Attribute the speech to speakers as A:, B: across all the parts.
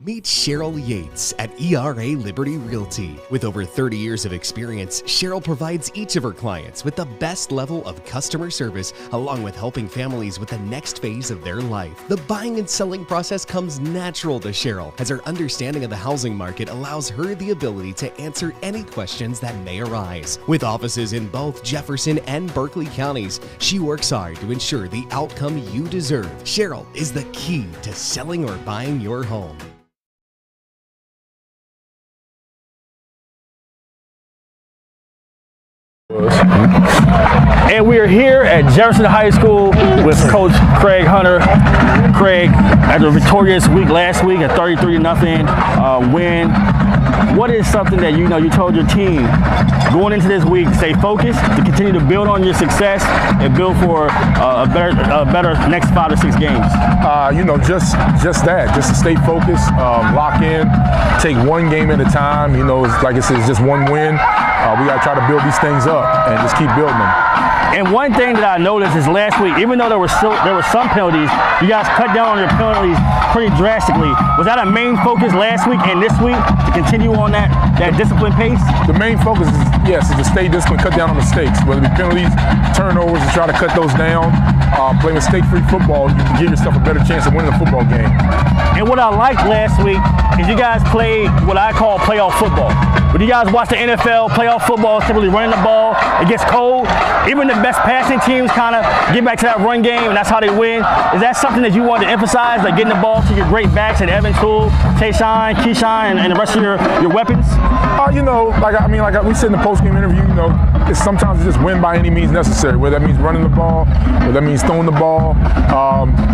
A: Meet Cheryl Yates at ERA Liberty Realty. With over 30 years of experience, Cheryl provides each of her clients with the best level of customer service, along with helping families with the next phase of their life. The buying and selling process comes natural to Cheryl, as her understanding of the housing market allows her the ability to answer any questions that may arise. With offices in both Jefferson and Berkeley counties, she works hard to ensure the outcome you deserve. Cheryl is the key to selling or buying your home.
B: And we are here at Jefferson High School with Coach Craig Hunter. Craig, after a victorious week last week, a 33-0 win. What is something that you told your team going into this week, stay focused, to continue to build on your success and build for a better next 5 to 6 games?
C: Just that, just to stay focused, lock in, take one game at a time. It's like I said, it's just one win. We got to try to build these things up and just keep building them.
B: And one thing that I noticed is last week, even though there were some penalties, you guys cut down on your penalties pretty drastically. Was that a main focus last week and this week to continue on that disciplined pace?
C: The main focus is to stay disciplined, cut down on mistakes, whether it be penalties, turnovers, and try to cut those down. Play mistake-free football, you can give yourself a better chance of winning a football game.
B: And what I liked last week is you guys played what I call playoff football. When you guys watch the NFL, playoff football is typically running the ball. It gets cold. Even the best passing teams kind of get back to that run game, and that's how they win. Is that something that you want to emphasize, like getting the ball to your great backs and Evan Toole, Tayshawn, Keyshawn, and the rest of your weapons?
C: Like we said in the post-game interview, it's sometimes just win by any means necessary, whether that means running the ball, whether that means throwing the ball.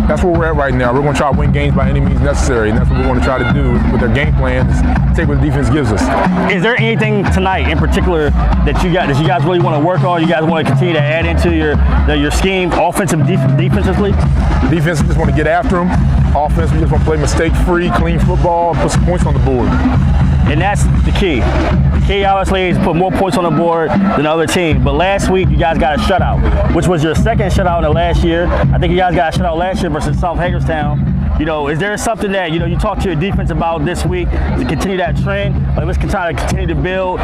C: That's where we're at right now. We're going to try to win games by any means necessary, and that's what we're going to try to do with our game plan, is take what the defense gives us.
B: Is there anything tonight in particular that you guys really want to work on? You guys want to continue to add into your scheme, defensively?
C: Defense, we just want to get after them. Offense, we just want to play mistake-free, clean football, put some points on the board.
B: And that's the key. The key, obviously, is to put more points on the board than the other team. But last week, you guys got a shutout, which was your second shutout in the last year. I think you guys got a shutout last year versus South Hagerstown. Is there something that you talk to your defense about this week to continue that trend? Like, let's try to continue to build,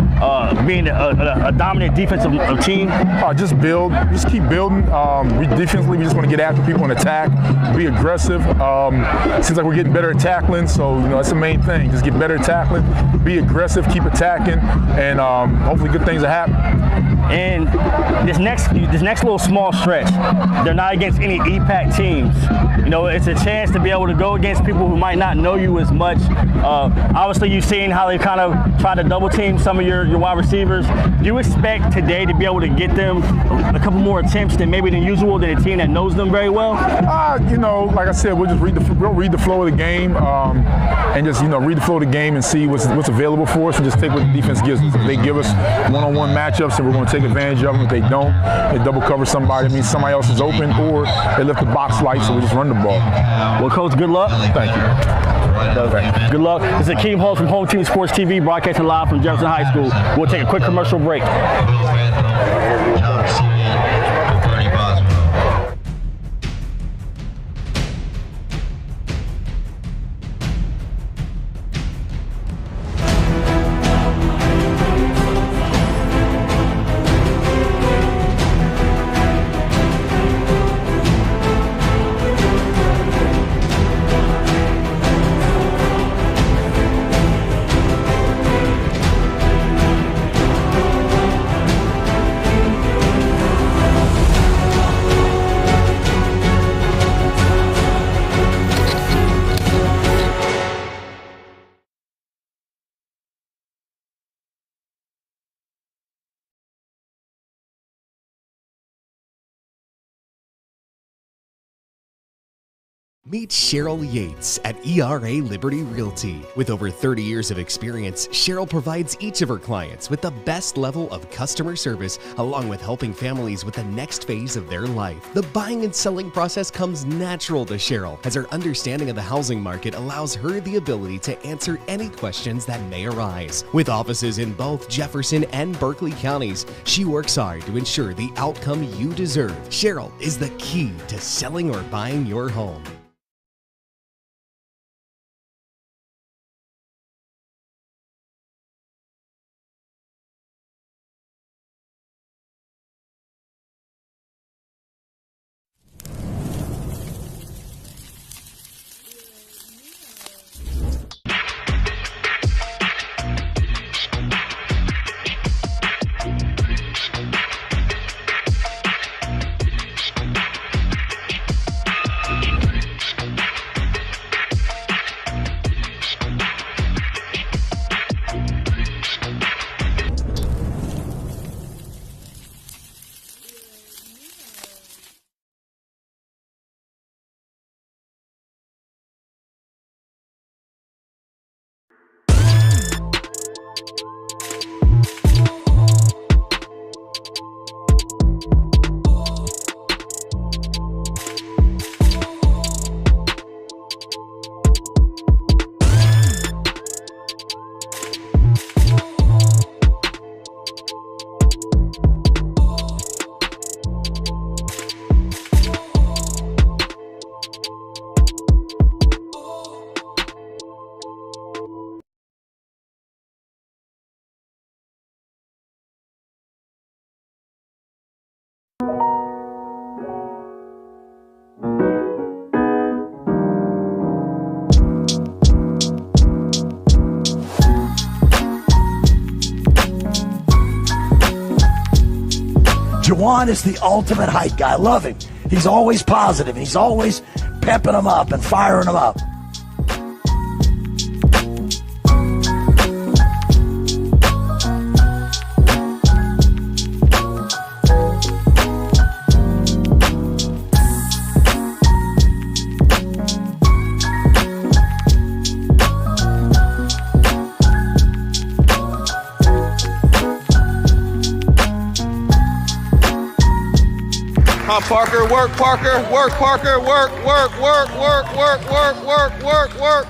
B: being a dominant defensive team.
C: Just build, just keep building. Defensively, we just want to get after people and attack, be aggressive. Seems like we're getting better at tackling, so that's the main thing. Just get better at tackling, be aggressive, keep attacking, and hopefully good things will happen.
B: And this next little small stretch, they're not against any EPAC teams. It's a chance to be able to go against people who might not know you as much. Obviously, you've seen how they kind of try to double team some of your wide receivers. Do you expect today to be able to get them a couple more attempts than usual, than a team that knows them very well?
C: Like I said, we'll just read the flow of the game, and just read the flow of the game and see what's available for us, and just take what the defense gives us. If they give us one-on-one matchups, and we're going to take advantage of them. If they don't, they double cover somebody. It means somebody else is open, or they lift the box light, so we just run the ball.
B: Well, Coach, good luck.
C: Thank you.
B: Good luck. This is Akeem Holmes from Home Team Sports TV, broadcasting live from Jefferson High School. We'll take a quick commercial break.
A: Meet Cheryl Yates at ERA Liberty Realty. With over 30 years of experience, Cheryl provides each of her clients with the best level of customer service, along with helping families with the next phase of their life. The buying and selling process comes natural to Cheryl, as her understanding of the housing market allows her the ability to answer any questions that may arise. With offices in both Jefferson and Berkeley counties, she works hard to ensure the outcome you deserve. Cheryl is the key to selling or buying your home.
D: Juwan is the ultimate hype guy. I love him. He's always positive. He's always pepping them up and firing them up.
E: Come on, Parker, work, Parker, work, Parker, work, work, work, work, work, work, work, work, work.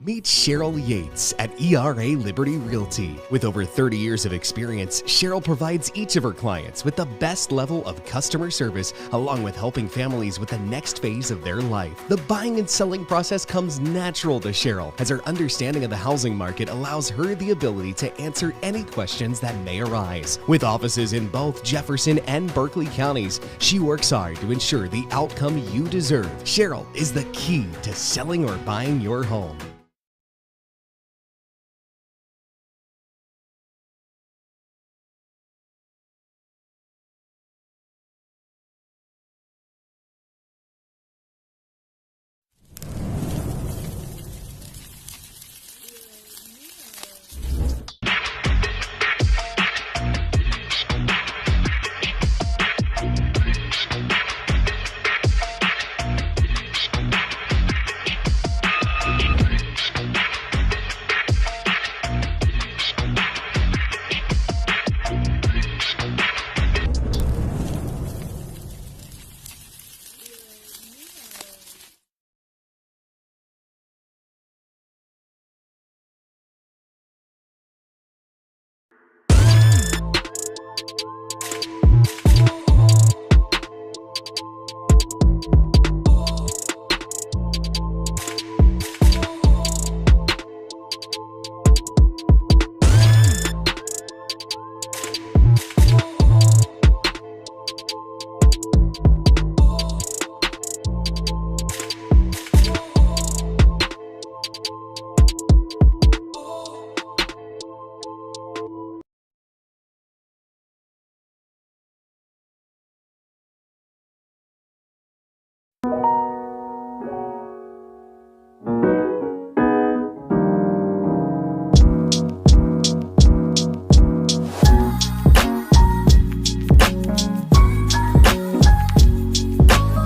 A: Meet Cheryl Yates at ERA Liberty Realty. With over 30 years of experience, Cheryl provides each of her clients with the best level of customer service, along with helping families with the next phase of their life. The buying and selling process comes natural to Cheryl, as her understanding of the housing market allows her the ability to answer any questions that may arise. With offices in both Jefferson and Berkeley counties, she works hard to ensure the outcome you deserve. Cheryl is the key to selling or buying your home.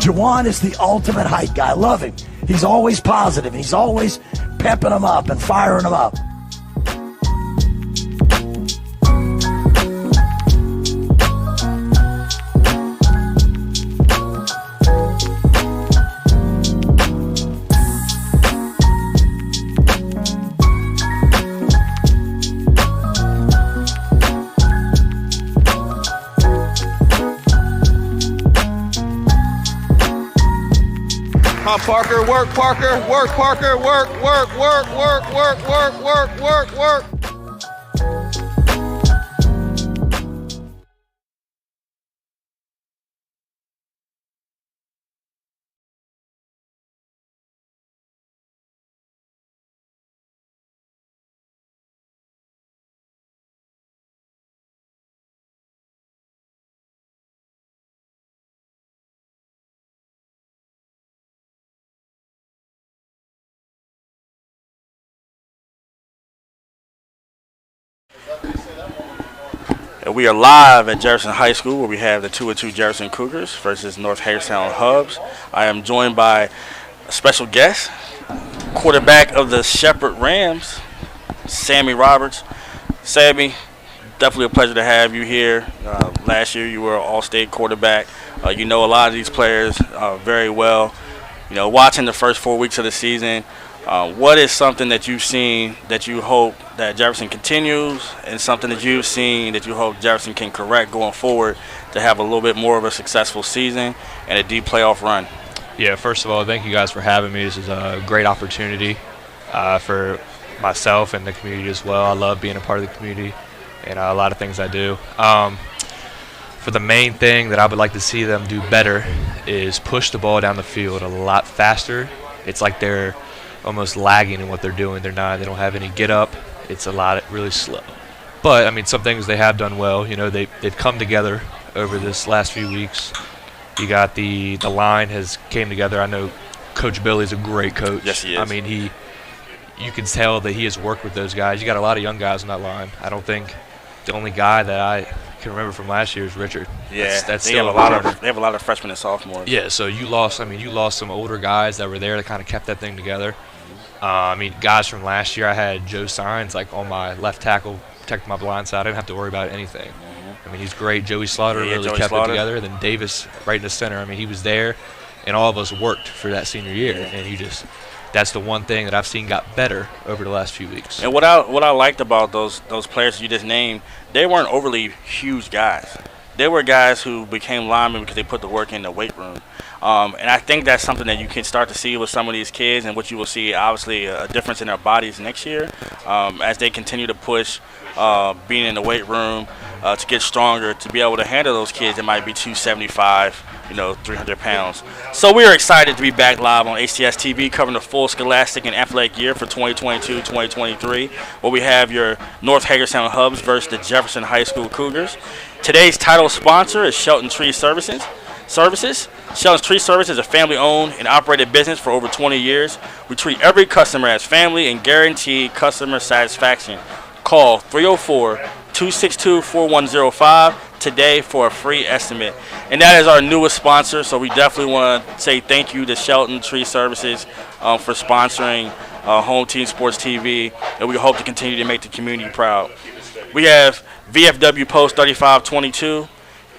D: Juwan is the ultimate hype guy. I love him. He's always positive. He's always pepping them up and firing them up.
E: Come on, Parker. Work, Parker. Work, Parker. Work, work, work, work, work, work, work, work, work. We are live at Jefferson High School where we have the 2-2 Jefferson Cougars versus North Hagerstown Hubs. I am joined by a special guest, quarterback of the Shepherd Rams, Sammy Roberts. Sammy, definitely a pleasure to have you here. Last year you were an all-state quarterback. You know a lot of these players very well. You know, watching the first 4 weeks of the season, what is something that you've seen that you hope that Jefferson continues, and something that you've seen that you hope Jefferson can correct going forward to have a little bit more of a successful season and a deep playoff run?
F: Yeah, first of all, thank you guys for having me. This is a great opportunity for myself and the community as well. I love being a part of the community and a lot of things I do. For the main thing that I would like to see them do better is push the ball down the field a lot faster. It's like they're almost lagging in what they're doing. They don't have any get up. It's a lot really slow. But I mean, some things they have done well. You know, they've come together over this last few weeks. You got the line has came together. I know Coach Billy's a great coach.
E: Yes, he is.
F: I mean, you can tell that he has worked with those guys. You got a lot of young guys on that line. I don't think the only guy that I can remember from last year is Richard.
E: Yeah,
F: that's
E: they
F: still
E: have a lot of freshmen and sophomores.
F: Yeah, so you lost some older guys that were there that kind of kept that thing together. I mean, guys from last year, I had Joe Signs like on my left tackle, protecting my blind side. I didn't have to worry about anything. I mean, he's great. Joey Slaughter really kept it together. Then Davis right in the center. I mean, he was there, and all of us worked for that senior year. And that's the one thing that I've seen got better over the last few weeks.
E: And what I liked about those players you just named, they weren't overly huge guys. They were guys who became linemen because they put the work in the weight room. And I think that's something that you can start to see with some of these kids, and what you will see, obviously, a difference in their bodies next year as they continue to push being in the weight room to get stronger, to be able to handle those kids that might be 275, 300 pounds. So we are excited to be back live on HTS TV covering the full scholastic and athletic year for 2022-2023, where we have your North Hagerstown Hubs versus the Jefferson High School Cougars. Today's title sponsor is Shelton Tree Services. Shelton's Tree Service is a family-owned and operated business for over 20 years. We treat every customer as family and guarantee customer satisfaction. Call 304-262-4105 today for a free estimate. And that is our newest sponsor, so we definitely want to say thank you to Shelton Tree Services for sponsoring Home Team Sports TV, and we hope to continue to make the community proud. We have VFW Post 3522,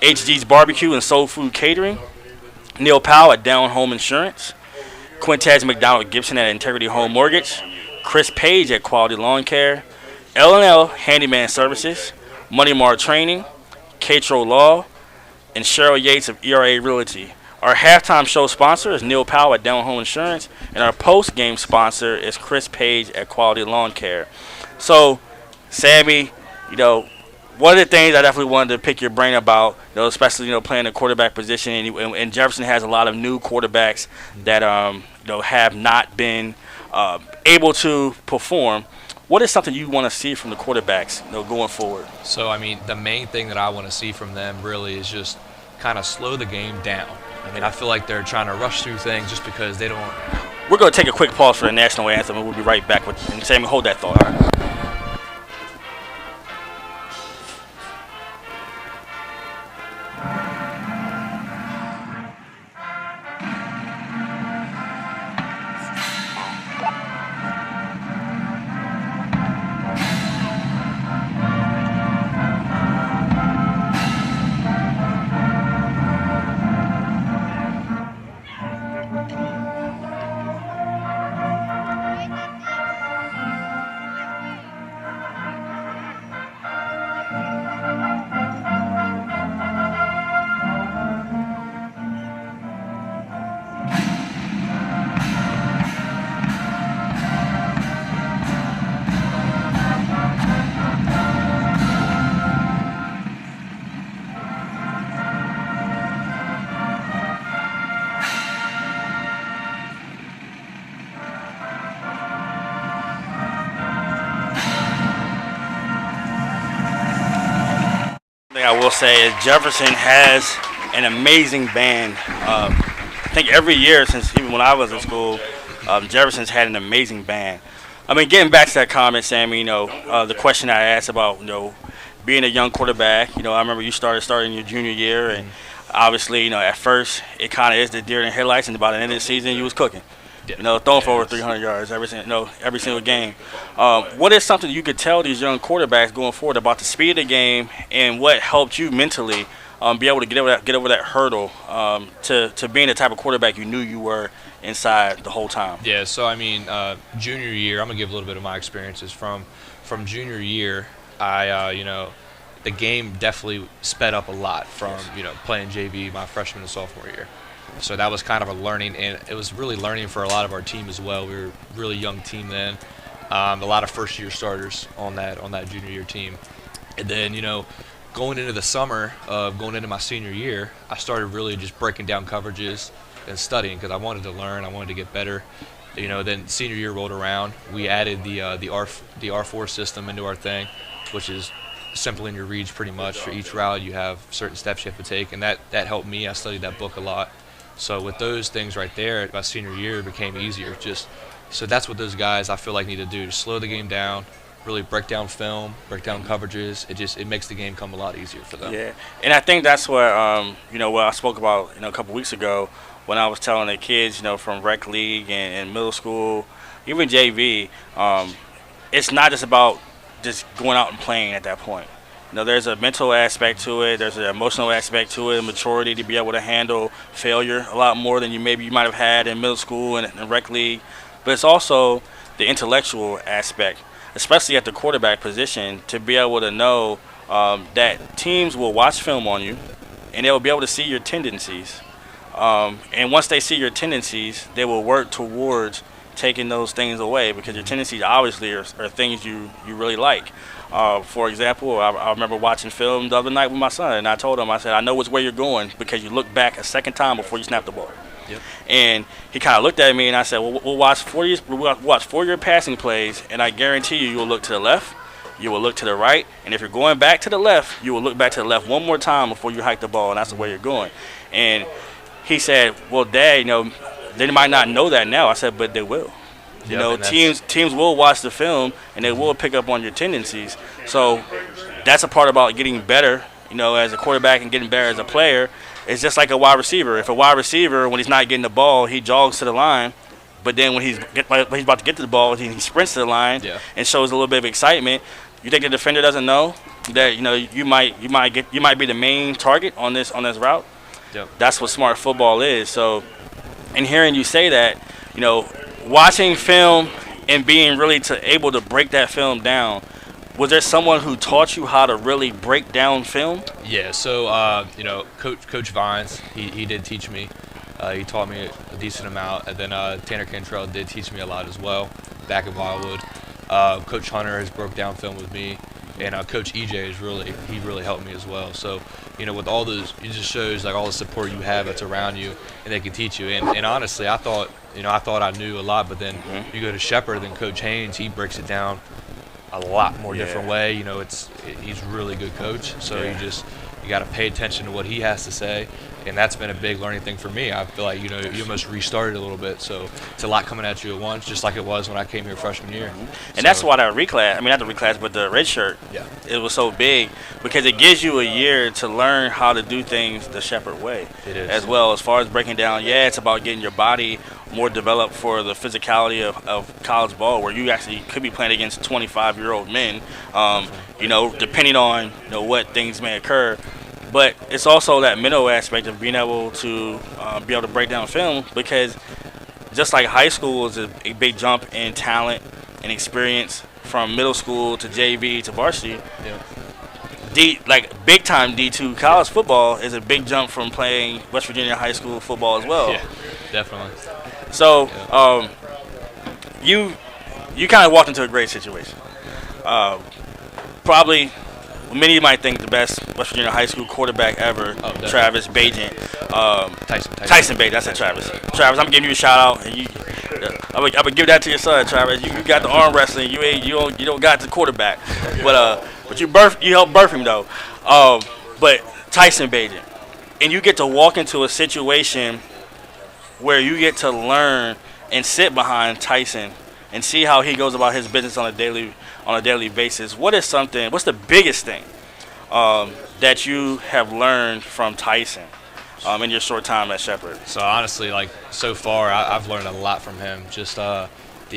E: HG's Barbecue and Soul Food Catering, Neil Powell at Down Home Insurance, Quintez McDonald Gibson at Integrity Home Mortgage, Chris Page at Quality Lawn Care, L&L Handyman Services, Money Mart Training, Catro Law, and Cheryl Yates of ERA Realty. Our halftime show sponsor is Neil Powell at Down Home Insurance, and our post-game sponsor is Chris Page at Quality Lawn Care. So, Sammy, one of the things I definitely wanted to pick your brain about, especially playing the quarterback position, and Jefferson has a lot of new quarterbacks that have not been able to perform. What is something you want to see from the quarterbacks going forward?
F: So I mean, the main thing that I want to see from them really is just kind of slow the game down. I mean, I feel like they're trying to rush through things just because they don't.
E: We're going to take a quick pause for the national anthem, and we'll be right back with Sammy. Hold that thought. All right. say is Jefferson has an amazing band. I think every year since even when I was in school, Jefferson's had an amazing band. I mean, getting back to that comment, Sammy, the question I asked about, being a young quarterback, I remember you starting your junior year, and obviously, at first it kind of is the deer in the headlights, and by the end of the season, you was cooking. Throwing for over 300 yards every single game. What is something you could tell these young quarterbacks going forward about the speed of the game, and what helped you mentally be able to get over that hurdle to being the type of quarterback you knew you were inside the whole time?
F: Yeah, so I mean, junior year, I'm gonna give a little bit of my experiences from junior year. I the game definitely sped up a lot from playing JV my freshman and sophomore year. So that was kind of a learning, and it was really learning for a lot of our team as well. We were a really young team then, a lot of first-year starters on that junior year team. And then, going into the summer of going into my senior year, I started really just breaking down coverages and studying because I wanted to learn, I wanted to get better. Then senior year rolled around, we added the R4 system into our thing, which is simple in your reads pretty much. For each route, you have certain steps you have to take, and that helped me. I studied that book a lot. So with those things right there, my senior year it became easier. So that's what those guys I feel like need to do: to slow the game down, really break down film, break down coverages. It makes the game come a lot easier for them.
E: Yeah, and I think that's what what I spoke about a couple weeks ago when I was telling the kids from rec league and middle school, even JV. It's not just about just going out and playing at that point. There's a mental aspect to it. There's an emotional aspect to it, maturity to be able to handle failure a lot more than you might have had in middle school and rec league. But it's also the intellectual aspect, especially at the quarterback position, to be able to know that teams will watch film on you, and they will be able to see your tendencies. And once they see your tendencies, they will work towards taking those things away, because your tendencies obviously are things you really like. For example, I remember watching film the other night with my son, and I told him, I said, I know which way you're going because you look back a second time before you snap the ball.
F: Yep.
E: And he kind of looked at me, and I said, we'll watch 4-year passing plays, and I guarantee you will look to the left, you will look to the right, and if you're going back to the left, you will look back to the left one more time before you hike the ball, and that's the way you're going. And he said, well, Dad, they might not know that now. I said, but they will. Teams will watch the film, and they will pick up on your tendencies. So that's a part about getting better, as a quarterback, and getting better as a player. It's just like a wide receiver. If a wide receiver, when he's not getting the ball, he jogs to the line, but then when he's about to get to the ball, he sprints to the line and shows a little bit of excitement. You think the defender doesn't know that you might be the main target on this route?
F: Yep. That's
E: what smart football is. So, in hearing you say that, watching film and being really able to break that film down, was there someone who taught you how to really break down film?
F: Yeah, so Coach Vines, he did teach me. He taught me a decent amount, and then Tanner Cantrell did teach me a lot as well back in Wildwood. Coach Hunter has broke down film with me, and Coach EJ really helped me as well. So with all those, it just shows like all the support you have that's around you, and they can teach you. And honestly, I thought I knew a lot, but then you go to Shepherd, then Coach Haynes, he breaks it down a lot more different way. He's a really good coach, so you got to pay attention to what he has to say, and that's been a big learning thing for me. I feel like you almost restarted a little bit, so it's a lot coming at you at once, just like it was when I came here freshman year.
E: And that's why not the reclass, but the red shirt, it was so big, because it gives you a year to learn how to do things the Shepherd way.
F: It is.
E: As well, as far as breaking down, it's about getting your body more developed for the physicality of college ball, where you actually could be playing against 25-year-old men, depending on what things may occur. But it's also that mental aspect of being able to break down film, because just like high school is a big jump in talent and experience from middle school to JV to varsity. Big time D2 college football is a big jump from playing West Virginia high school football as well.
F: Yeah, definitely.
E: So you kind of walked into a great situation. Probably many might think the best West Virginia high school quarterback ever, Travis Bagent. Tyson Bagent, that's it, Travis. Travis, I'm giving you a shout out, and I would give that to your son, Travis. You got the arm wrestling, you don't got the quarterback, but you helped birth him though. But Tyson Bagent, and you get to walk into a situation where you get to learn and sit behind Tyson and see how he goes about his business on a daily basis. What's the biggest thing that you have learned from Tyson in your short time at Shepherd?
F: So honestly, like so far, I've learned a lot from him. Just the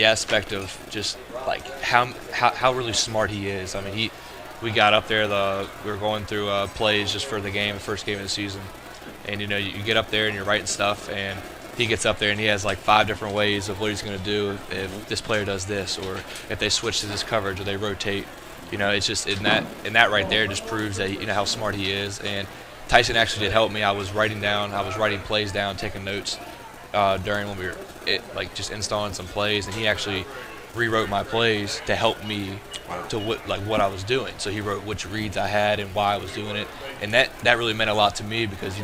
F: aspect of just like how really smart he is. I mean, we got up there, we were going through plays just for the first game of the season, and you get up there and you're writing stuff, and he gets up there and he has like 5 different ways of what he's going to do if this player does this, or if they switch to this coverage or they rotate. It's just in that right there just proves that how smart he is. And Tyson actually did help me. I was writing plays down, taking notes during when we were just installing some plays, and he actually rewrote my plays to help me to what I was doing. So he wrote which reads I had and why I was doing it, and that really meant a lot to me because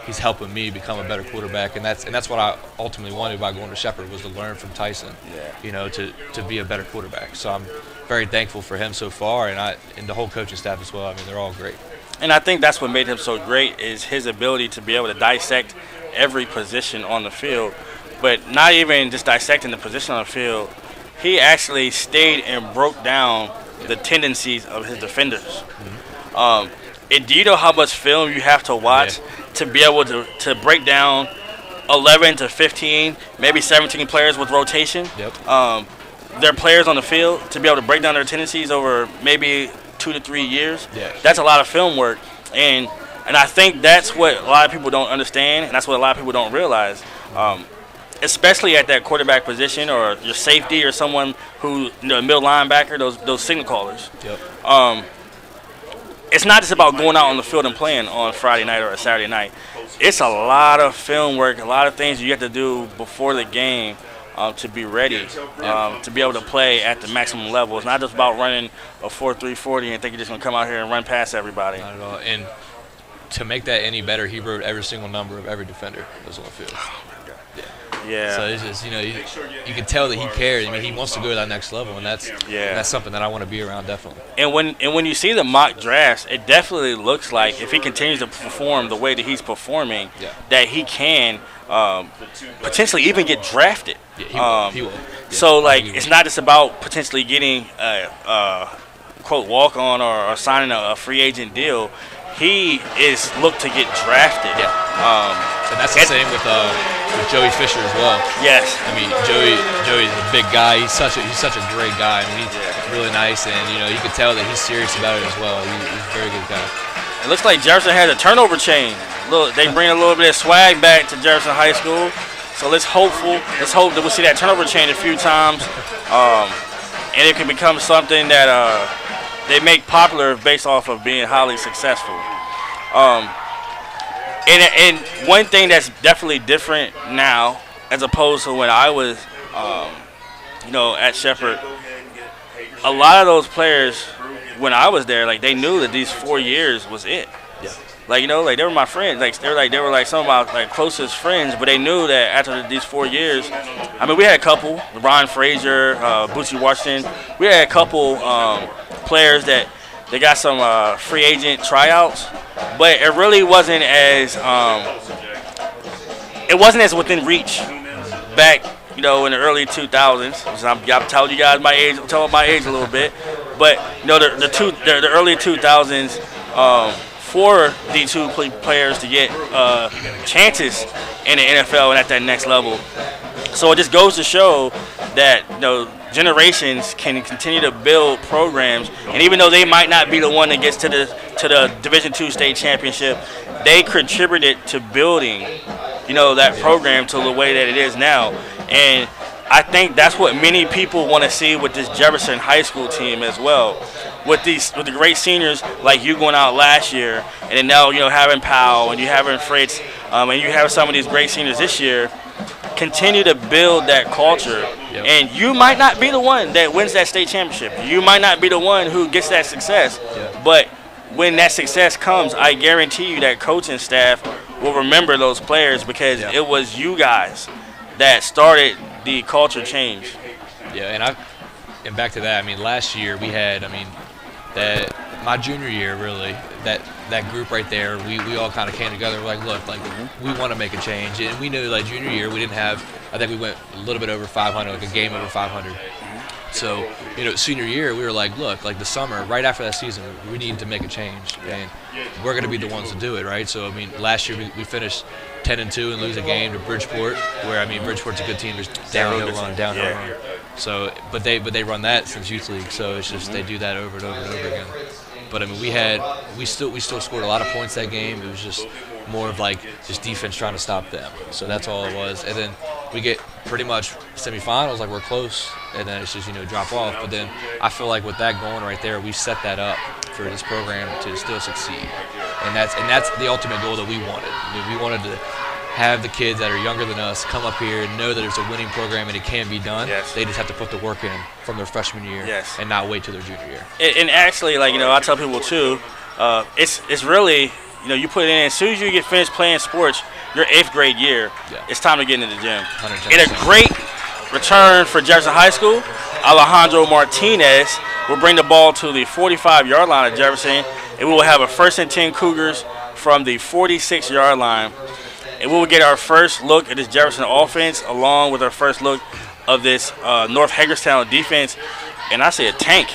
F: he's helping me become a better quarterback, and that's what I ultimately wanted by going to Shepherd, was to learn from Tyson. To be a better quarterback. So I'm very thankful for him so far, and the whole coaching staff as well. I mean, they're all great.
E: And I think that's what made him so great, is his ability to be able to dissect every position on the field, but not even just dissecting the position on the field. He actually stayed and broke down the tendencies of his defenders. Mm-hmm. Do you know how much film you have to watch to be able to break down 11 to 15, maybe 17 players with rotation?
F: Yep.
E: Their players on the field, to be able to break down their tendencies over maybe 2 to 3 years.
F: Yeah.
E: That's a lot of film work, and I think that's what a lot of people don't understand, and that's what a lot of people don't realize. Especially at that quarterback position, or your safety, or someone who, middle linebacker, those signal callers.
F: Yep.
E: It's not just about going out on the field and playing on Friday night or a Saturday night. It's a lot of film work, a lot of things you have to do before the game to be ready, to be able to play at the maximum level. It's not just about running a 4.3 40 and think you're just going to come out here and run past everybody.
F: Not at all. And to make that any better, he wrote every single number of every defender that was on the field.
E: Yeah.
F: So it's just, you can tell that he cares. I mean, he wants to go to that next level, and that's something that I want to be around, definitely.
E: And when you see the mock drafts, it definitely looks like if he continues to perform the way that he's performing, that he can potentially even get drafted.
F: Yeah, he will. Yeah,
E: so it's not just about potentially getting a quote walk-on or signing a free agent deal. He is looked to get drafted.
F: Yeah. And that's the same with Joey Fisher as well.
E: Yes.
F: I mean, Joey's a big guy. He's such a great guy. I mean, he's really nice, and you can tell that he's serious about it as well. He's a very good guy.
E: It looks like Jefferson has a turnover chain. Look, they bring a little bit of swag back to Jefferson High School. So let's hope that we'll see that turnover chain a few times, and it can become something that they make popular based off of being highly successful. And one thing that's definitely different now, as opposed to when I was, at Shepherd, a lot of those players, when I was there, they knew that these 4 years was it.
F: Yeah.
E: They were my friends. They were some of my closest friends, but they knew that after these 4 years, I mean, we had a couple, LeBron Frazier, Bootsy Washington. We had a couple players that they got some free agent tryouts, but it really wasn't as within reach back, in the early 2000s. I'm telling you guys my age. I'm telling my age a little bit, but the early 2000s for D2 players to get chances in the NFL and at that next level. So it just goes to show that generations can continue to build programs, and even though they might not be the one that gets to the Division II state championship, they contributed to building that program to the way that it is now. And I think that's what many people want to see with this Jefferson High School team as well. With the great seniors like you going out last year, and then now having Powell and you having Fritz, and you have some of these great seniors this year. Continue to build that culture, and you might not be the one that wins that state championship. You might not be the one who gets that success, but when that success comes, I guarantee you that coaching staff will remember those players because it was you guys that started the culture change.
F: Yeah, and back to that. I mean, last year we had, that my junior year, really, that group right there, we all kind of came together. We're like, look, like we want to make a change, and we knew like junior year we didn't have. I think we went a little bit over 500, like a game over 500. So, senior year, we were like, look, like the summer, right after that season, we need to make a change, and we're going to be the ones to do it, right? So, I mean, last year we finished 10-2 and lose a game to Bridgeport, where, I mean, Bridgeport's a good team. There's downhill run. So, but they run that since youth league, so it's just they do that over and over and over again. But I mean, we still scored a lot of points that game. It was just more of like just defense trying to stop them. So that's all it was. And then we get pretty much semifinals, like we're close, and then it's just drop off. But then I feel like with that going right there, we set that up for this program to still succeed. And that's the ultimate goal that we wanted. I mean, we wanted to have the kids that are younger than us come up here and know that it's a winning program and it can be done.
E: Yes.
F: They just have to put the work in from their freshman year and not wait till their junior year.
E: And actually, like, I tell people too, it's really, you put it in, as soon as you get finished playing sports, your 8th grade year, it's time to get into the gym.
F: 110%.
E: And a great return for Jefferson High School, Alejandro Martinez will bring the ball to the 45-yard line of Jefferson, and we will have a 1st and 10 Cougars from the 46-yard line. And we will get our first look at this Jefferson offense, along with our first look of this North Hagerstown defense. And I say a tank,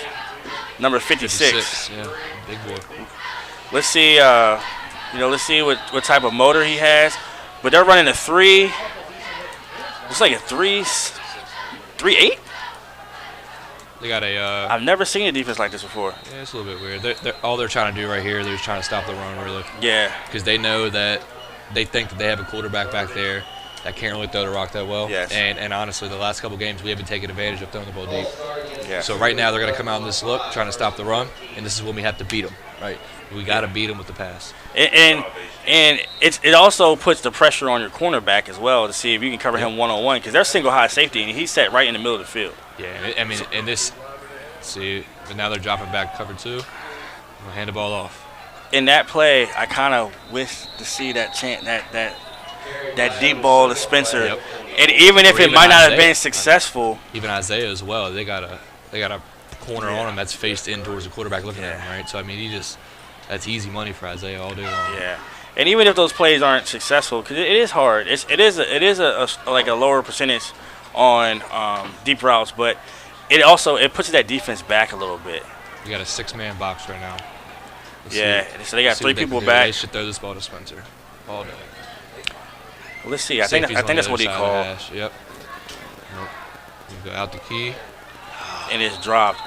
E: number 56.
F: Yeah, big boy.
E: Let's see, let's see what type of motor he has. But they're running a 3. It's like a 3-8.
F: They got a.
E: I've never seen a defense like this before.
F: Yeah, it's a little bit weird. All they're trying to do right here, they're just trying to stop the run, really.
E: Yeah.
F: Because they know that. They think that they have a quarterback back there that can't really throw the rock that well.
E: Yes.
F: And honestly, the last couple games, we haven't taken advantage of throwing the ball deep.
E: Yeah.
F: So right now, they're going to come out in this look, trying to stop the run, and this is when we have to beat them, right? We got to beat them with the pass.
E: And it also puts the pressure on your cornerback as well to see if you can cover him one-on-one, because they're single high safety, and he's set right in the middle of the field.
F: Yeah, I mean, and this, see, but now they're dropping back cover 2. We'll hand the ball off.
E: In that play, I kind of wish to see that that deep ball to Spencer.
F: Yep.
E: And even if it might not have been successful.
F: Even Isaiah as well. They got a corner on him that's faced in towards the quarterback looking at him, right? So, I mean, that's easy money for Isaiah all day long.
E: Yeah. And even if those plays aren't successful, because it is hard. It is like a lower percentage on deep routes, but it puts that defense back a little bit.
F: We got a 6-man box right now.
E: So they got 3 people back.
F: They should throw this ball to Spencer all day.
E: Well, let's see. I think that's what he called.
F: Yep. We go out the key.
E: And it's dropped.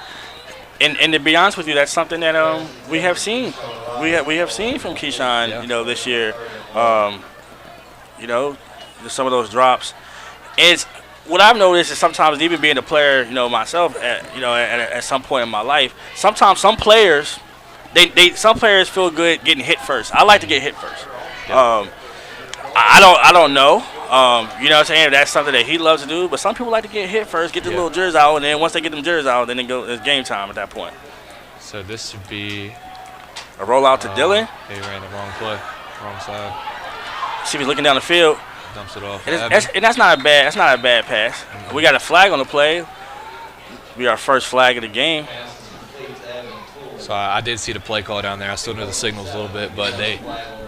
E: And to be honest with you, that's something that we have seen. We have seen from Keyshawn, this year. Some of those drops. And what I've noticed is sometimes, even being a player, myself, at some point in my life, sometimes some players. Some players feel good getting hit first. I like to get hit first. I don't know. You know what I'm saying? That's something that he loves to do. But some people like to get hit first, get the little jerseys out, and then once they get them jerseys out, then it's game time at that point.
F: So this should be
E: a rollout to Dylan.
F: He ran the wrong play, wrong side.
E: See if he's looking down the field.
F: Dumps it off.
E: And that's not a bad pass. Mm-hmm. We got a flag on the play. Be our first flag of the game.
F: So I did see the play call down there. I still know the signals a little bit, but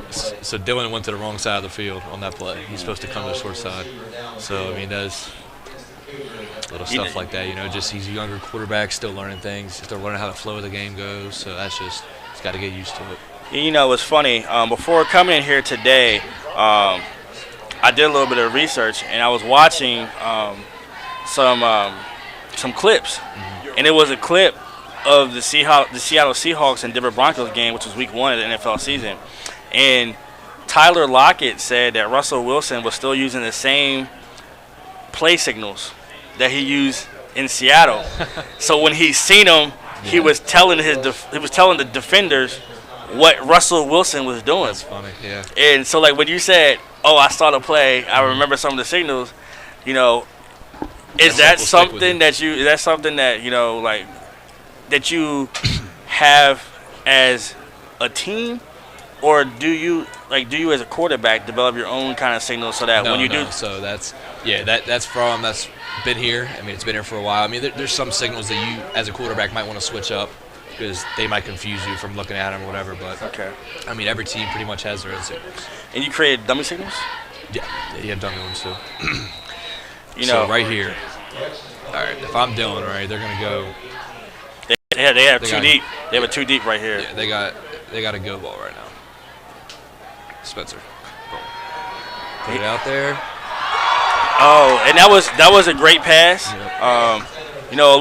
F: so Dylan went to the wrong side of the field on that play. He's supposed to come to the short side. So, I mean, there's little stuff like that, just he's a younger quarterback, still learning things. Still learning how the flow of the game goes. So that's just, he's got to get used to it.
E: It's funny. Before coming in here today, I did a little bit of research, and I was watching some clips. Mm-hmm. And it was a clip of the Seattle Seahawks and Denver Broncos game, which was week 1 of the NFL season. And Tyler Lockett said that Russell Wilson was still using the same play signals that he used in Seattle. So when he seen him, he was telling the defenders what Russell Wilson was doing.
F: That's funny, yeah.
E: And so, like, when you said, I saw the play, I remember some of the signals, is that something that you have as a team, or do you as a quarterback develop your own kind of signals so that when you do?
F: So that's been here. I mean, it's been here for a while. I mean, there's some signals that you as a quarterback might want to switch up because they might confuse you from looking at them or whatever. But
E: Okay.
F: I mean, every team pretty much has their own signals.
E: And you created dummy signals?
F: Yeah, you have dummy ones too.
E: You know,
F: so right here. All right, if I'm Dylan, right, they're gonna go.
E: They have two deep. They have a 2 deep right here.
F: Yeah, they got a go ball right now. Spencer, boom. Put it out there.
E: Oh, and that was a great pass.
F: Yep.
E: You know,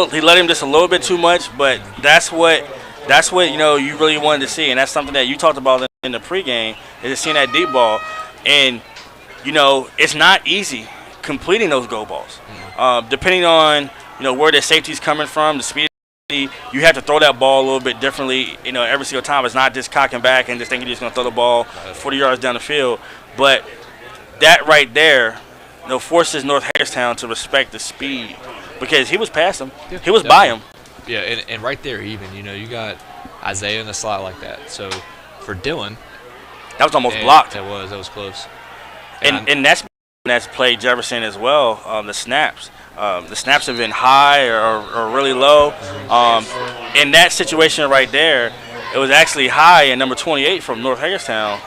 E: he let him just a little bit too much, but that's what you know you really wanted to see, and that's something that you talked about in the pregame, is just seeing that deep ball, and you know it's not easy completing those go balls, depending on where the safety's coming from, the speed. You have to throw that ball a little bit differently, every single time. It's not just cocking back and just thinking you're just going to throw the ball 40 yards down the field. But that right there, forces North Hagerstown to respect the speed, because he was past him.
F: Yeah,
E: he was
F: definitely.
E: by him.
F: Yeah, and right there even, you got Isaiah in the slot like that. So for Dylan,
E: that was almost blocked.
F: That was close.
E: And that's played Jefferson as well. The snaps. The snaps have been high or really low. In that situation right there, it was actually high, and number 28 from North Hagerstown,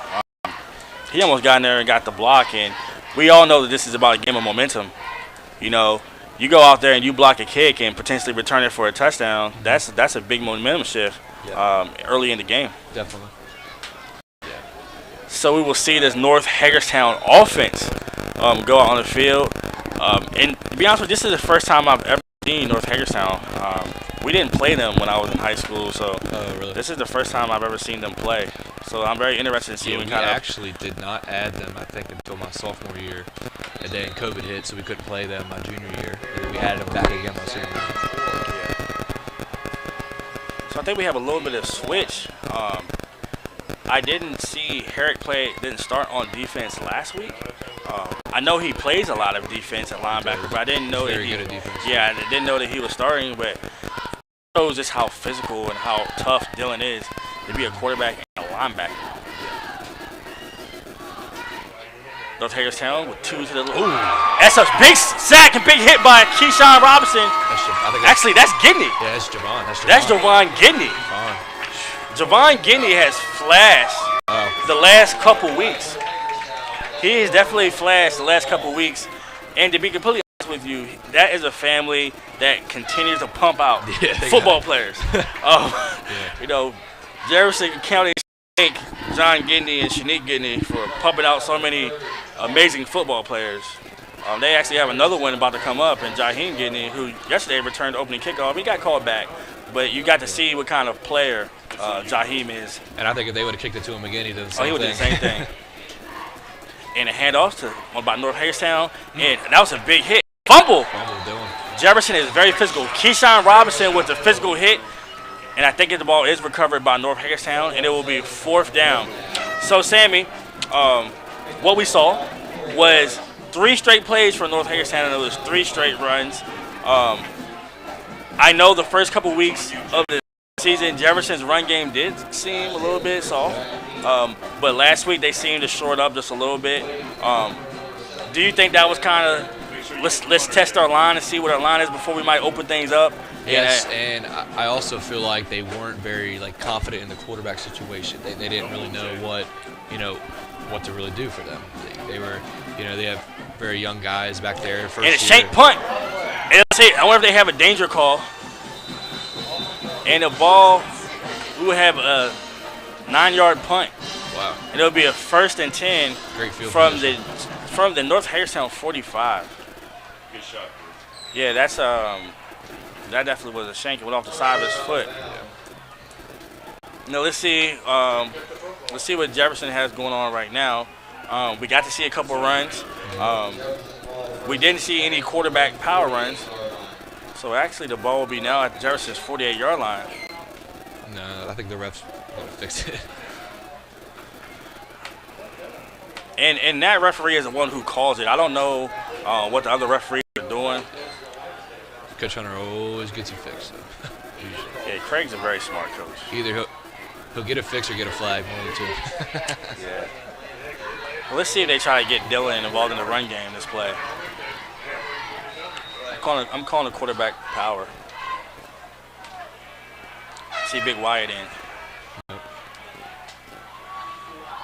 E: he almost got in there and got the block. And we all know that this is about a game of momentum. You go out there and you block a kick and potentially return it for a touchdown. That's a big momentum shift early in the game.
F: Definitely.
E: So we will see this North Hagerstown offense go out on the field. And to be honest with you, this is the first time I've ever seen North Hagerstown. We didn't play them when I was in high school, so
F: really?
E: This is the first time I've ever seen them play. So I'm very interested in seeing
F: we actually did not add them, I think, until my sophomore year. And then COVID hit, so we couldn't play them my junior year. And then we added them back again my senior year.
E: So I think we have a little bit of switch. I didn't see Herrick didn't start on defense last week. I know he plays a lot of defense at linebacker, but I didn't know that he.
F: Very good at defense.
E: Yeah, I didn't know that he was starting, but it shows just how physical and how tough Dylan is to be a quarterback and a linebacker. North Hagerstown with 2 to the. Ooh, that's a big sack and big hit by Keyshawn Robinson. Actually, that's Gidney.
F: Yeah, that's Javon.
E: That's Javon Gidney. Javon Gidney has flashed the last couple weeks. He has definitely flashed the last couple weeks. And to be completely honest with you, that is a family that continues to pump out football players. Jefferson County thank John Gidney and Shanique Gidney for pumping out so many amazing football players. They actually have another one about to come up, and Jaheim Gidney, who yesterday returned the opening kickoff. He got called back, but you got to see what kind of player Jaheim is.
F: And I think if they would have kicked it to him again, he'd do the same thing.
E: He would do the same thing. And a handoff to about North Hagerstown, and that was a big hit. Fumble. Jefferson is very physical. Keyshawn Robinson with the physical hit, and I think the ball is recovered by North Hagerstown, and it will be 4th down. So, Sammy, what we saw was 3 straight plays for North Hagerstown, and it was 3 straight runs. I know the first couple weeks of the season, Jefferson's run game did seem a little bit soft, but last week they seemed to shore it up just a little bit. Do you think that was kind of let's test our line and see what our line is before we might open things up?
F: Yes, and I also feel like they weren't very confident in the quarterback situation. They didn't really know what to really do for them. They were they have very young guys back there.
E: And a shank punt. And let's see, I wonder if they have a danger call. And the ball, we would have a 9-yard punt.
F: Wow. And
E: it'll be a 1st and 10
F: Great field
E: from the North Hagerstown 45.
G: Good shot.
E: Yeah, that's that definitely was a shank. It went off the side of his foot. Now let's see what Jefferson has going on right now. We got to see a couple runs. We didn't see any quarterback power runs. So actually the ball will be now at Jefferson's 48-yard line.
F: No, I think the refs want to fix it.
E: And that referee is the one who calls it. I don't know what the other referees are doing.
F: Coach Hunter always gets it fixed. So.
E: Yeah, Craig's a very smart coach.
F: Either he'll get a fix or get a flag, one of the 2.
E: Yeah. Well, let's see if they try to get Dylan involved in the run game this play. I'm calling a quarterback power. See Big Wyatt in.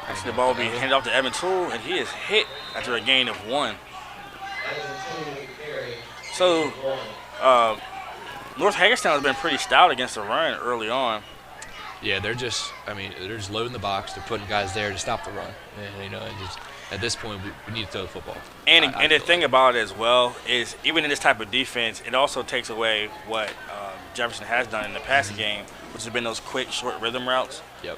E: Actually, the ball will be handed off to Evan Toole, and he is hit after a gain of 1. So, North Hagerstown has been pretty stout against the run early on.
G: Yeah, they're just loading the box. They're putting guys there to stop the run. And, and just at this point, we need to throw the football.
E: And the thing about it as well is, even in this type of defense, it also takes away what Jefferson has done in the passing game, which has been those quick, short rhythm routes.
G: Yep.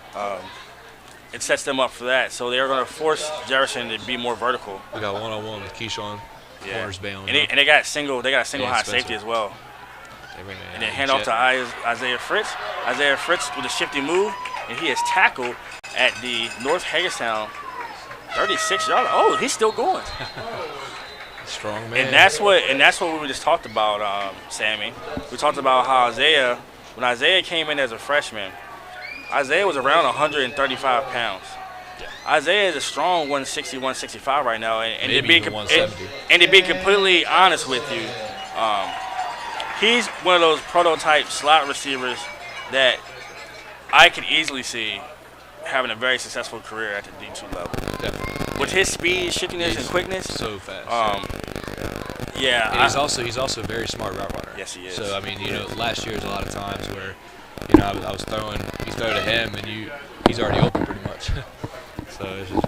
E: It sets them up for that. So they're going to force Jefferson to be more vertical.
G: We got one-on-one with Keyshawn.
E: Yeah.
G: Corners bailing.
E: And they got a single high safety as well. And then hand off to Isaiah Fritz. Isaiah Fritz with a shifty move, and he is tackled at the North Hagerstown 36-yard. Oh, he's still going.
G: Strong man.
E: And that's what we just talked about, Sammy. We talked about how when Isaiah came in as a freshman, Isaiah was around 135 pounds. Yeah. Isaiah is a strong 160, 165 right now, and to be completely honest with you, he's one of those prototype slot receivers that I could easily see having a very successful career at the D2 level.
G: Definitely.
E: With his speed, shiftiness, and quickness.
G: So fast.
E: Yeah.
G: And he's also a very smart route runner.
E: Yes, he is.
G: So, last year was a lot of times where, I was throwing, you throw to him, and he's already open pretty much. So it's just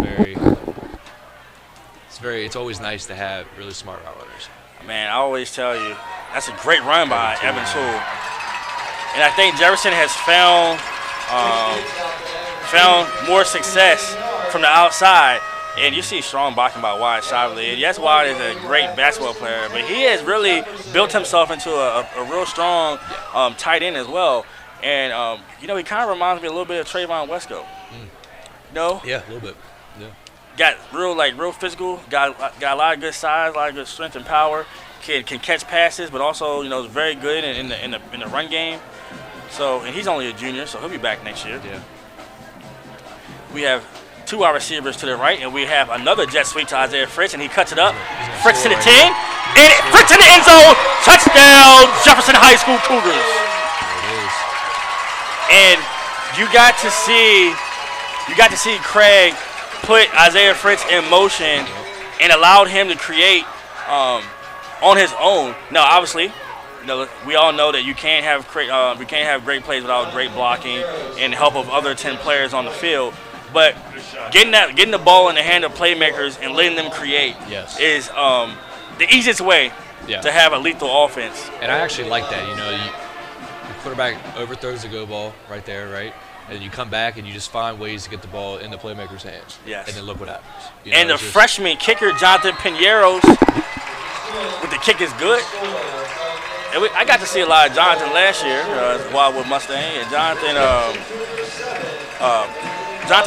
G: it's always nice to have really smart route runners.
E: Man, I always tell you, that's a great run by Evan Toole. And I think Jefferson has found more success from the outside. And you see strong blocking by Wyatt Shively. And yes, Wyatt is a great basketball player, but he has really built himself into a real strong tight end as well. And, he kind of reminds me a little bit of Trayvon Wesco. No?
G: Yeah, a little bit. Yeah.
E: Got real physical. Got a lot of good size, a lot of good strength and power. Can catch passes, but also is very good in the run game. So, and he's only a junior, so he'll be back next year.
G: Yeah.
E: We have 2 wide receivers to the right, and we have another jet sweep to Isaiah Fritz, and he cuts it up. Fritz to the 10, and Fritz in the end zone. Touchdown, Jefferson High School Cougars. And you got to see Craig put Isaiah Fritz in motion and allowed him to create on his own. Now, obviously, we all know that you can't have great plays without great blocking and help of other 10 players on the field. But getting the ball in the hand of playmakers and letting them create is the easiest way to have a lethal offense.
G: And I actually like that. The quarterback overthrows the go ball right there, right? And you come back and you just find ways to get the ball in the playmaker's hands.
E: Yes.
G: And then look what happens.
E: And the freshman kicker, Jonathan Pineros, with the kick is good. And I got to see a lot of Jonathan last year, Wildwood Mustang. And Jonathan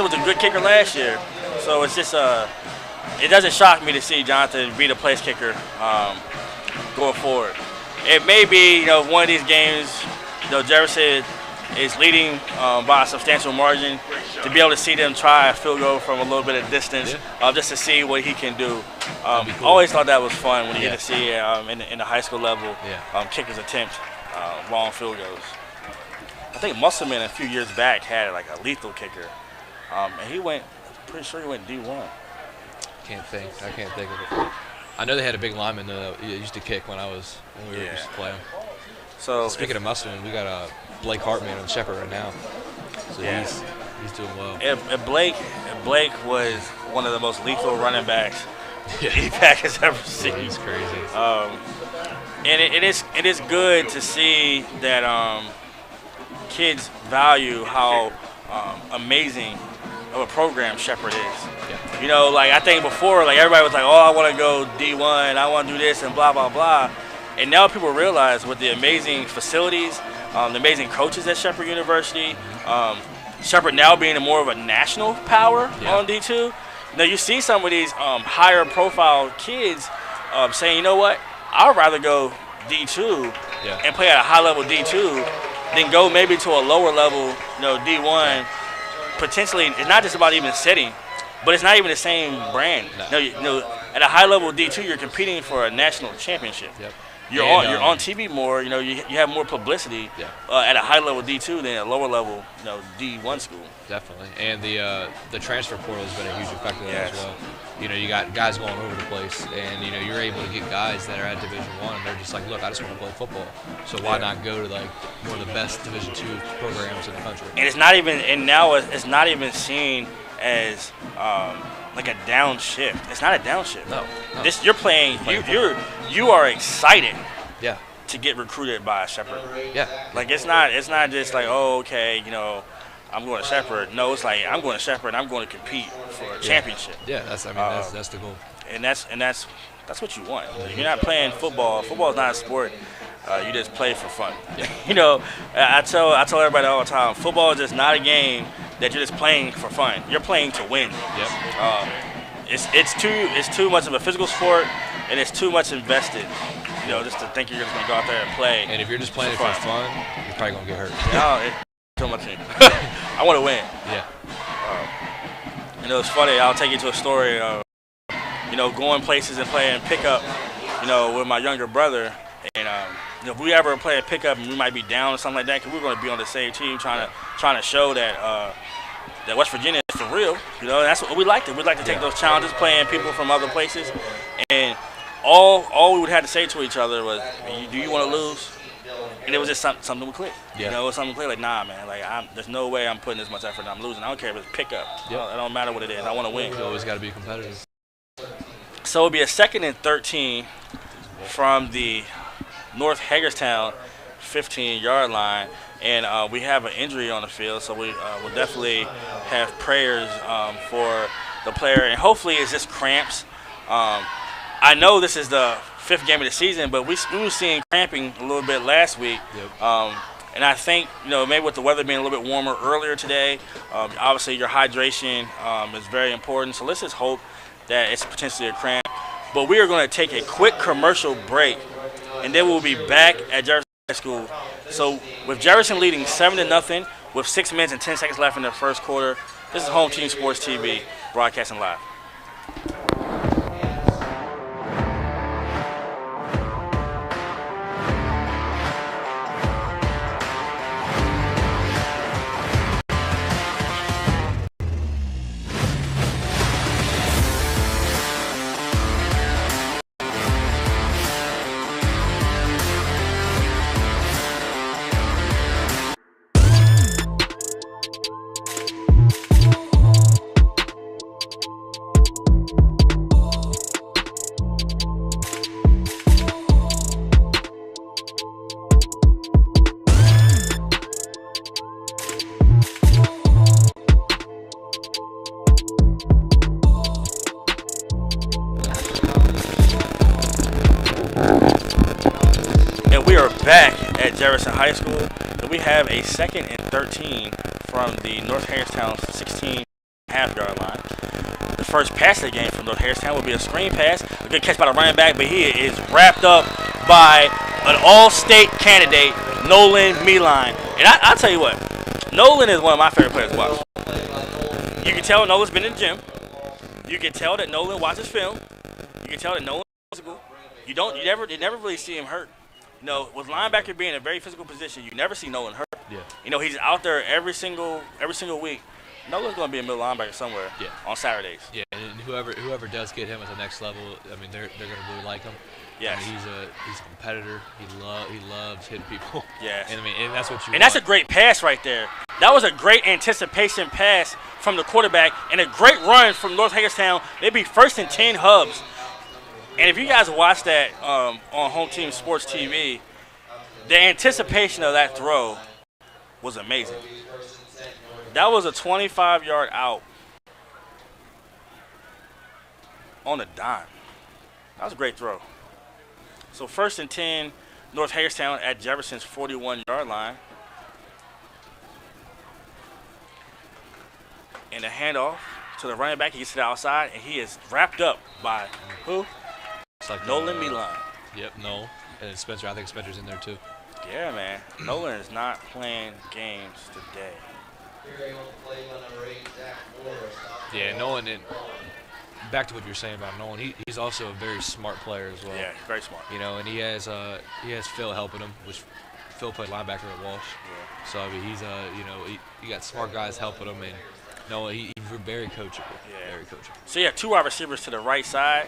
E: was a good kicker last year. So it's just it doesn't shock me to see Jonathan be the place kicker going forward. It may be, one of these games, Jefferson is leading by a substantial margin, to be able to see them try a field goal from a little bit of distance, just to see what he can do. Cool. Always thought that was fun when you get to see in the high school level kickers attempt long field goals. I think Musselman a few years back had like a lethal kicker, and pretty sure he went D1.
G: I can't think of it. I know they had a big lineman that used to kick when we were used to play him.
E: So
G: speaking of Musselman, we got Blake Hartman on Shepherd right now. So he's doing well.
E: And Blake was one of the most lethal running backs E-Pack has ever seen.
G: He's crazy.
E: And it is good to see that kids value how amazing of a program Shepherd is. Yeah. I think before, everybody was like, oh, I want to go D1, I want to do this and blah, blah, blah. And now people realize with the amazing facilities, the amazing coaches at Shepherd University, Shepherd now being more of a national power on D2. Now you see some of these higher profile kids saying, you know what, I'd rather go D2 and play at a high level D2 than go maybe to a lower level, D1. Potentially, it's not just about even setting, but it's not even the same brand. No. At a high level D2, you're competing for a national championship.
G: Yep.
E: you're on TV more. You know, you have more publicity at a high level D2 than at a lower level, you know, D1 school.
G: Definitely, and the transfer portal has been a huge factor there as well. You know, you got guys going over the place, and you know you're able to get guys that are at Division I, and they're just like, look, I just want to play football. So why not go to like one of the best Division II programs in the country? And
E: it's not even, and now it's not even seen as like a downshift. It's not a downshift. No. This you're playing. You are excited.
G: Yeah.
E: To get recruited by a Shepherd.
G: Yeah.
E: Like it's not just like, oh, okay, you know, I'm going to Shepherd. No, it's like I'm going to Shepherd and I'm going to compete for a championship.
G: Yeah, that's the goal.
E: And that's what you want. You're not playing football. Football is not a sport. You just play for fun. Yeah. You know, I tell everybody all the time, football is just not a game that you're just playing for fun. You're playing to win.
G: Yep.
E: It's too much of a physical sport, and it's too much invested. You know, just to think you're just gonna go out there and play.
G: And if you're just playing it for fun, you're probably gonna get hurt.
E: No, it's too much. I want to win.
G: Yeah.
E: You know, it's funny. I'll take you to a story of, you know, going places and playing pickup, you know, with my younger brother. And you know, if we ever play a pickup and we might be down or something like that, because we're going to be on the same team, trying to show that that West Virginia is for real. You know, that's what we like to. We like to take those challenges, playing people from other places, and all we would have to say to each other was, "Do you want to lose?" And it was just something we clicked. Yeah. You know, it was something clicked. Like, nah, man. Like, there's no way I'm putting this much effort and I'm losing. I don't care if it's pickup. Yeah. It don't matter what it is. I want to win.
G: You always got to be competitive.
E: So it'll be a 2nd and 13 from the North Hagerstown 15-yard line, and we have an injury on the field, so we will definitely have prayers for the player, and hopefully it's just cramps. I know this is the 5th game of the season, but we were seeing cramping a little bit last week. Yep. And I think, you know, maybe with the weather being a little bit warmer earlier today, obviously your hydration is very important. So let's just hope that it's potentially a cramp. But we are going to take a quick commercial break, and then we'll be back at Jefferson High School. So with Jefferson leading 7-0 with 6 minutes and 10 seconds left in the first quarter, this is Home Team Sports TV broadcasting live. Back at Jefferson High School, and we have a 2nd and 13 from the North Hagerstown 16.5-yard line. The first pass of the game from North Hagerstown will be a screen pass, a good catch by the running back, but he is wrapped up by an all-state candidate, Nolan Meeline. And I'll tell you what, Nolan is one of my favorite players to watch. You can tell Nolan's been in the gym. You can tell that Nolan watches film. You can tell that Nolan's physical. You never really see him hurt. You know, with linebacker being a very physical position, you never see Nolan hurt. Yeah. You know, he's out there every single week. Nolan's going to be a middle linebacker somewhere on Saturdays. Yeah,
G: and whoever does get him at the next level, I mean, they're going to really like him.
E: Yeah,
G: I mean, he's a competitor. He loves hitting people.
E: Yeah,
G: and that's what you.
E: And that's a great pass right there. That was a great anticipation pass from the quarterback, and a great run from North Hagerstown. They'd be 1st and 10 Hubs. And if you guys watch that on Home Team Sports TV, the anticipation of that throw was amazing. That was a 25-yard out on a dime. That was a great throw. So 1st and 10, North Hagerstown at Jefferson's 41-yard line. And a handoff to the running back. He gets to the outside, and he is wrapped up by who?
G: It's like
E: Nolan Meeline.
G: Yep, Noel. And Spencer. I think Spencer's in there too.
E: Yeah, man. Nolan is not playing games today.
G: Yeah, Nolan. back to what you're saying about Nolan, he's also a very smart player as well.
E: Yeah, very smart.
G: You know, and he has Phil helping him, which Phil played linebacker at Walsh.
E: Yeah.
G: So I mean, he's he got smart guys helping him, and Nolan he's very coachable.
E: Yeah.
G: Very coachable.
E: So you have two wide receivers to the right side.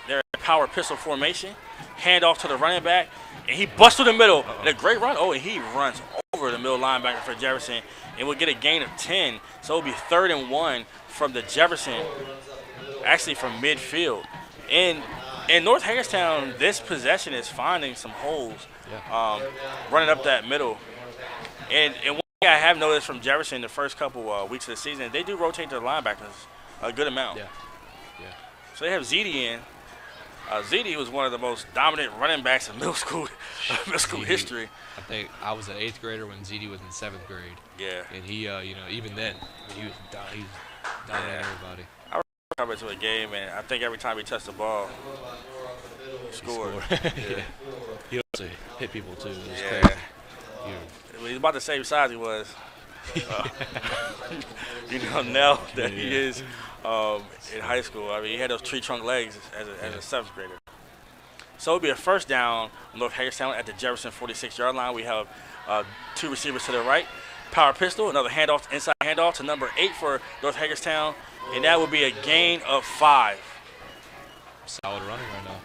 E: They're in power pistol formation. Hand off to the running back, and he busts through the middle. And a great run. Oh, and he runs over the middle linebacker for Jefferson, and will get a gain of 10. So it'll be 3rd and 1 from the Jefferson, actually from midfield. In North Hagerstown, this possession is finding some holes, running up that middle. And one thing I have noticed from Jefferson the first couple weeks of the season, they do rotate their linebackers a good amount.
G: Yeah.
E: So they have ZD in. ZD was one of the most dominant running backs in middle school history.
G: I think I was an 8th grader when ZD was in 7th grade.
E: Yeah.
G: And he, even then, he was dominating everybody.
E: I remember to a game, and I think every time he touched the ball, he scored.
G: Yeah. He also hit people too. It was crazy.
E: He was about the same size he was. Now that he is in high school. I mean, he had those tree trunk legs as a 7th grader. So it'll be a first down on North Hagerstown at the Jefferson 46-yard line. We have 2 receivers to the right. Power pistol, another handoff, inside handoff to number 8 for North Hagerstown, and that will be a gain of 5.
G: Solid running right now.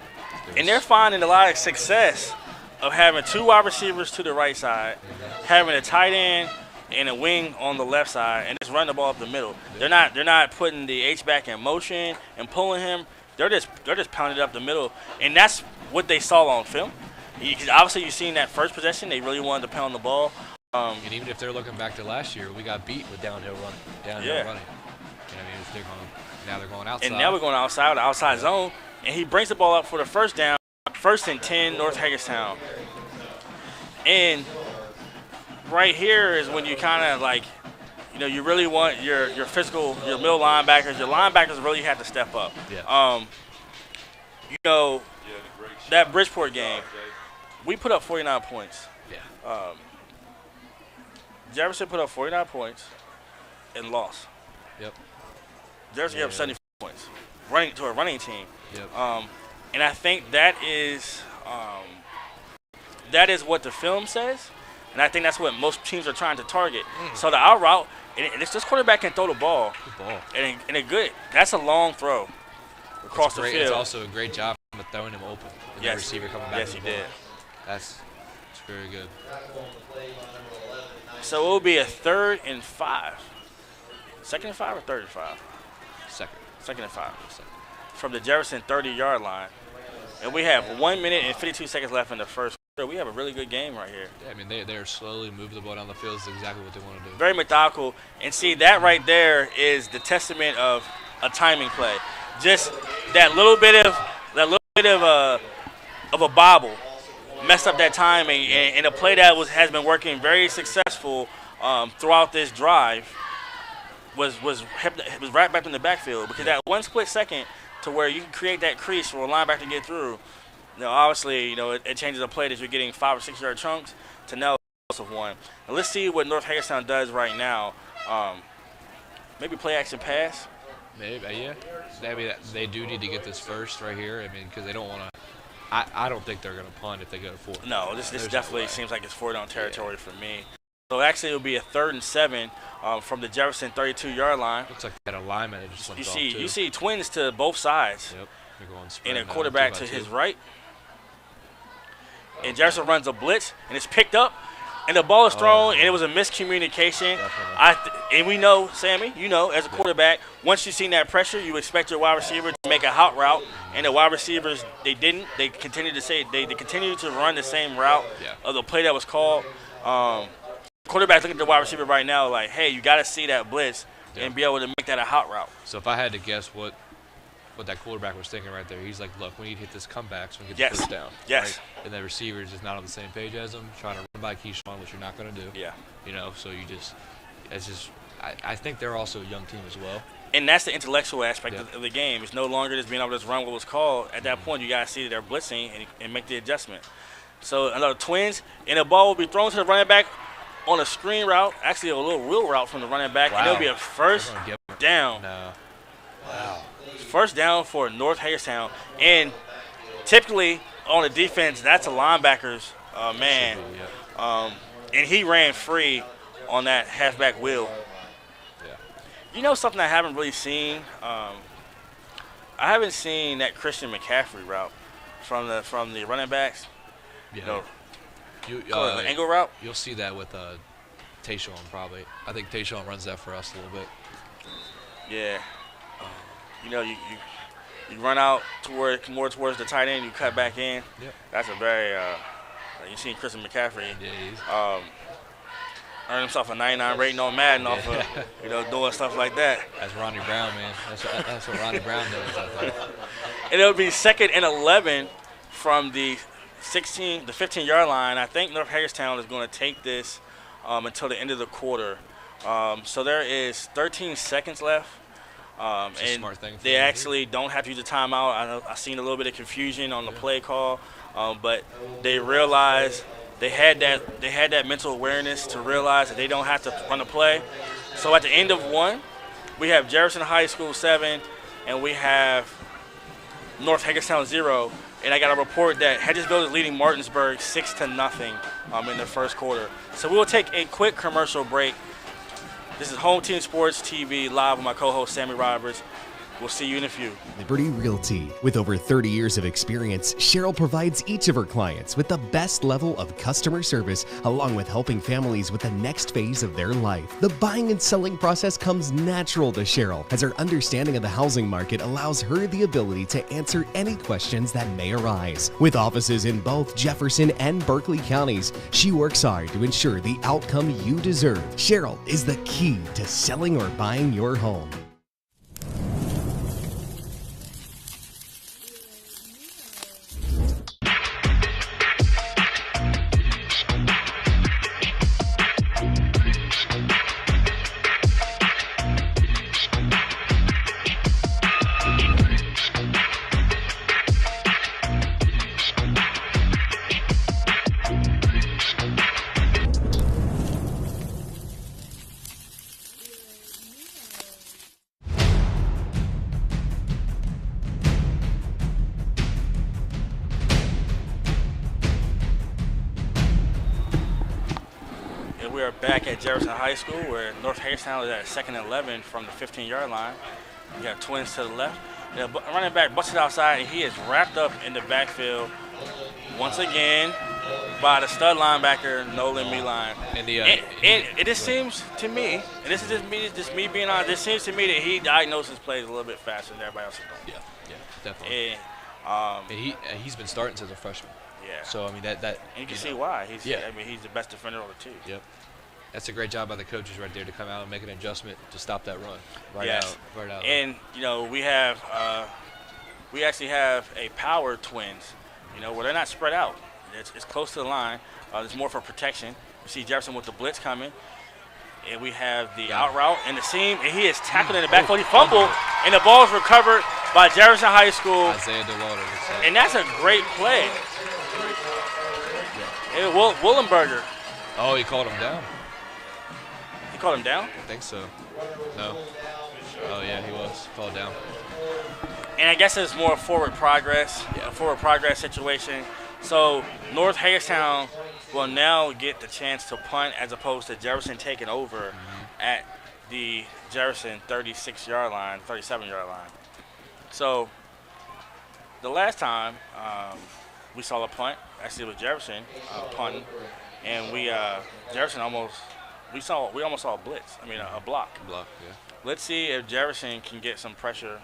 E: And they're finding a lot of success of having 2 wide receivers to the right side, having a tight end and a wing on the left side, and just run the ball up the middle. They're not putting the H-back in motion and pulling him. They're just pounding it up the middle, and that's what they saw on film. Obviously, you've seen that first possession. They really wanted to pound the ball.
G: And even if they're looking back to last year, we got beat with downhill running. You know what I mean? Now they're going outside.
E: And now we're going outside, the outside zone, and he brings the ball up for the first down, 1st and 10, North Hagerstown. And right here is when you kind of you really want your physical, your middle linebackers. Your linebackers really have to step up.
G: Yeah.
E: That Bridgeport game, we put up 49 points.
G: Yeah.
E: Jefferson put up 49 points and lost.
G: Yep.
E: Jefferson gave up 75 points, running to a running team.
G: Yep.
E: And I think that is what the film says, and I think that's what most teams are trying to target. So the out route, and it's this quarterback can throw the ball.
G: Good ball.
E: And that's a long throw across the field.
G: It's also a great job of throwing him open. And the receiver coming back.
E: Yes, he did.
G: That's very good.
E: So it will be a 3rd and 5. 2nd and 5 or 3rd and 5?
G: Second.
E: 2nd and 5. From the Jefferson 30-yard line. And we have 1 minute and 52 seconds left in the first quarter. We have a really good game right here.
G: Yeah, I mean, they're slowly moving the ball down the field. Is exactly what they want to do.
E: Very methodical. And see, that right there is the testament of a timing play. Just that little bit of a bobble messed up that timing, and a play that has been working very successful throughout this drive was right back in the backfield, because that one split second to where you can create that crease for a linebacker to get through. Obviously, it changes a play that you're getting 5 or 6 yard chunks to now of one. Now let's see what North Hagerstown does right now. Maybe play action pass.
G: Maybe, yeah. I mean, they do need to get this first right here. I mean, because they don't want to. I don't think they're going to punt if they go to 4.
E: No, this definitely seems like it's 4 down territory for me. So actually, it'll be a 3rd and 7 from the Jefferson 32-yard line.
G: Looks like that alignment just went off too.
E: You see twins to both sides.
G: Yep. They're going spread
E: and a quarterback to his right. And Jefferson runs a blitz, and it's picked up, and the ball is thrown, and it was a miscommunication. And we know, Sammy, as a quarterback, once you've seen that pressure, you expect your wide receiver to make a hot route, and the wide receivers, they didn't. They continued to run the same route of the play that was called. Quarterback's looking at the wide receiver right now like, hey, you got to see that blitz and be able to make that a hot route.
G: So if I had to guess what that quarterback was thinking right there, he's like, look, we need to hit this comeback so we can get the first down.
E: Yes.
G: Right? And the receiver is just not on the same page as him, trying to run by Keyshawn, which you're not going to do.
E: Yeah.
G: So I think they're also a young team as well.
E: And that's the intellectual aspect of the game. It's no longer just being able to just run what was called. At that point, you got to see that they're blitzing and make the adjustment. So another twins, and the ball will be thrown to the running back on a screen route, actually a little wheel route from the running back, and it'll be a first down.
G: No.
E: Wow. first down for North Hagerstown. And typically on the defense, that's a linebacker's man. And he ran free on that halfback wheel.
G: Yeah.
E: You know something I haven't really seen? I haven't seen that Christian McCaffrey route from the running backs.
G: Yeah.
E: The angle route.
G: You'll see that with Tayshawn probably. I think Tayshawn runs that for us a little bit.
E: Yeah. You run out more towards the tight end. You cut back in.
G: Yep.
E: That's a very you seen Christian McCaffrey. Earn himself a 99 rating on Madden off of doing stuff like that.
G: That's Ronnie Brown, man. That's what Ronnie Brown does. I think.
E: And it'll be 2nd and 11 from the 15-yard line. I think North Hagerstown is going to take this until the end of the quarter. So there is 13 seconds left. And
G: smart thing for
E: they
G: them to
E: actually don't have to use a timeout. I've seen a little bit of confusion on the play call, but they realized they had that mental awareness to realize that they don't have to run a play. So at the end of one, we have Jefferson High School 7, and we have North Hagerstown 0. And I got a report that Hedgesville is leading Martinsburg 6-0 in the first quarter. So we will take a quick commercial break. This is Home Team Sports TV live with my co-host Sammy Roberts. We'll see you in a few.
A: Liberty Realty. With over 30 years of experience, Cheryl provides each of her clients with the best level of customer service, along with helping families with the next phase of their life. The buying and selling process comes natural to Cheryl, as her understanding of the housing market allows her the ability to answer any questions that may arise. With offices in both Jefferson and Berkeley counties, she works hard to ensure the outcome you deserve. Cheryl is the key to selling or buying your home.
E: We are back at Jefferson High School, where North Hagerstown is at 2nd and 11 from the 15-yard line. We have twins to the left. The running back busted outside, and he is wrapped up in the backfield once again by the stud linebacker Nolan Meeline.
G: And
E: it just seems to me, and this is just me being honest, it seems to me that he diagnoses plays a little bit faster than everybody else is doing.
G: Yeah, definitely. And he's been starting since a freshman.
E: Yeah.
G: So I mean that.
E: And you can see why. He's the best defender on the team.
G: Yep. That's a great job by the coaches right there to come out and make an adjustment to stop that run. Right out.
E: And we actually have a power twins, where they're not spread out. It's close to the line. It's more for protection. You see Jefferson with the blitz coming. And we have the out route and the seam, and he is tackled in the backfield. He fumbled, and the ball is recovered by Jefferson High School.
G: Isaiah DeWalter.
E: And that's a great play. Yeah. Willenberger.
G: Oh, he called him down.
E: He called him down?
G: I think so. No. Oh, yeah, he was called down.
E: And I guess it's more forward progress, a forward progress situation. So North Hagerstown will now get the chance to punt as opposed to Jefferson taking over at the Jefferson 36-yard line, 37-yard line. So the last time we saw a punt, actually it was Jefferson punting, and Jefferson almost saw a blitz. I mean a block.
G: Block, yeah.
E: Let's see if Jefferson can get some pressure.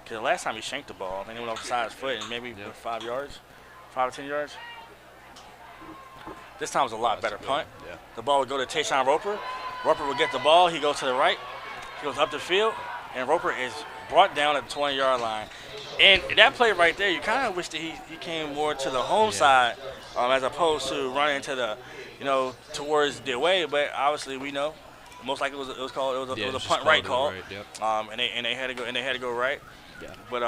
E: Because the last time he shanked the ball, I think he went off the side of his foot and maybe 5 yards, 5 to 10 yards. This time was a lot better punt.
G: Yeah.
E: The ball would go to Tayshawn Roper. Roper would get the ball. He goes to the right. He goes up the field, and Roper is brought down at the 20-yard line. And that play right there, you kind of wish that he came more to the home side as opposed to running to the, towards the away. But obviously we know most likely it was a punt right call.
G: Right, yep.
E: And they had to go right.
G: Yeah.
E: But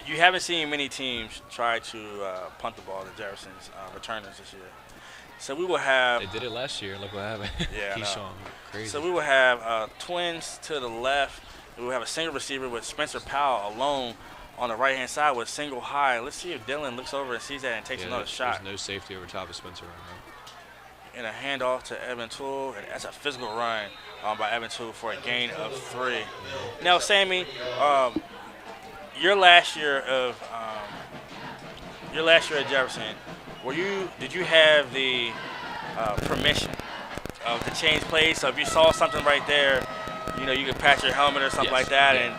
E: you haven't seen many teams try to punt the ball to Jefferson's returners this year. So we will have.
G: They did it last year. Look what happened.
E: Yeah.
G: Keyshawn, crazy.
E: So we will have twins to the left, We will have a single receiver with Spencer Powell alone on the right-hand side with single high. Let's see if Dylan looks over and sees that and takes another shot.
G: There's no safety over top of Spencer right now.
E: And a handoff to Evan Toole, and that's a physical run by Evan Toole for a gain of 3. Now, Sammy, your last year at Jefferson, did you have the permission to change plays? So if you saw something right there, you could patch your helmet or something like that, and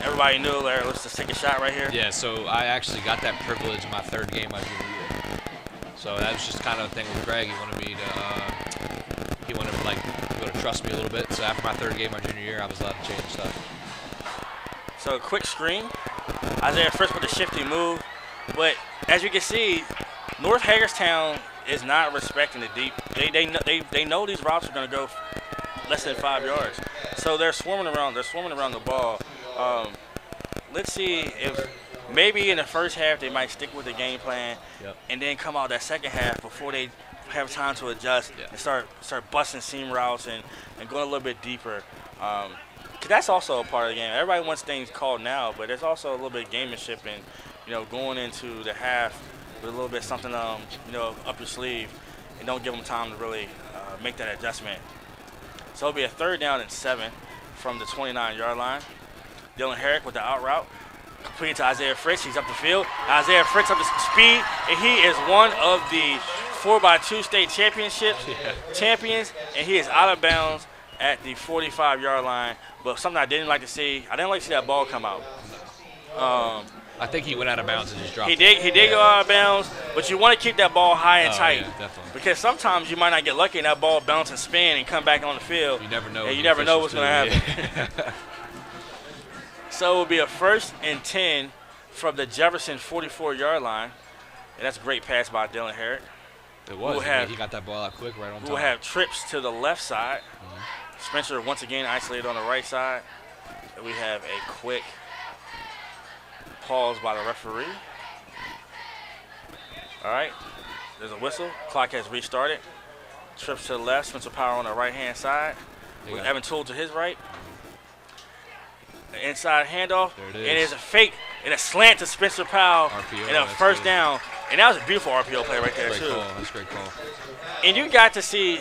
E: everybody knew, let's just take a shot right here.
G: Yeah, so I actually got that privilege in my 3rd game my junior year. So that was just kind of the thing with Greg. He wanted to trust me a little bit. So after my 3rd game my junior year, I was allowed to change stuff.
E: So a quick screen. Isaiah Fritz with a shifty move. But as you can see, North Hagerstown is not respecting the deep. They know these routes are going to go less than 5 yards. So they're swarming around the ball. Let's see if maybe in the first half they might stick with the game plan and then come out that second half before they have time to adjust and start busting seam routes and going a little bit deeper. Cause that's also a part of the game. Everybody wants things called now, but there's also a little bit of gamemanship and going into the half with a little bit something up your sleeve, and don't give them time to really make that adjustment. So it'll be a 3rd down and 7 from the 29-yard line. Dylan Herrick with the out route. Completed to Isaiah Fritz. He's up the field. Isaiah Fritz up the speed, and he is one of the 4x2 state championship champions, and he is out of bounds at the 45-yard line. But something I didn't like to see that ball come out.
G: I think he went out of bounds and just dropped
E: it. He did go out of bounds, but you want to keep that ball high and tight.
G: Yeah, definitely.
E: Because sometimes you might not get lucky and that ball bounce and spin and come back on the field.
G: You never know.
E: And you never know what's going to happen. So it will be a 1st and 10 from the Jefferson 44-yard line. And that's a great pass by Dylan Herrick.
G: It was. He got that ball out quick right on time.
E: We'll have trips to the left side. Spencer once again isolated on the right side. And we have a quick pause by the referee. All right. There's a whistle. Clock has restarted. Trips to the left. Spencer Power on the right-hand side. With Evan Toole to his right. The inside handoff.
G: There it is.
E: And it's a fake and a slant to Spencer Powell.
G: RPO,
E: and a first down. And that was a beautiful RPO play right there, too.
G: That's a great call.
E: And you got to see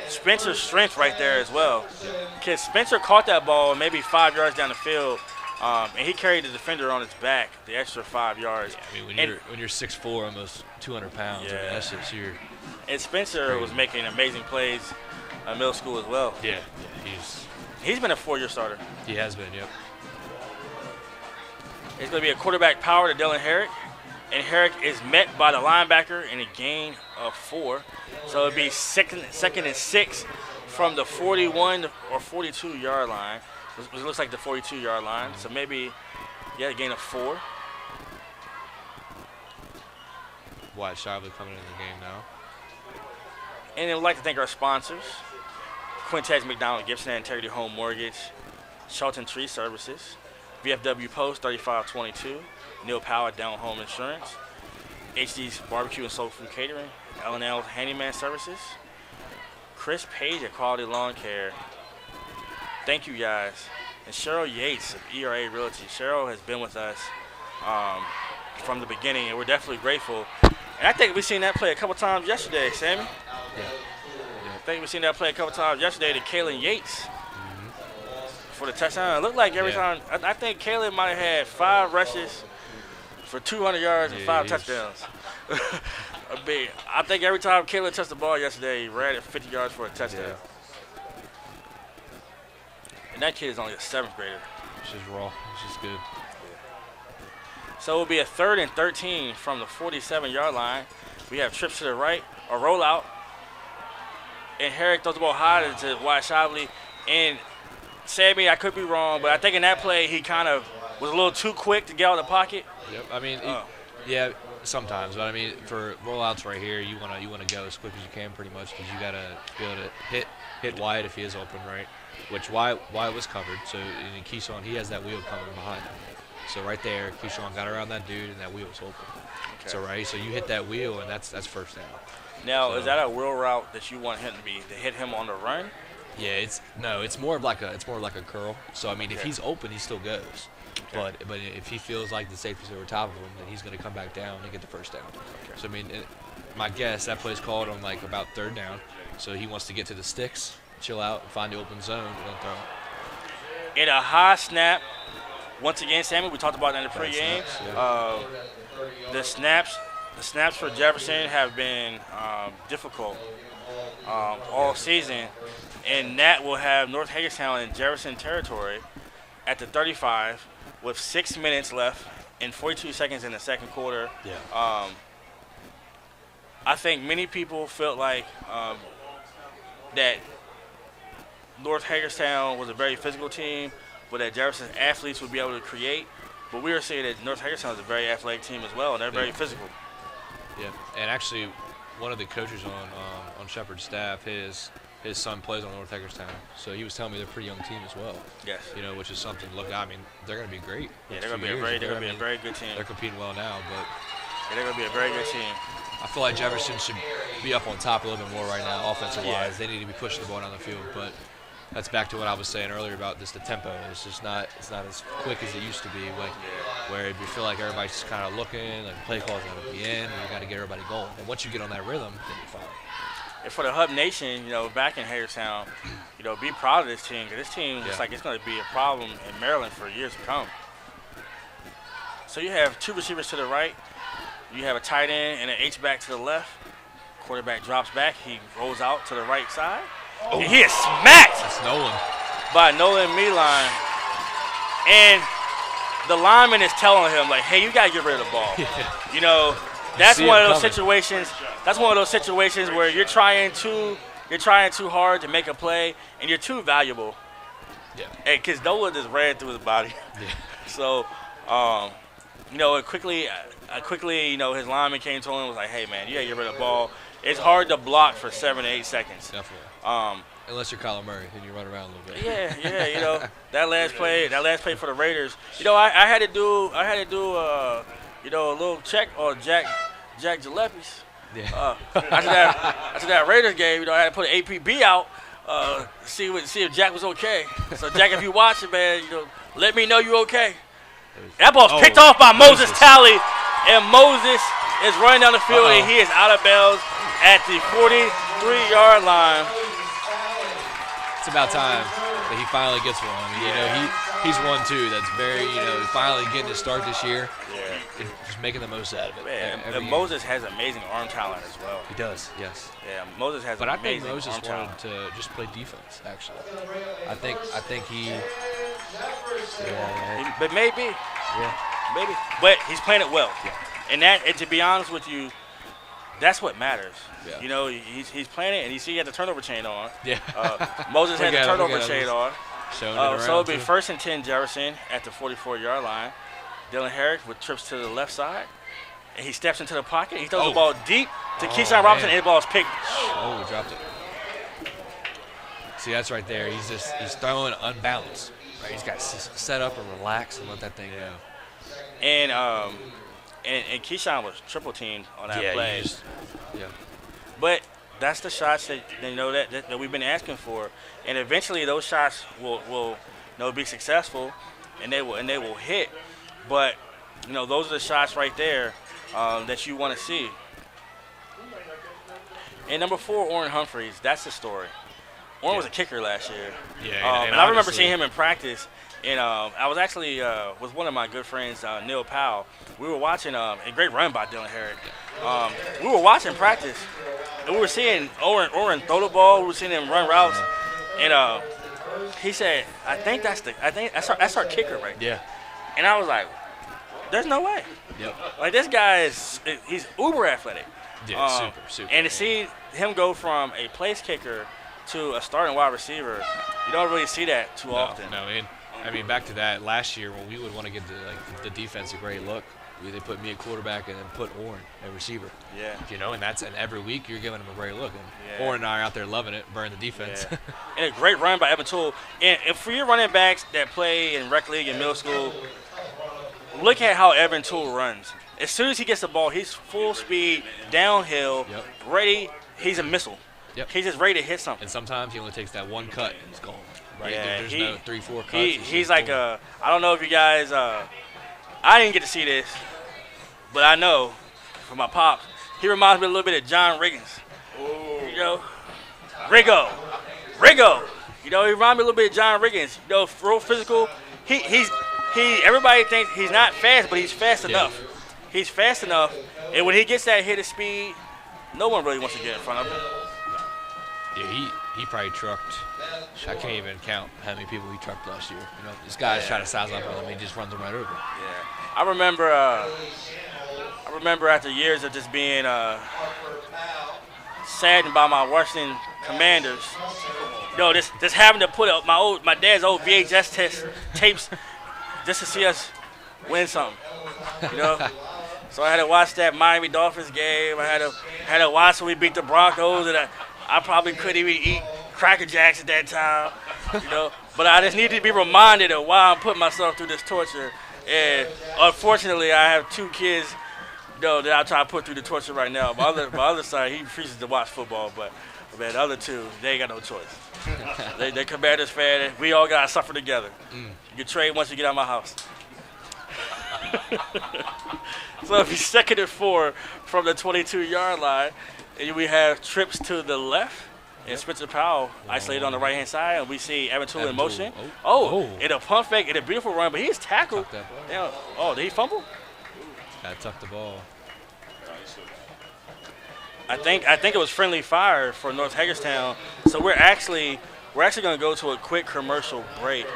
E: Spencer's strength right there as well. Because Spencer caught that ball maybe 5 yards down the field, and he carried the defender on his back the extra 5 yards.
G: Yeah, I mean, when you're 6'4", almost 200 pounds, I mean, that's just your.
E: And Spencer was making amazing plays in middle school as well.
G: Yeah,
E: he's been a 4-year starter.
G: He has been, yep.
E: It's going to be a quarterback power to Dylan Herrick. And Herrick is met by the linebacker in a gain of 4. So it'll be second and 6 from the 41 or 42-yard line. It looks like the 42-yard line. So maybe, a gain of 4.
G: Wyatt Shively coming in the game now.
E: And I would like to thank our sponsors, Quintex McDonald Gibson Integrity Home Mortgage, Shelton Tree Services, VFW Post 3522, Neil Power Down Home Insurance, HD's Barbecue and Soul Food Catering, L&L Handyman Services, Chris Page at Quality Lawn Care. Thank you guys. And Cheryl Yates of ERA Realty. Cheryl has been with us from the beginning, and we're definitely grateful. And I think we've seen that play a couple times yesterday, Sammy.
G: Yeah.
E: I think we've seen that play a couple times yesterday to Kalen Yates for the touchdown. It looked like every time. I think Kalen might have had 5 rushes for 200 yards and 5 touchdowns. I think every time Kalen touched the ball yesterday, he ran it 50 yards for a touchdown.
G: Yeah.
E: And that kid is only a 7th grader.
G: Which is raw. Which is good.
E: So it will be a 3rd and 13 from the 47-yard line. We have trips to the right, a rollout, and Herrick throws the ball high to Wyatt Shively. And Sammy, I could be wrong, but I think in that play he kind of was a little too quick to get out of the pocket.
G: Yep. I mean, yeah, sometimes, but I mean, for rollouts right here, you want to go as quick as you can, pretty much, because you got to be able to hit Wyatt if he is open, right? Which Wyatt was covered. So in Keyshawn, he has that wheel coming behind him. So right there, Keyshawn got around that dude, and that wheel was open. Okay. So you hit that wheel, and that's first down.
E: Now, is that a wheel route that you want him to hit him on the run,
G: Yeah, it's more of like a curl. So I mean, if he's open, he still goes. But if he feels like the safety's over top of him, then he's going to come back down and get the first down. So I mean, my guess that play's called on like about 3rd down. So he wants to get to the sticks, chill out, find the open zone, and then throw it.
E: In a high snap, once again, Sammy, we talked about that in the pregame. The snaps for Jefferson have been difficult all season, and that will have North Hagerstown in Jefferson territory at the 35 with 6 minutes left and 42 seconds in the second quarter.
G: Yeah.
E: I think many people felt like that North Hagerstown was a very physical team, but that Jefferson's athletes would be able to create. But we were saying that North Hagerstown is a very athletic team as well, and they're very physical.
G: Yeah, and actually, one of the coaches on Shepherd's staff, his son plays on North Hagerstown, so he was telling me they're a pretty young team as well.
E: Yes.
G: You know, which is something. Look, I mean, they're going to be great.
E: Yeah, they're going to be a very good team.
G: They're competing well now, but
E: they're going to be a very good team.
G: I feel like Jefferson should be up on top a little bit more right now, offensive wise. They need to be pushing the ball down the field, but that's back to what I was saying earlier about the tempo. It's just not as quick as it used to be, where you feel like everybody's just kind of looking, like play calls got to be in, and you got to get everybody going. And once you get on that rhythm, then you're fine.
E: And for the Hub Nation, back in Hagerstown, be proud of this team, because this team looks like it's going to be a problem in Maryland for years to come. So you have 2 receivers to the right. You have a tight end and an H-back to the left. Quarterback drops back. He rolls out to the right side. Oh. And he is smacked.
G: That's Nolan.
E: By Nolan Meeline. And the lineman is telling him, like, hey, you got to get rid of the ball. That's one of those situations. That's one of those situations where you're trying too hard to make a play, and you're too valuable.
G: Yeah.
E: And because Nolan just ran through his body.
G: Yeah.
E: So, quickly, his lineman came to him and was like, hey, man, you got to get rid of the ball. It's hard to block for 7 to 8 seconds.
G: Definitely. Unless you're Kyler Murray, then you run around a little bit.
E: Yeah. That last play for the Raiders. I had to do a little check on Jack Gillespie's.
G: Yeah.
E: After that Raiders game, I had to put an APB out, see if Jack was okay. So Jack, if you watching, man, let me know you okay. That ball's picked off by Moses Talley, and Moses is running down the field, and he is out of bounds at the 43-yard line.
G: It's about time that he finally gets one. He's one too. That's very, finally getting his start this year.
E: Yeah.
G: And just making the most out of it.
E: Man, and Moses has amazing arm talent as well.
G: He does, yes.
E: Yeah, Moses has
G: but
E: amazing
G: I think Moses
E: arm
G: wanted
E: talent.
G: to just play defense, actually. I think he.
E: But maybe.
G: Yeah.
E: Maybe. But he's playing it well. Yeah. And to be honest with you, that's what matters.
G: Yeah.
E: He's playing it, and you see he had the turnover chain on.
G: Yeah.
E: Moses had the turnover chain on.
G: So
E: it'll be 1st and 10 Jefferson at the 44-yard line. Dylan Herrick with trips to the left side. And he steps into the pocket. He throws the ball deep to Keyshawn Robinson, and the ball is picked.
G: Oh, we dropped it. See, that's right there. He's throwing unbalanced. Right? He's got to set up and relax and let that thing go.
E: And Keyshawn was triple teamed on that play. But that's the shots that we've been asking for, and eventually those shots will be successful, and they will hit. But those are the shots right there that you want to see. And number 4, Orrin Humphreys. That's the story. Orrin was a kicker last year.
G: Yeah,
E: and I remember seeing him in practice. And I was actually with one of my good friends, Neil Powell. We were watching a great run by Dylan Herrick. We were watching practice, and we were seeing Orrin throw the ball. We were seeing him run routes, and he said, "I think that's our kicker right there."
G: Yeah.
E: And I was like, "There's no way."
G: Yep.
E: Like this guy he's uber athletic.
G: Yeah, super.
E: And to see him go from a place kicker to a starting wide receiver, you don't really see that too often.
G: No, I mean, back to that last year when we would want to give the defense a great look, they put me at quarterback and then put Orrin at receiver.
E: Yeah.
G: And every week you're giving them a great look. And Orrin and I are out there loving it, burning the defense.
E: Yeah. And a great run by Evan Toole. And for your running backs that play in rec league and middle school, look at how Evan Toole runs. As soon as he gets the ball, he's full speed, downhill, ready. He's a missile.
G: Yep.
E: He's just ready to hit something.
G: And sometimes he only takes that one cut and it's gone. Right?
E: Yeah,
G: There's no 3-4 cuts.
E: He's like I don't know if you guys, I didn't get to see this, but I know from my pops, he reminds me a little bit of John Riggins. You know, Riggo. You know, he reminds me a little bit of John Riggins. You know, real physical. Everybody thinks he's not fast, but he's fast enough. He's fast enough, and when he gets that hit of speed, no one really wants to get in front of him.
G: Yeah, he probably trucked. I can't even count how many people he trucked last year. You know, this guy's trying to size up with him. He just runs them right over.
E: Yeah, I remember after years of just being saddened by my Washington Commanders. You know, just having to put up my dad's old VHS tapes just to see us win something. You know, so I had to watch that Miami Dolphins game. I had to watch when we beat the Broncos, and I probably couldn't even eat Cracker Jacks at that time. You know, but I just needed to be reminded of why I'm putting myself through this torture. And unfortunately, I have 2 kids, you know, that I try to put through the torture right now. My other side, he refuses to watch football, but man, the other 2, they ain't got no choice. they Commanders fan. We all gotta suffer together. You get trade once you get out of my house. So if he's 2nd and 4 from the 22-yard line, and we have trips to the left, and Spencer Powell isolated on the right-hand side, and we see Evan Toole in motion. And a pump fake and a beautiful run, but he's tackled. Damn. Did he fumble?
G: I tucked the ball.
E: I think it was friendly fire for North Hagerstown. So we're actually going to go to a quick commercial break.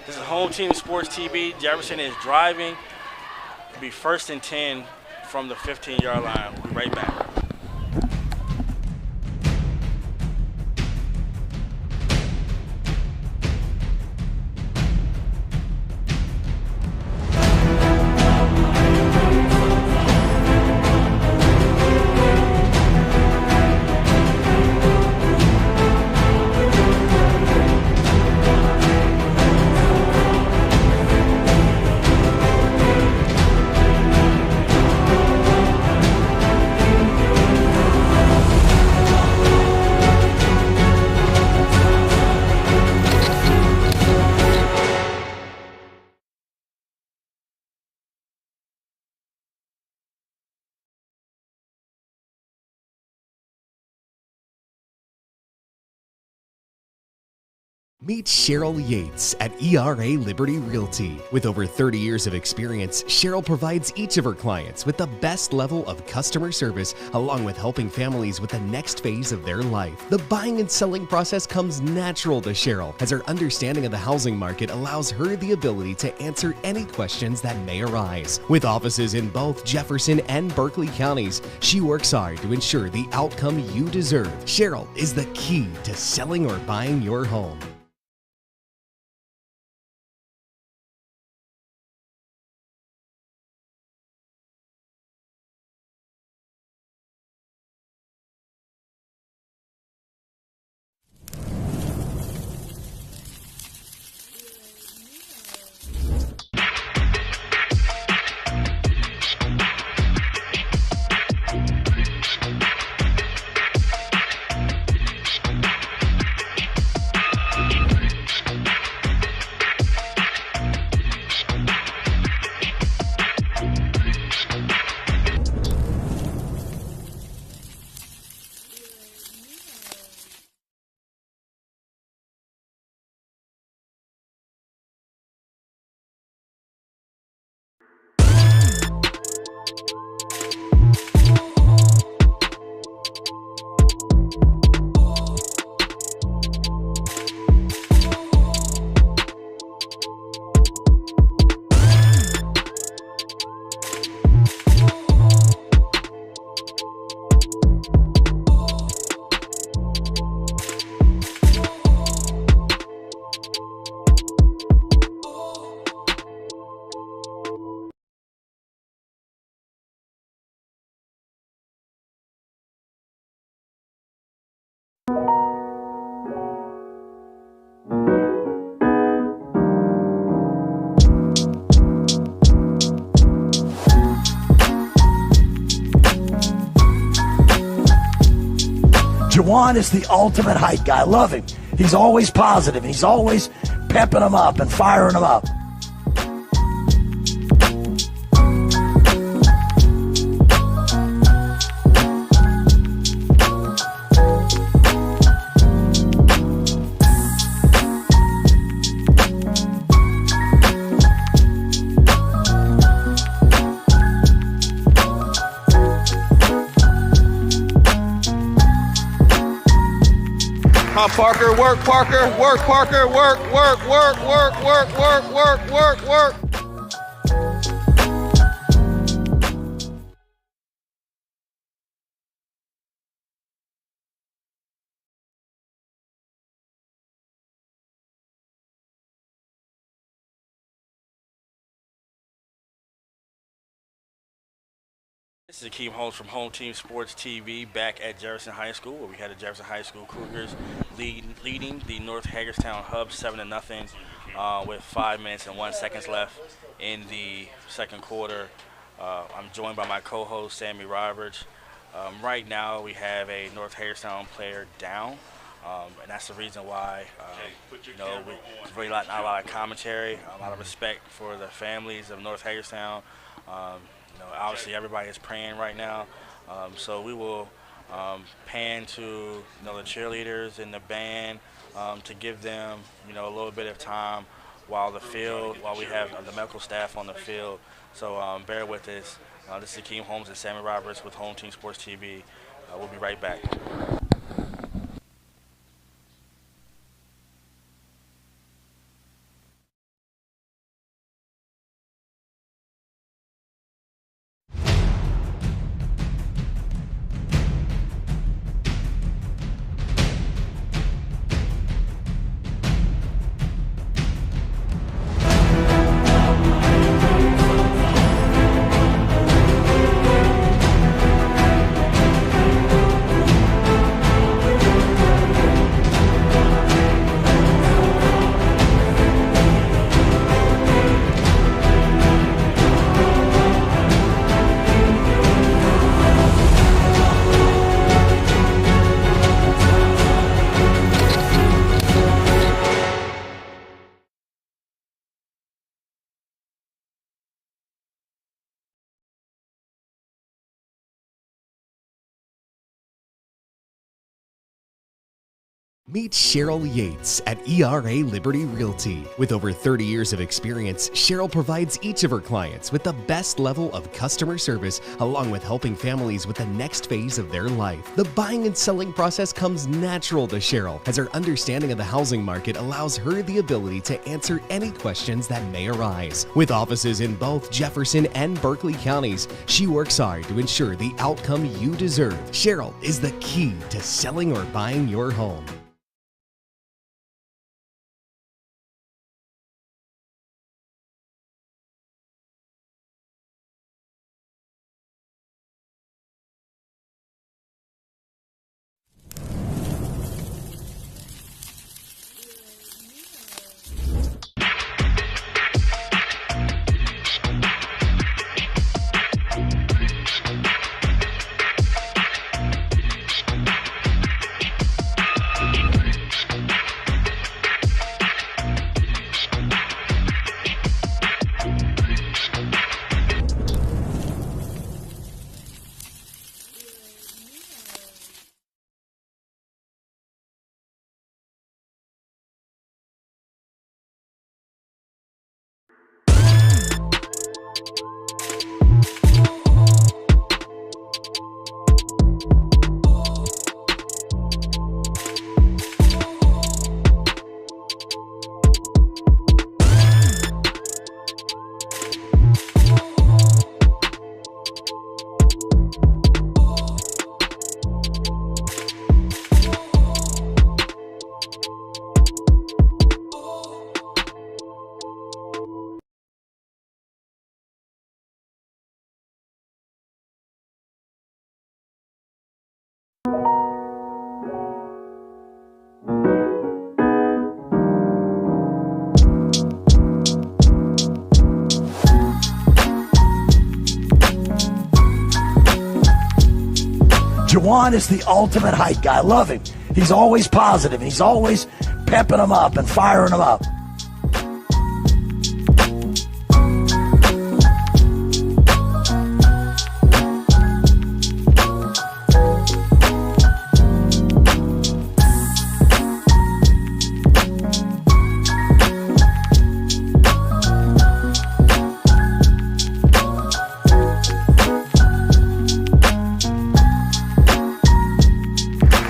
E: This is Home Team Sports TV. Jefferson is driving. It'll be 1st and 10 from the 15-yard line. We'll be right back.
A: Meet Cheryl Yates at ERA Liberty Realty. With over 30 years of experience, Cheryl provides each of her clients with the best level of customer service, along with helping families with the next phase of their life. The buying and selling process comes natural to Cheryl, as her understanding of the housing market allows her the ability to answer any questions that may arise. With offices in both Jefferson and Berkeley counties, she works hard to ensure the outcome you deserve. Cheryl is the key to selling or buying your home.
D: Juwan is the ultimate hype guy. I love him. He's always positive. He's always pepping them up and firing them up.
H: Come on, Parker, work, Parker, work, Parker, work, work, work, work, work, work, work, work, work.
E: This is Akeem Holmes from Home Team Sports TV back at Jefferson High School, where we had the Jefferson High School Cougars leading the North Hagerstown Hub 7-0 with 5 minutes and 1 second left in the second quarter. I'm joined by my co-host Sammy Roberts. Right now we have a North Hagerstown player down, and that's the reason why there's really not a lot of commentary, a lot of respect for the families of North Hagerstown. Obviously everybody is praying right now, so we will pan to the cheerleaders and the band to give them a little bit of time while we have the medical staff on the field. So bear with us. This is Akeem Holmes and Sammy Roberts with Home Team Sports TV. We'll be right back.
A: Meet Cheryl Yates at ERA Liberty Realty. With over 30 years of experience, Cheryl provides each of her clients with the best level of customer service, along with helping families with the next phase of their life. The buying and selling process comes natural to Cheryl, as her understanding of the housing market allows her the ability to answer any questions that may arise. With offices in both Jefferson and Berkeley counties, she works hard to ensure the outcome you deserve. Cheryl is the key to selling or buying your home.
D: Juwan is the ultimate hype guy. I love him. He's always positive. He's always pepping them up and firing them up.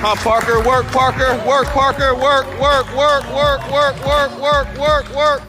H: Come Parker, work Parker, work Parker, work, work, work, work, work, work, work, work, work.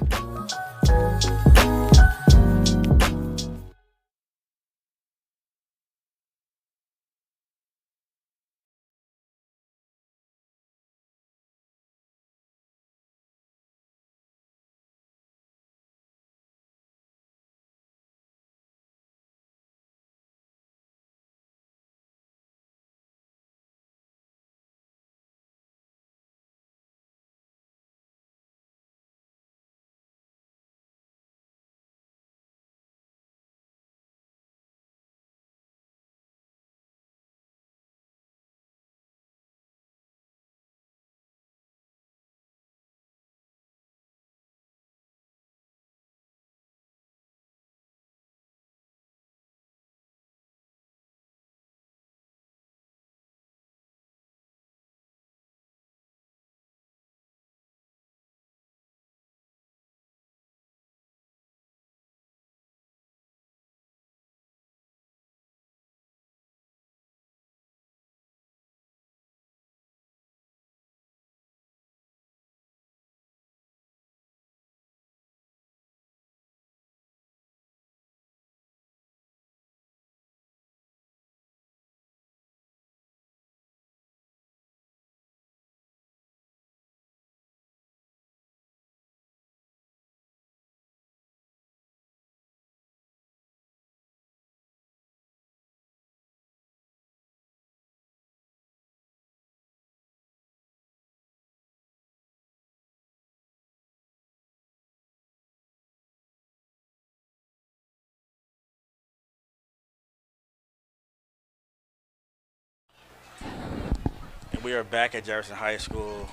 E: We are back at Jefferson High School.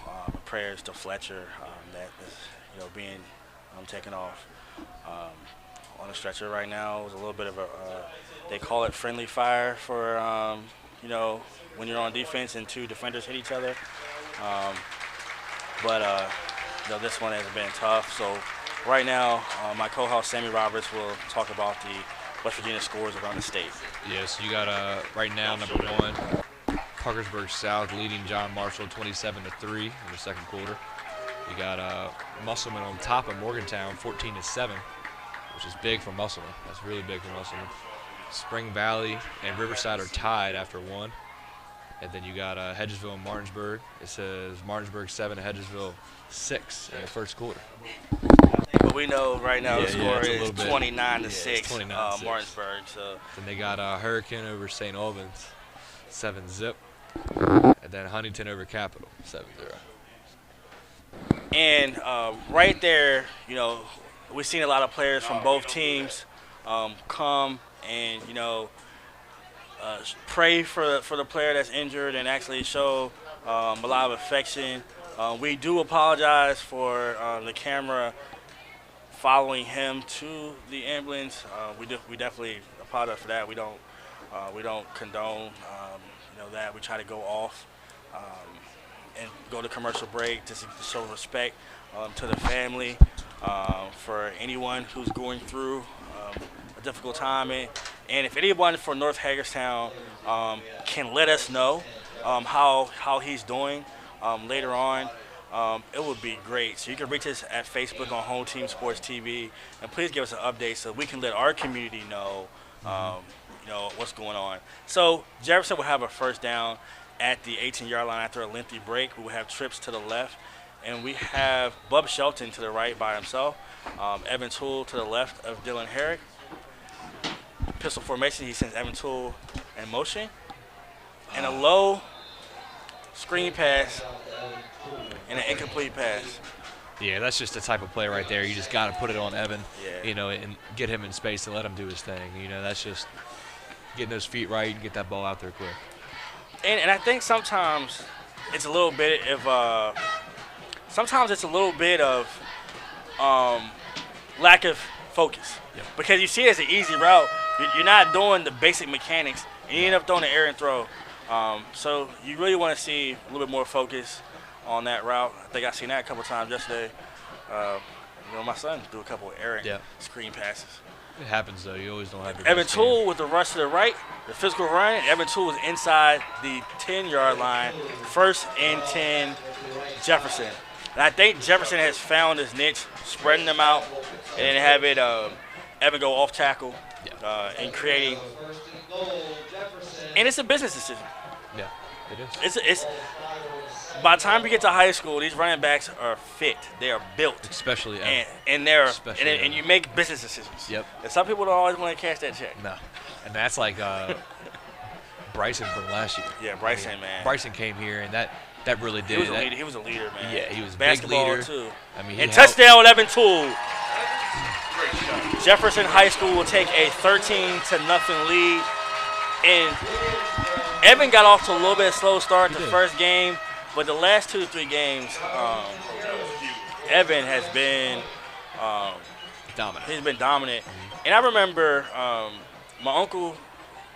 E: Prayers to Fletcher that is, being taken off on the stretcher right now. It was a little bit of a, they call it friendly fire for, when you're on defense and two defenders hit each other. But this one has been tough. So right now, my co-host Sammy Roberts will talk about the West Virginia scores around the state.
G: Yes, you got right now number one. Parkersburg South leading John Marshall 27-3 in the second quarter. You got Musselman on top of Morgantown 14-7, which is big for Musselman. That's really big for Musselman. Spring Valley and Riverside are tied after one. And then you got Hedgesville and Martinsburg. It says Martinsburg 7 and Hedgesville 6 in the first quarter.
E: But we know right now the score is 29-6 Martinsburg. So.
G: Then they got Hurricane over St. Albans 7-0. And then Huntington over Capital, 7-0.
E: And right there, we've seen a lot of players from both teams come and, pray for the player that's injured and actually show a lot of affection. We do apologize for the camera following him to the ambulance. We definitely apologize for that. We don't condone that. We try to go off and go to commercial break just to show respect to the family, for anyone who's going through a difficult time. And if anyone from North Hagerstown can let us know how he's doing later on, it would be great. So you can reach us at Facebook on Home Team Sports TV, and please give us an update so we can let our community know what's going on. So Jefferson will have a first down at the 18-yard line after a lengthy break. We will have trips to the left, and we have Bub Shelton to the right by himself, Evan Toole to the left of Dylan Herrick. Pistol formation, he sends Evan Toole in motion, and a low screen pass and an incomplete pass.
G: Yeah, that's just the type of play right there. You just got to put it on Evan, and get him in space and let him do his thing. That's just getting those feet right and get that ball out there quick.
E: And I think sometimes it's a little bit of lack of focus.
G: Yep.
E: Because you see it as an easy route. You're not doing the basic mechanics, and you end up throwing an errant throw. So you really want to see a little bit more focus on that route. I think I seen that a couple times yesterday. My son threw a couple of errant screen passes.
G: It happens, though. You always don't have your
E: Evan
G: best
E: Toole
G: game.
E: with the rush to the right, the physical run. Evan Toole was inside the 10-yard line, 1st and 10, Jefferson. And I think Jefferson has found his niche, spreading them out, and then have it Evan go off tackle and creating. And it's a business decision.
G: Yeah, it is.
E: It's by the time you get to high school, these running backs are fit. They are built.
G: Especially
E: and you make business decisions.
G: Yep.
E: And some people don't always want to cash that check.
G: No. And that's like Bryson from last year.
E: Yeah, Bryson, man.
G: Bryson came here, and that really did.
E: He was a leader, man.
G: Yeah, he was a
E: basketball
G: big leader.
E: too.
G: I mean,
E: and touchdown, Evan Toole. Jefferson High School will take a 13-0 lead. And Evan got off to a little bit of slow start the first game, but the last 2 to 3 games, Evan has been
G: dominant.
E: He's been dominant. And I remember my uncle,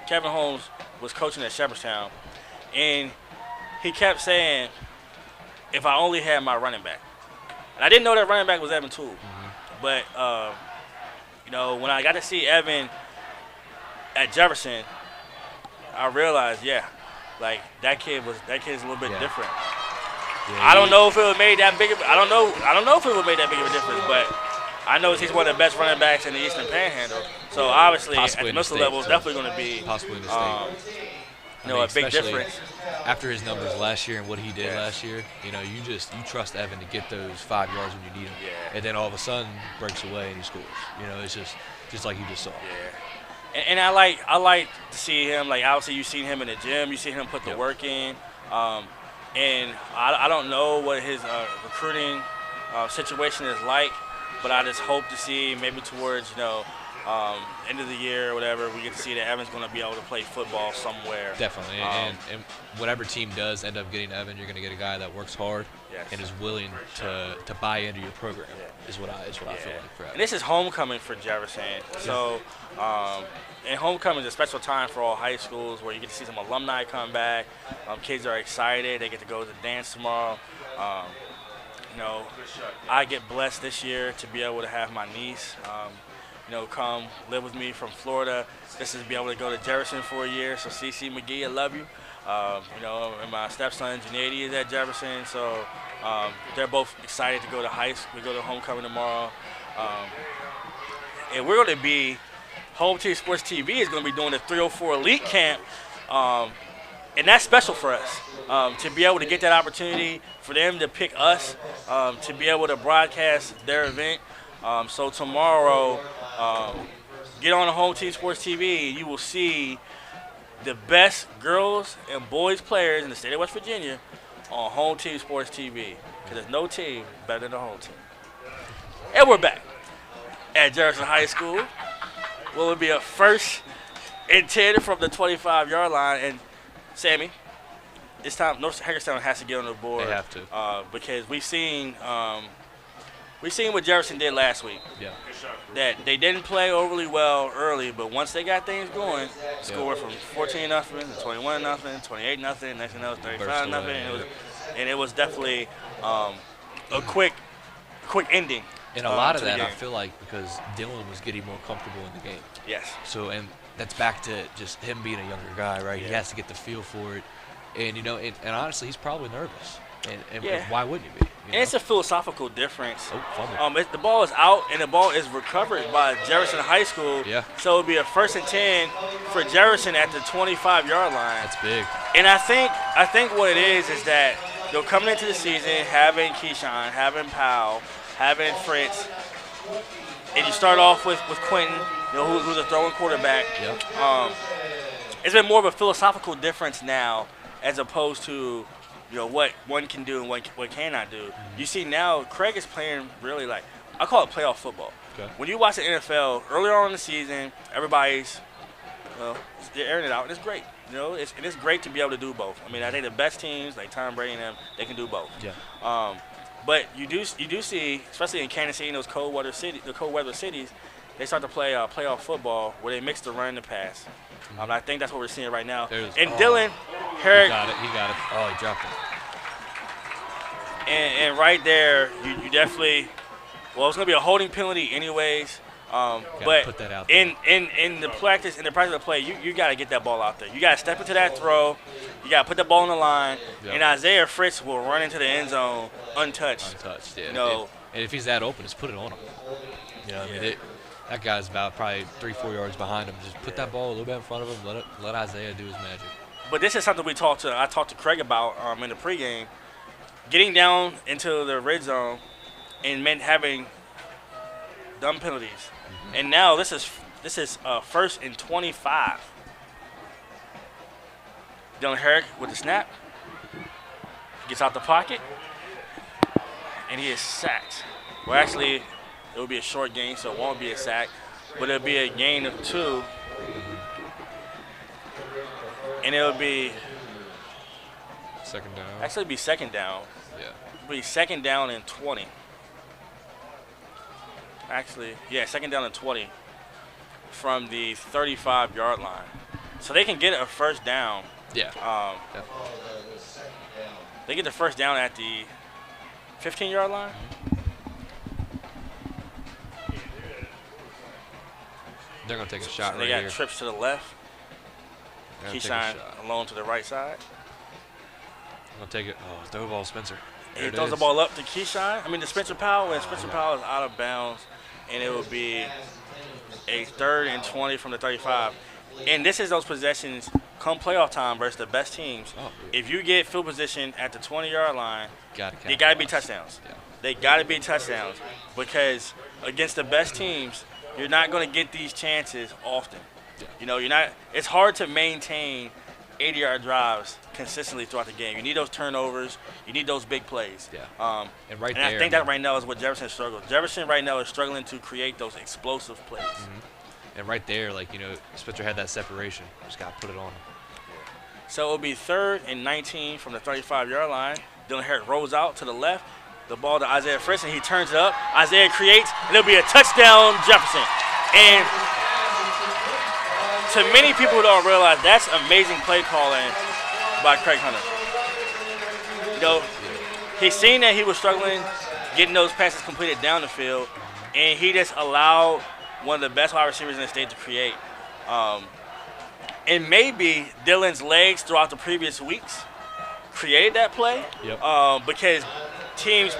E: Kevin Holmes, was coaching at Jefferson, and he kept saying, if I only had my running back. And I didn't know that running back was Evan Toole. But, when I got to see Evan at Jefferson, I realized, that kid's a little bit different.
G: Yeah,
E: I don't know if it would made that big of I don't know if it would make that big of a difference, but I know he's one of the best running backs in the Eastern Panhandle. So obviously at the middle level it's definitely going to be
G: possibly in the state.
E: a big difference.
G: After his numbers last year and what he did last year, you trust Evan to get those 5 yards when you need him.
E: Yeah.
G: And then all of a sudden breaks away and he scores. It's just like you just saw.
E: Yeah. And I like to see him. Like obviously you've seen him in the gym, you see him put the work in. And I don't know what his recruiting situation is like, but I just hope to see maybe towards end of the year or whatever, we get to see that Evan's going to be able to play football somewhere.
G: Definitely, and whatever team does end up getting Evan, you're going to get a guy that works hard and is willing to buy into your program. Is what I feel like for Evan.
E: And this is homecoming for Jefferson, so and homecoming is a special time for all high schools where you get to see some alumni come back. Kids are excited; they get to go to the dance tomorrow. I get blessed this year to be able to have my niece. Come live with me from Florida. This is be able to go to Jefferson for a year. So CC McGee, I love you. And my stepson Janady is at Jefferson, so they're both excited to go to high school. We go to homecoming tomorrow, and we're going to be Home Team Sports TV is going to be doing the 304 Elite Camp, and that's special for us to be able to get that opportunity for them to pick us to be able to broadcast their event. So tomorrow, get on the Home Team Sports TV, and you will see the best girls and boys players in the state of West Virginia on Home Team Sports TV. Because there's no team better than the home team. And we're back at Jefferson High School. Will it be a 1st and 10 from the 25-yard line? And Sammy, this time North Hagerstown has to get on the board.
G: They have to.
E: Because we've seen what Jefferson did last week.
G: Yeah.
E: That they didn't play overly well early, but once they got things going, scored from 14-0 to 21-0, 28-0, next thing you know, 35-0, and it was definitely a quick ending.
G: And a lot of that, I feel like, because Dylan was getting more comfortable in the game.
E: Yes.
G: So, and that's back to just him being a younger guy, right? Yeah. He has to get the feel for it. And, and honestly, he's probably nervous. And why wouldn't he be?
E: And it's a philosophical difference.
G: Oh,
E: the ball is out, and the ball is recovered by Jefferson High School.
G: Yeah.
E: So it'll be a 1st and 10 for Jefferson at the 25-yard line.
G: That's big.
E: And I think what it is that coming into the season, having Keyshawn, having Powell, having Fritz, and you start off with Quentin, who's a throwing quarterback.
G: Yep.
E: It's been more of a philosophical difference now as opposed to what one can do and what cannot do. You see now Craig is playing really I call it playoff football.
G: Okay.
E: When you watch the NFL earlier on in the season, everybody's they're airing it out and it's great. and it's great to be able to do both. I mean, I think the best teams like Tom Brady and them, they can do both.
F: Yeah.
E: But you do see, especially in Kansas City and those cold weather cities, they start to play playoff football where they mix the run and the pass. I think that's what we're seeing right now. Dylan Herrick.
F: He got it. Oh, he dropped it.
E: And right there, you definitely, well, it's going to be a holding penalty anyways. But
F: put that out
E: in the practice of play, you got to get that ball out there. You got to step into that throw. You got to put the ball on the line.
F: Yep.
E: And Isaiah Fritz will run into the end zone untouched.
F: Yeah. And if he's that open, just put it on him. I mean, that guy's about probably 3-4 yards behind him. Just put that ball a little bit in front of him. Let Isaiah do his magic.
E: But this is something I talked to Craig about in the pregame. Getting down into the red zone and having dumb penalties. Mm-hmm. And now this is 1st and 25. Dylan Herrick with the snap. Gets out the pocket. And he is sacked. Well, actually, it will be a short gain, so it won't be a sack. But it'll be a gain of 2. And it'll be
F: second down.
E: Actually, it'll be second down.
F: Yeah.
E: It'll be second down and 20. Actually, yeah, second down and 20 from the 35-yard line. So they can get a first down.
F: Yeah.
E: They get the first down at the 15-yard line.
F: They're going to take a shot
E: They got trips to the left. Keyshawn alone to the right side.
F: I'll take it. Oh, throw ball, Spencer.
E: He throws the ball up to Keyshawn. I mean, to Spencer Powell, and Spencer Powell is out of bounds, and it will be a 3rd and 20 from the 35. And this is those possessions come playoff time versus the best teams.
F: Oh, yeah.
E: If you get field position at the 20-yard line, they got to be touchdowns.
F: Yeah.
E: They got to be touchdowns because against the best teams, you're not going to get these chances often.
F: Yeah.
E: You're not. It's hard to maintain 80-yard drives consistently throughout the game. You need those turnovers. You need those big plays.
F: Yeah.
E: And I think that right now is what Jefferson struggles. Jefferson right now is struggling to create those explosive plays.
F: Mm-hmm. And right there, Spencer had that separation. Just got to put it on him.
E: So it'll be 3rd and 19 from the 35-yard line. Dylan Herrick rolls out to the left. The ball to Isaiah Fritz, and he turns it up. Isaiah creates, and it'll be a touchdown, Jefferson. And to many people who don't realize, that's amazing play calling by Craig Hunter. He's seen that he was struggling getting those passes completed down the field, and he just allowed one of the best wide receivers in the state to create. And maybe Dylan's legs throughout the previous weeks created that play.
F: Yep.
E: Because teams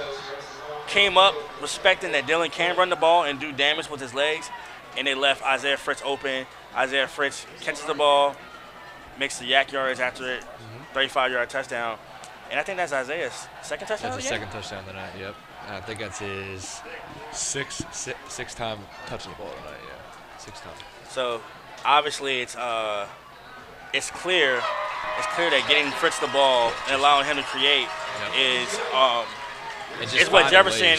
E: came up respecting that Dylan can run the ball and do damage with his legs, and they left Isaiah Fritz open. Isaiah Fritz catches the ball, makes the yak yards after it, 35-yard touchdown. And I think that's Isaiah's second touchdown.
F: That's his second touchdown tonight, yep. I think that's his sixth time touching the ball tonight, yeah. 6 times.
E: So obviously it's clear that getting Fritz the ball and allowing him to create is what Jefferson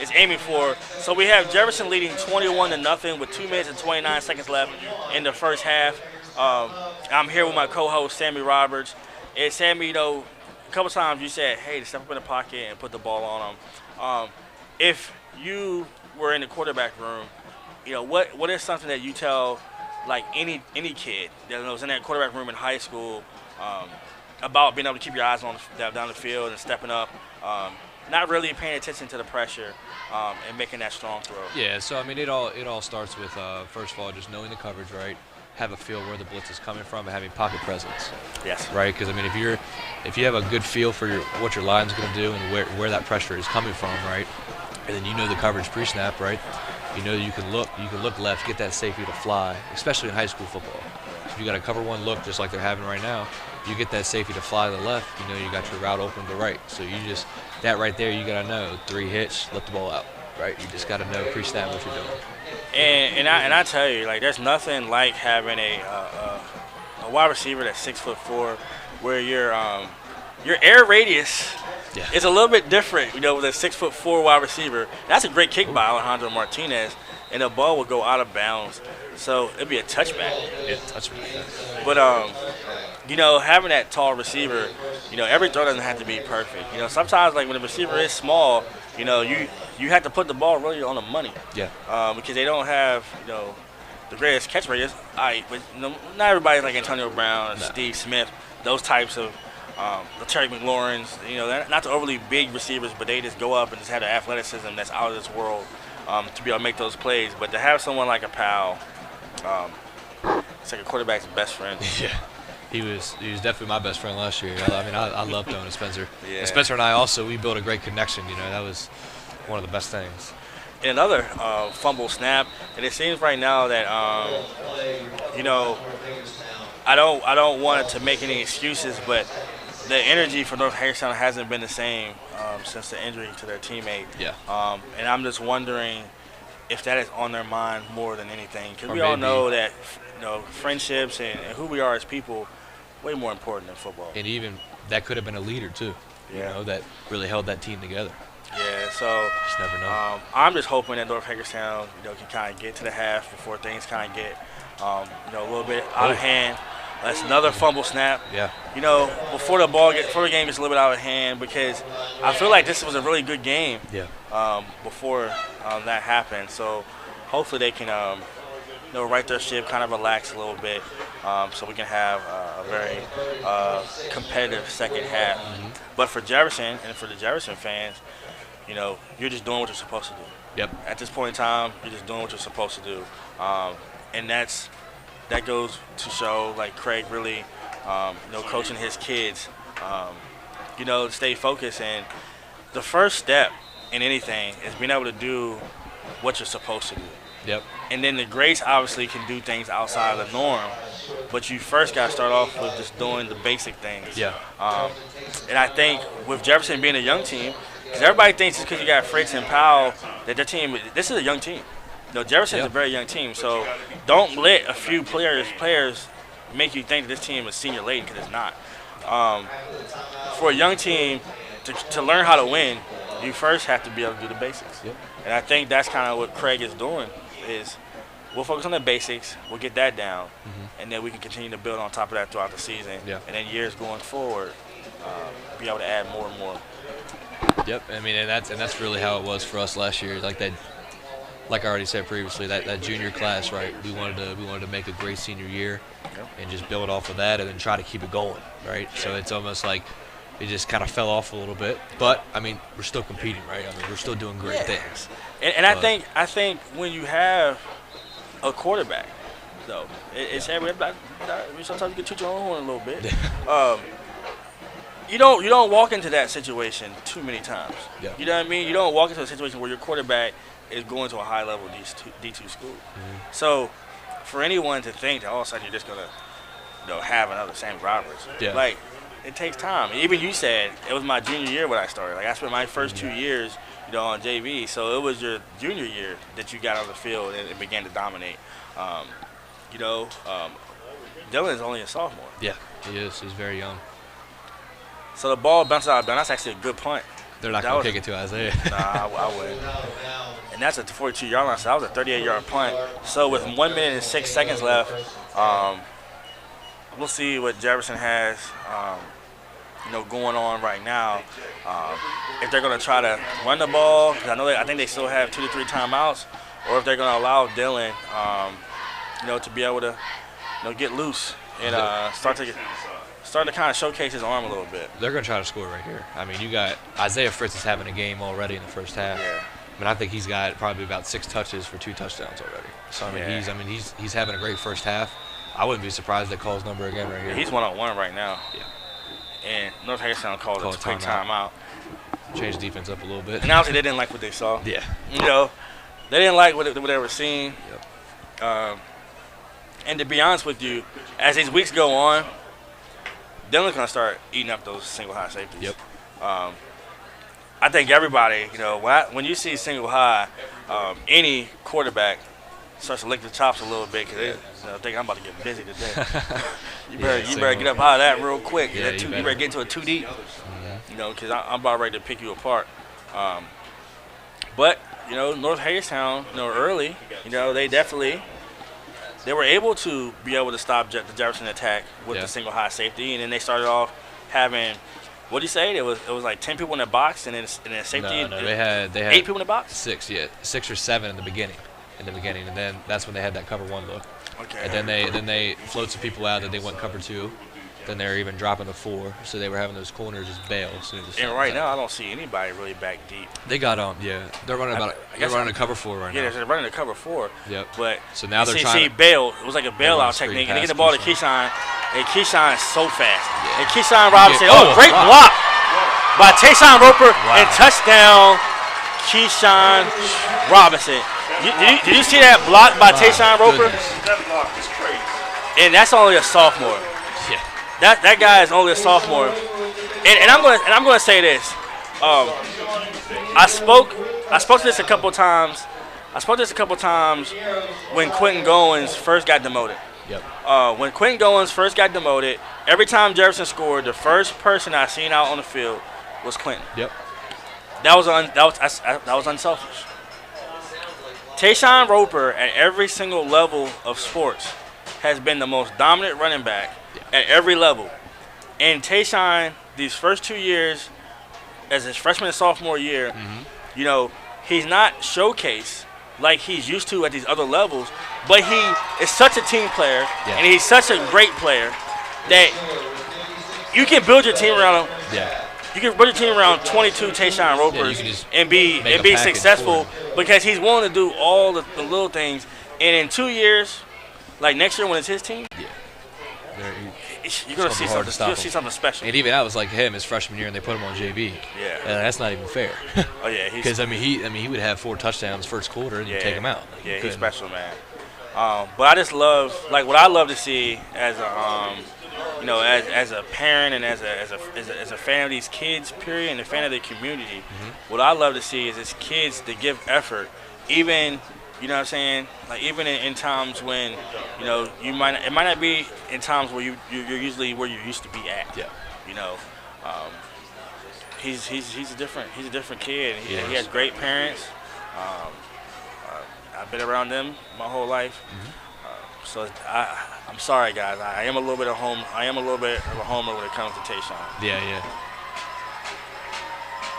E: is aiming for. So we have Jefferson leading 21-0 with 2 minutes and 29 seconds left in the first half. I'm here with my co-host Sammy Roberts. And Sammy, a couple times you said, "Hey, to step up in the pocket and put the ball on him." If you were in the quarterback room, what is something that you tell any kid that was in that quarterback room in high school about being able to keep your eyes on down the field and stepping up, not really paying attention to the pressure and making that strong throw?
F: Yeah, so I mean it all starts with first of all just knowing the coverage, right? Have a feel where the blitz is coming from and having pocket presence.
E: Yes.
F: Right, because I mean if you have a good feel for what your line's going to do and where that pressure is coming from, right? And then you know the coverage pre-snap, right? You can look left, get that safety to fly, especially in high school football. So if you got a cover one look just like they're having right now, you get that safety to fly to the left, you got your route open to the right. So that right there, you got to know 3 hits, let the ball out, right? You just got to know pre-snap what you're doing.
E: And I tell you, there's nothing like having a wide receiver that's 6'4", where your air radius is a little bit different. With a 6'4" wide receiver. That's a great kick by Alejandro Martinez. and the ball would go out of bounds. So it'd be a touchback.
F: Yeah, touchback.
E: But having that tall receiver, every throw doesn't have to be perfect. Sometimes like when the receiver is small, you have to put the ball really on the money.
F: Yeah.
E: Because they don't have the greatest catch radius. But not everybody's like Antonio Brown, Steve Smith, those types of the Terry McLaurens. They're not the overly big receivers, but they just go up and just have the athleticism that's out of this world to be able to make those plays. But to have someone like a Powell, it's like a quarterback's best friend.
F: Yeah. He was definitely my best friend last year. I loved knowing Spencer.
E: Yeah.
F: And Spencer and I also, we built a great connection. That was one of the best things.
E: And another fumble snap, and it seems right now that I don't want to make any excuses, but the energy for North Hagerstown hasn't been the same since the injury to their teammate.
F: Yeah.
E: And I'm just wondering if that is on their mind more than anything, because we all know that friendships and who we are as people way more important than football.
F: And even that could have been a leader too. That really held that team together.
E: Yeah, so
F: just never know.
E: I'm just hoping that North Hagerstown, can kind of get to the half before things kind of get, a little bit out of hand. That's another fumble snap.
F: Yeah.
E: Before the game gets a little bit out of hand, because I feel like this was a really good game.
F: Yeah.
E: Before that happened, so hopefully they can, right their ship, kind of relax a little bit, so we can have a very competitive second half.
F: Mm-hmm.
E: But for Jefferson and for the Jefferson fans, you're just doing what you're supposed to do.
F: Yep.
E: At this point in time, you're just doing what you're supposed to do, and that goes to show like Craig really, coaching his kids, to stay focused. And the first step in anything is being able to do what you're supposed to do.
F: Yep.
E: And then the greats obviously can do things outside of the norm, but you first got to start off with just doing the basic things.
F: Yeah.
E: And I think with Jefferson being a young team, because everybody thinks just because you got Fritz and Powell that their team, this is a young team. Jefferson's a very young team, so don't let a few players make you think that this team is senior laden, because it's not. For a young team to learn how to win, you first have to be able to do the basics.
F: Yep.
E: And I think that's kind of what Craig is doing, is we'll focus on the basics, we'll get that down, and then we can continue to build on top of that throughout the season.
F: Yeah.
E: And then years going forward, be able to add more and more.
F: Yep. And that's really how it was for us last year. Like I already said previously, that junior class, right? We wanted to make a great senior year, and just build off of that, and then try to keep it going, right? So it's almost like it just kind of fell off a little bit, but we're still competing, right? We're still doing great things.
E: And I think when you have a quarterback, though, it's sometimes you can toot your own horn a little bit. You don't walk into that situation too many times.
F: Yeah.
E: You know what I mean? You don't walk into a situation where your quarterback is going to a high-level D2 school.
F: Mm-hmm.
E: So for anyone to think that all of a sudden you're just going to have another Sam Roberts, it takes time. Even you said it was my junior year when I started. Like I spent my first 2 years, on JV. So it was your junior year that you got on the field and began to dominate. Dylan is only a sophomore.
F: Yeah, he is. He's very young.
E: So the ball bounces out of bounds. That's actually a good punt.
F: They're not going to kick it to Isaiah.
E: Nah, I wouldn't. And that's at the 42-yard line, so that was a 38-yard punt. So with 1 minute and 6 seconds left, we'll see what Jefferson has, going on right now. If they're going to try to run the ball, because I think they still have 2 to 3 timeouts, or if they're going to allow Dylan, to be able to, get loose and start to kind of showcase his arm a little bit.
F: They're going to try to score right here. You got Isaiah Fritz is having a game already in the first half.
E: Yeah.
F: I think he's got probably about 6 touches for 2 touchdowns already. So he's having a great first half. I wouldn't be surprised if they call his number again right here.
E: He's 1-on-1 right now.
F: Yeah.
E: And North Hagerstown called a quick timeout.
F: Change defense up a little bit.
E: And obviously they didn't like what they saw.
F: Yeah.
E: They didn't like what they were seeing.
F: Yep.
E: And to be honest with you, as these weeks go on, Dylan's going to start eating up those single high safeties.
F: Yep.
E: I think everybody, when you see single high, any quarterback starts to lick the chops a little bit because they think I'm about to get busy today. you better get up out of that real quick.
F: Yeah,
E: you better get into a 2 deep, because I'm about ready to pick you apart. But North Hagerstown, early, they were able to stop the Jefferson attack with the single high safety, and then they started off having, what do you say? It was like 10 people in the box, and then safety.
G: No, they had
E: 8 people in the box.
G: 6 or 7 in the beginning, and then that's when they had that cover 1 look.
E: Okay.
G: And then they float some people out that they went cover 2. Then they're even dropping the 4, so they were having those corners just bail as soon as.
E: And right now, I don't see anybody really back deep.
G: They got they're running they're running a cover 4 right now.
E: Yeah, they're running a cover 4.
G: Yep.
E: But
G: so now they're
E: see
G: trying.
E: bail. It was like a bailout technique, and they get the ball to Keyshawn, and Keyshawn is so fast.
G: Yeah.
E: And Keyshawn Robinson, great
G: wow.
E: block by Tayshawn Roper, and touchdown, Keyshawn Robinson. Did you see that block by Tayshawn Roper?
I: That block is crazy.
E: And that's only a sophomore.
G: Yeah.
E: That guy is only a sophomore. And I'm gonna say this. I spoke to this a couple times. When Quentin Goins first got demoted.
G: Yep.
E: When Quentin Goins first got demoted, every time Jefferson scored, the first person I seen out on the field was Quentin.
G: Yep.
E: That was unselfish. Tayshawn Roper at every single level of sports has been the most dominant running back at every level. And Tayshawn, these first 2 years, as his freshman and sophomore year, he's not showcased like he's used to at these other levels, but he is such a team player, and he's such a great player that you can build your team around him.
G: Yeah.
E: You can build your team around 22 Tayshawn Ropers and be successful because he's willing to do all the little things. And in 2 years, like next year when it's his team, you're gonna see something. You're gonna see something special.
G: And even I was like him his freshman year, and they put him on JV.
E: Yeah.
G: And that's not even fair.
E: Oh yeah.
G: Because he would have 4 touchdowns first quarter and you take him out.
E: Yeah, he's special, man. But I just love what I love to see as a as a parent and as a fan of these kids, period, and a fan of the community. What I love to see is kids that give effort, even. You know what I'm saying? Like even in times when, it might not be in times where you're usually where you used to be at.
G: Yeah.
E: He's a different kid. He has great parents. I've been around them my whole life. So I'm sorry, guys. I am a little bit of a homer when it comes to Tayshawn.
G: Yeah.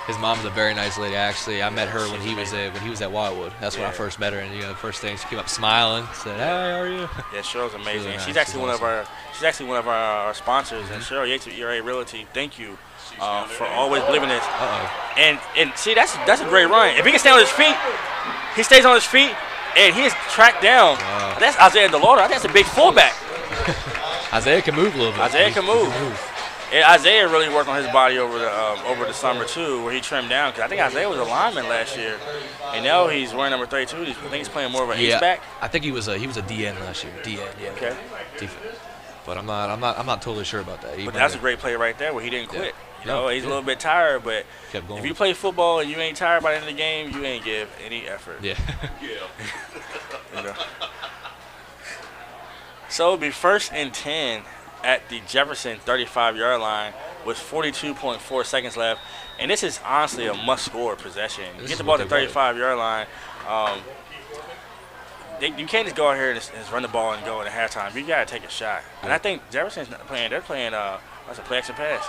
G: His mom's a very nice lady. Actually, I met her when he was at Wildwood. That's when I first met her, and the first thing she came up smiling, said, "Hey, how are you?"
E: Yeah, Cheryl's amazing.
G: Really nice.
E: She's actually one of our sponsors, and Cheryl Yates of ERA Realty. Thank you for always believing this. And see, that's a great run. If he can stay on his feet, he stays on his feet, and he is tracked down. That's Isaiah DeLauder. I think that's a big fullback.
G: Isaiah can move a little bit.
E: Isaiah can move. And Isaiah really worked on his body over the summer too, where he trimmed down. Because I think Isaiah was a lineman last year, and now he's wearing number 32. I think he's playing more of an H-back.
G: I think he was a DN last year. DN, yeah.
E: Okay.
G: Defense. But I'm not totally sure about that.
E: But that's a great play right there, where he didn't quit. He's a little bit tired, but if you play football and you ain't tired by the end of the game, you ain't give any effort.
G: Yeah.
E: So it'll be 1st and 10 at the Jefferson 35-yard line with 42.4 seconds left. And this is honestly a must-score possession. You get the ball to the 35-yard line. You can't just go out here and just run the ball and go in at halftime. You got to take a shot. And I think Jefferson's playing, that's a play-action pass.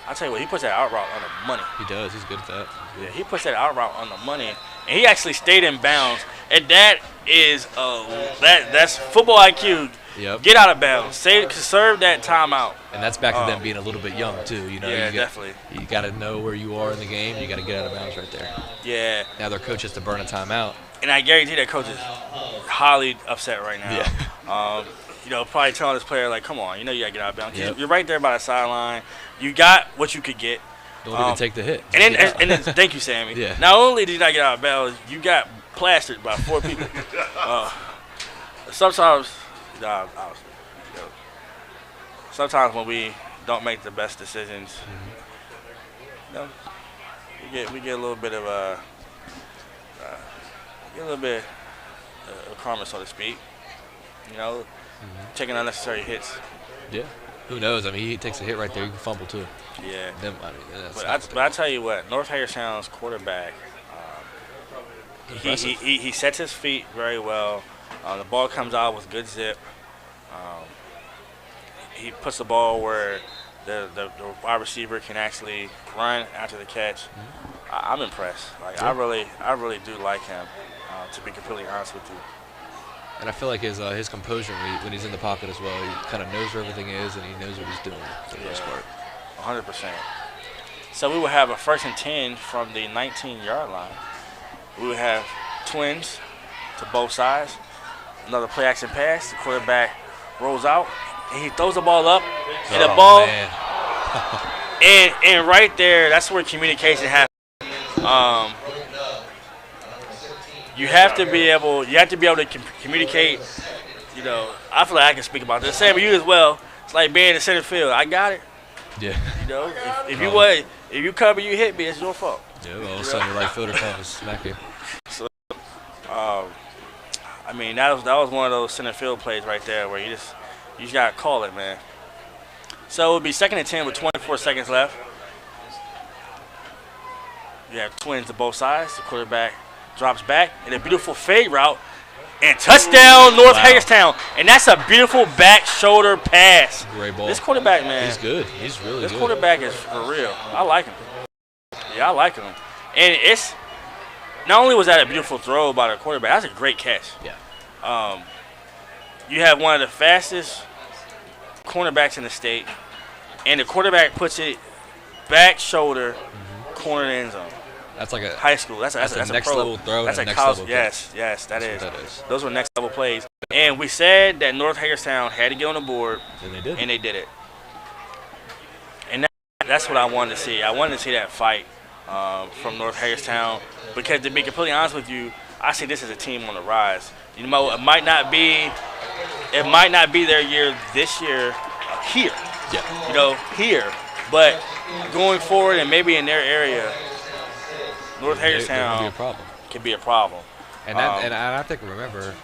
E: I'll tell you what, he puts that out route on the money.
G: He does. He's good at that.
E: Yeah, he puts that out route on the money. And he actually stayed in bounds. And that is that's football IQ.
G: Yep.
E: Get out of bounds. Serve that timeout.
G: And that's back to them being a little bit young too.
E: Yeah, definitely.
G: You got to know where you are in the game. You got to get out of bounds right there.
E: Yeah.
G: Now their coach has to burn a timeout.
E: And I guarantee that coach is highly upset right now.
G: Yeah.
E: Probably telling this player like, "Come on, you got to get out of bounds. Yep. You're right there by the sideline. You got what you could get.
G: Don't even take the hit.
E: And then thank you, Sammy.
G: Yeah.
E: Not only did you not get out of bounds, you got plastered by 4 people. Sometimes when we don't make the best decisions, we get a little bit of karma, so to speak. Taking unnecessary hits.
G: Yeah. Who knows? I mean, he takes a hit right there. You can fumble too.
E: Yeah.
G: Then,
E: but I tell you what, North Hagerstown's quarterback, he sets his feet very well. The ball comes out with good zip. He puts the ball where the wide receiver can actually run after the catch. I'm impressed. Like I really do like him. To be completely honest with you.
G: And I feel like his composure when he's in the pocket as well. He kind of knows where everything is and he knows what he's doing for the most part.
E: 100%. So we will have a 1st and 10 from the 19-yard line. We will have twins to both sides. Another play action pass. The quarterback rolls out and he throws the ball up. And the ball. and right there, that's where communication happens. You have to be able to communicate. You know, I feel like I can speak about this. Same with you as well. It's like being in the center field. I got it.
G: Yeah.
E: You know, if you cover, you hit me, it's your fault.
G: Yeah, well, all of a sudden your right fielder comes and smack you.
E: So, I mean, that was one of those center field plays right there where you just gotta call it, man. So it would be 2nd and 10 with 24 seconds left. You have twins to both sides. The quarterback drops back in a beautiful fade route and touchdown North Hagerstown. And that's a beautiful back shoulder pass.
G: Great ball.
E: This quarterback, man.
G: He's good. He's really good.
E: This quarterback is for real. I like him. Yeah, I like him. And it's not only was that a beautiful throw by the quarterback, that's a great catch.
G: Yeah.
E: You have one of the fastest cornerbacks in the state, and the quarterback puts it back shoulder, corner end zone.
G: That's like a
E: high school. That's
G: a next
E: pro
G: level throw.
E: That's
G: and
E: a
G: next
E: college.
G: level
E: Yes, that is.
G: That is.
E: Those were next level plays. And we said that North Hagerstown had to get on the board,
G: and they did.
E: And they did it. And that's what I wanted to see. I wanted to see that fight from North Hagerstown because, to be completely honest with you, I see this as a team on the rise. You know, it might not be their year this year here.
G: Yeah.
E: You know, here, but going forward and maybe in their area, North Hagerstown can be a problem.
G: And I think remember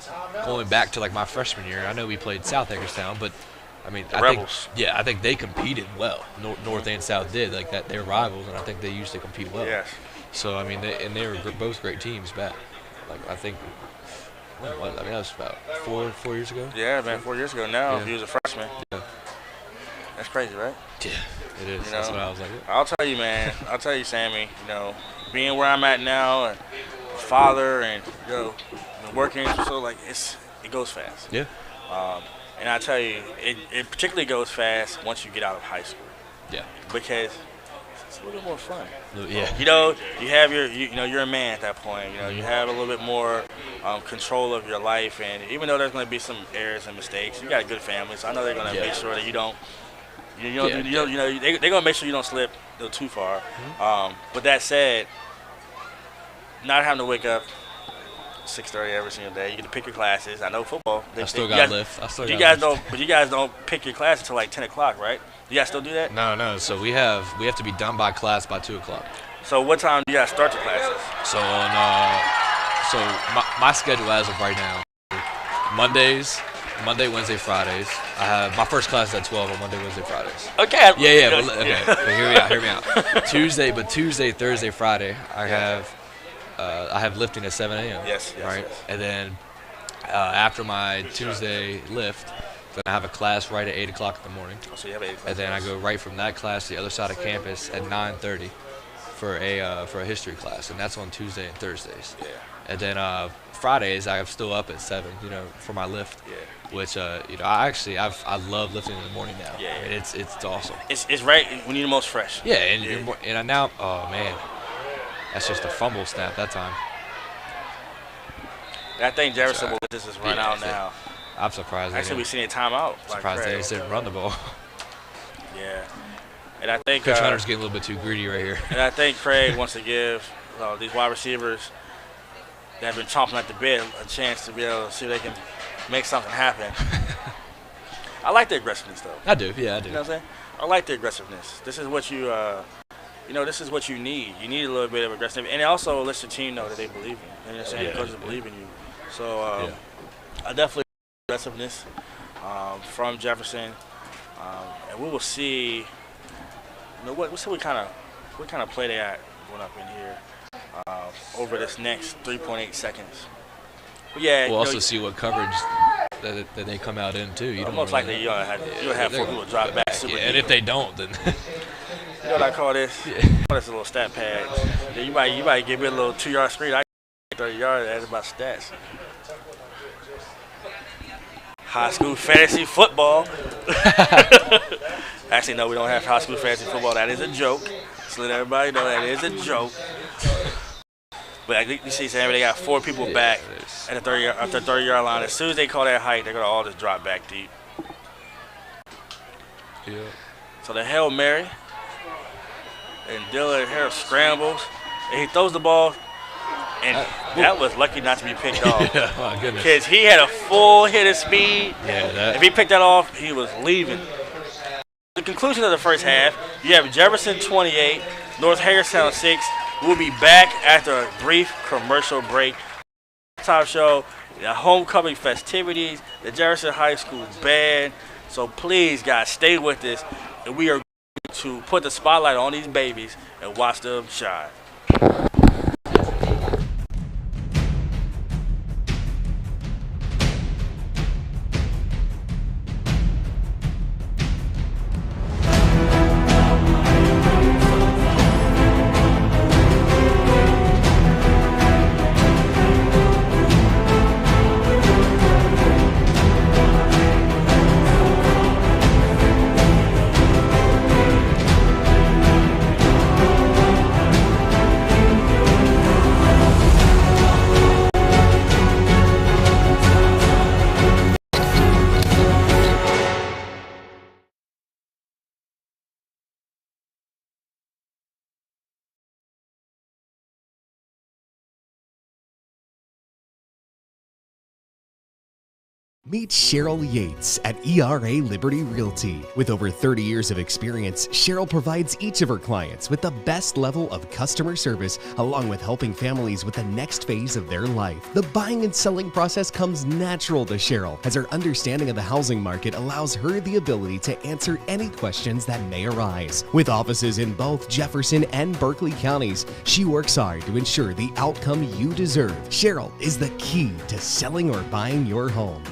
G: going back to like my freshman year, I know we played South Hagerstown, but I mean, I think they competed well. North and South did like that. They're rivals, and I think they used to compete well.
E: Yes.
G: So I mean, they were both great teams back. Like I think, that was about four years ago.
E: Yeah, man, 4 years ago now.
G: Yeah.
E: If he was a freshman.
G: Yeah.
E: That's crazy, right?
G: Yeah, it is.
E: You know,
G: that's what I was like.
E: I'll tell you, man. I'll tell you, Sammy. You know, being where I'm at now, and father, and working, so like it goes fast.
G: Yeah.
E: And I tell you, it particularly goes fast once you get out of high school.
G: Yeah.
E: Because it's a little bit more fun.
G: Yeah.
E: You know, you have you're a man at that point. You know, you have a little bit more control of your life, and even though there's going to be some errors and mistakes, you got a good family, so I know they're going to make sure that you don't. They're going to make sure you don't slip too far. But that said, not having to wake up 6:30 every single day, you get to pick your classes. I know football.
G: I still got lift.
E: You guys don't pick your class until like 10 o'clock, right? You guys still do that?
G: No. So we have to be done by class by 2 o'clock.
E: So what time do you guys start your classes?
G: So my schedule as of right now, Monday, Wednesday, Fridays. I have my first class is at 12 on Monday, Wednesday, Fridays.
E: Okay.
G: Yeah. But hear me out. Tuesday, Thursday, Friday, I have lifting at 7 a.m.
E: Yes.
G: Right,
E: yes.
G: and then after my Tuesday lift, then I have a class right at 8 o'clock in the morning.
E: Oh, so you have 8 o'clock.
G: And then I go right from that class to the other side of campus at 9:30 for a history class, and that's on Tuesday and Thursdays.
E: Yeah.
G: And then Fridays I'm still up at 7, for my lift.
E: Yeah.
G: Which I love lifting in the morning now.
E: Yeah.
G: I mean, it's awesome.
E: It's right when you're the most fresh.
G: Yeah, and I now, oh man, that's just a fumble snap that time.
E: I think Jefferson will let this run out now.
G: I'm surprised.
E: Actually, we seen a timeout.
G: Surprised they didn't run the ball.
E: Yeah, and I think
G: Coach Hunter's getting a little bit too greedy right here.
E: And I think Craig wants to give these wide receivers that have been chomping at the bit a chance to be able to see if they can make something happen. I like the aggressiveness, though.
G: I do, yeah, I do.
E: You know what I'm saying? I like the aggressiveness. This is what you, this is what you need. You need a little bit of aggressiveness, and it also lets your team know that they believe in you. You know what I'm saying? Coaches believe in you. So I definitely like aggressiveness from Jefferson, and we will see. What kind of play they got going up in here. over this next 3.8 seconds. But yeah,
G: we'll also see what coverage that they come out in too. You don't
E: most
G: really,
E: likely you'll have 4 people drop back super deep.
G: And if they don't, then
E: you know what I call this? I call this a little stat pad. Yeah, you might give me a little 2-yard screen. I 30 yards. That's my stats. High school fantasy football. Actually, no, we don't have high school fantasy football. That is a joke. Just let everybody know that is a joke. But you see, Sam, they got 4 people back at the 30-yard line. As soon as they call that height, they're gonna all just drop back deep.
G: Yeah.
E: So the Hail Mary, and Dylan Harris scrambles, and he throws the ball, and that was lucky not to be picked off.
G: Yeah, my goodness.
E: Because he had a full hit of speed.
G: Yeah,
E: if he picked that off, he was leaving. The conclusion of the first half, you have Jefferson 28, North Hagerstown 6. We'll be back after a brief commercial break. Top show, the homecoming festivities, the Jefferson High School band. So please, guys, stay with us, and we are going to put the spotlight on these babies and watch them shine.
A: Meet Cheryl Yates at ERA Liberty Realty. With over 30 years of experience, Cheryl provides each of her clients with the best level of customer service, along with helping families with the next phase of their life. The buying and selling process comes natural to Cheryl, as her understanding of the housing market allows her the ability to answer any questions that may arise. With offices in both Jefferson and Berkeley counties, she works hard to ensure the outcome you deserve. Cheryl is the key to selling or buying your home.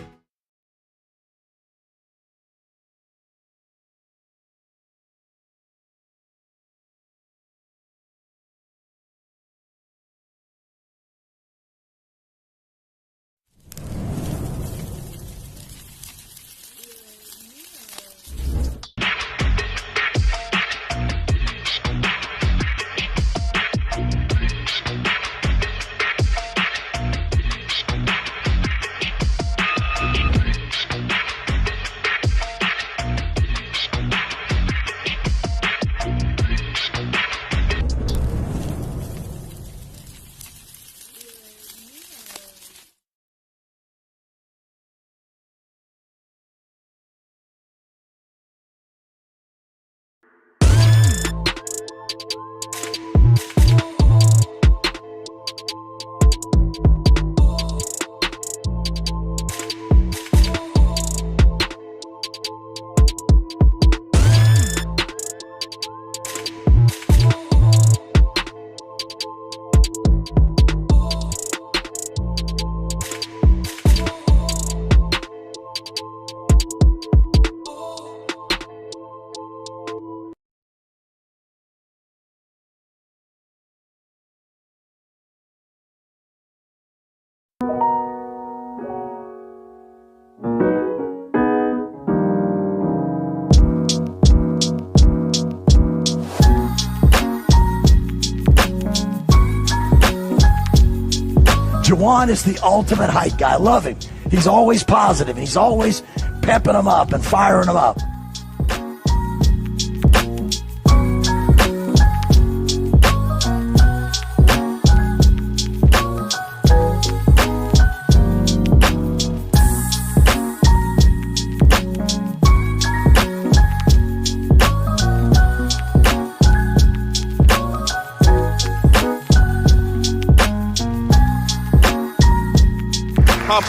D: Juwan is the ultimate hype guy. I love him. He's always positive, and he's always pepping them up and firing them up.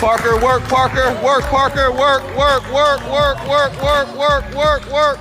H: Parker, work, Parker, work, Parker, work, work, work, work, work, work, work, work, work.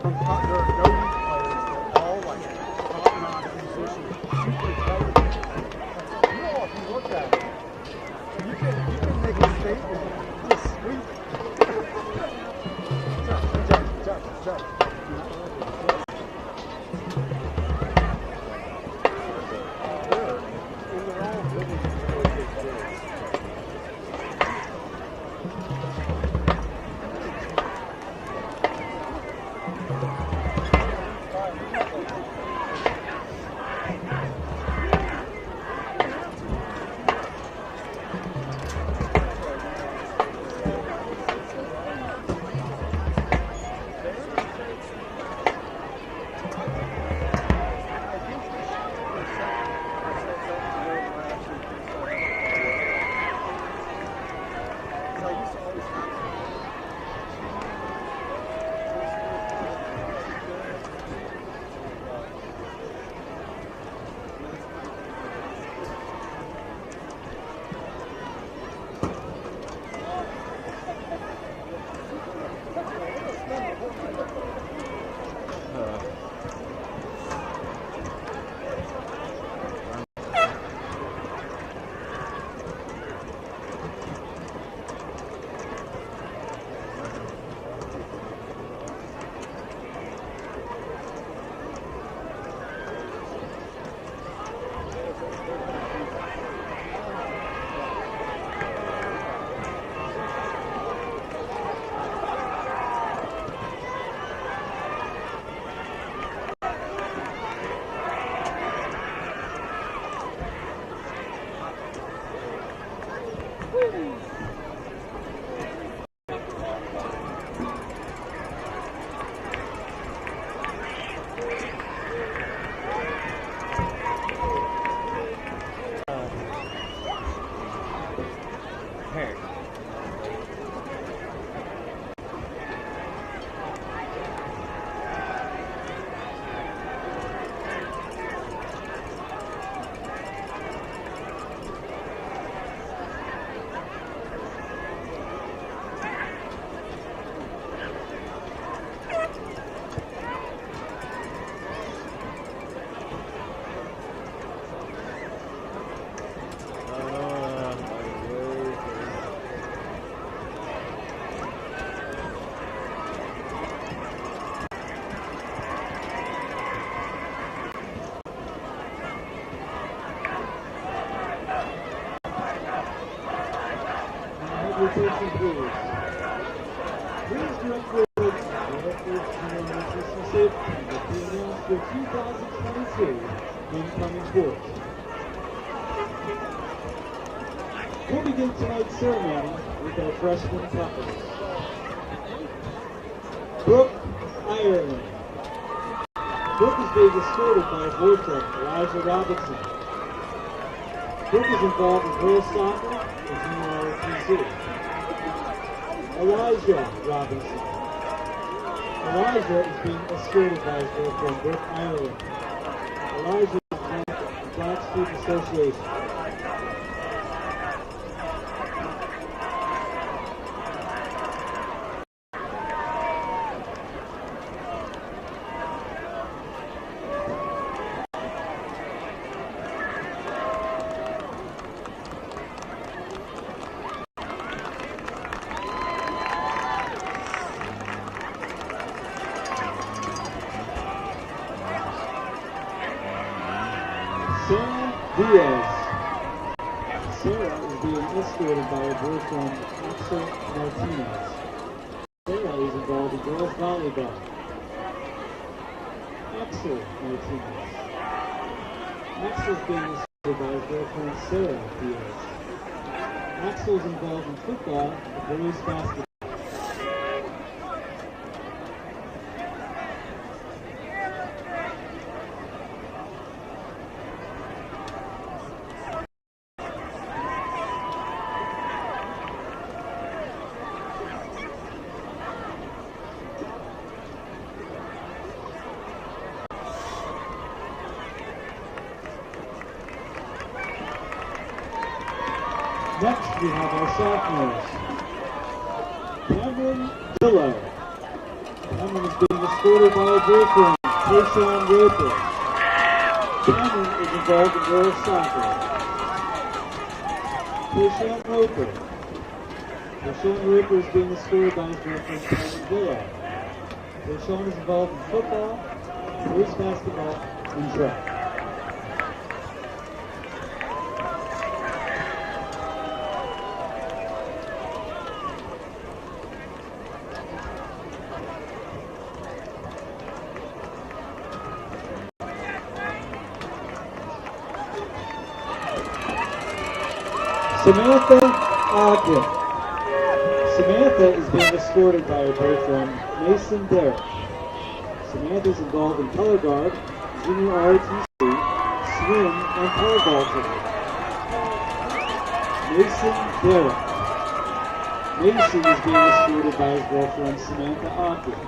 J: From there are no youth players. They're all like top-notch musicians. You know, if you look at it, you can make a statement. Just sweep. Judge.
K: Attention, please. Please direct your attention to the nutrition safety that be announced for 2022 incoming course. We'll begin tonight's ceremony with our freshman couple. Brooke, Ireland. Brooke is being escorted by her boyfriend, Elijah Robinson. Brooke is involved in girls soccer and junior ROTC. Elijah Robinson. Elijah is being escorted by his girlfriend, Brooke Ireland. Elijah is from the Black Student Association. Sarah is being escorted by her boyfriend, Axel Martinez. Sarah is involved in girls volleyball. Axel Martinez. Axel is being escorted by his girlfriend, Sarah Diaz. Axel is involved in football and boys basketball. Next, we have our sophomores. Cameron Dillo. Cameron is being escorted by her boyfriend, Tayshawn Roper. Shannon is involved in girls soccer. Tayshawn Roper. Tayshawn Roper is being escorted by his girlfriend, Shannon Villa. Tayshawn is involved in football, boys basketball, and track. Samantha Ogden. Samantha is being escorted by her boyfriend, Mason Derrick. Samantha is involved in color guard, junior ROTC, swim, and pole vaulting. Mason Derrick. Mason is being escorted by his girlfriend, Samantha Ogden.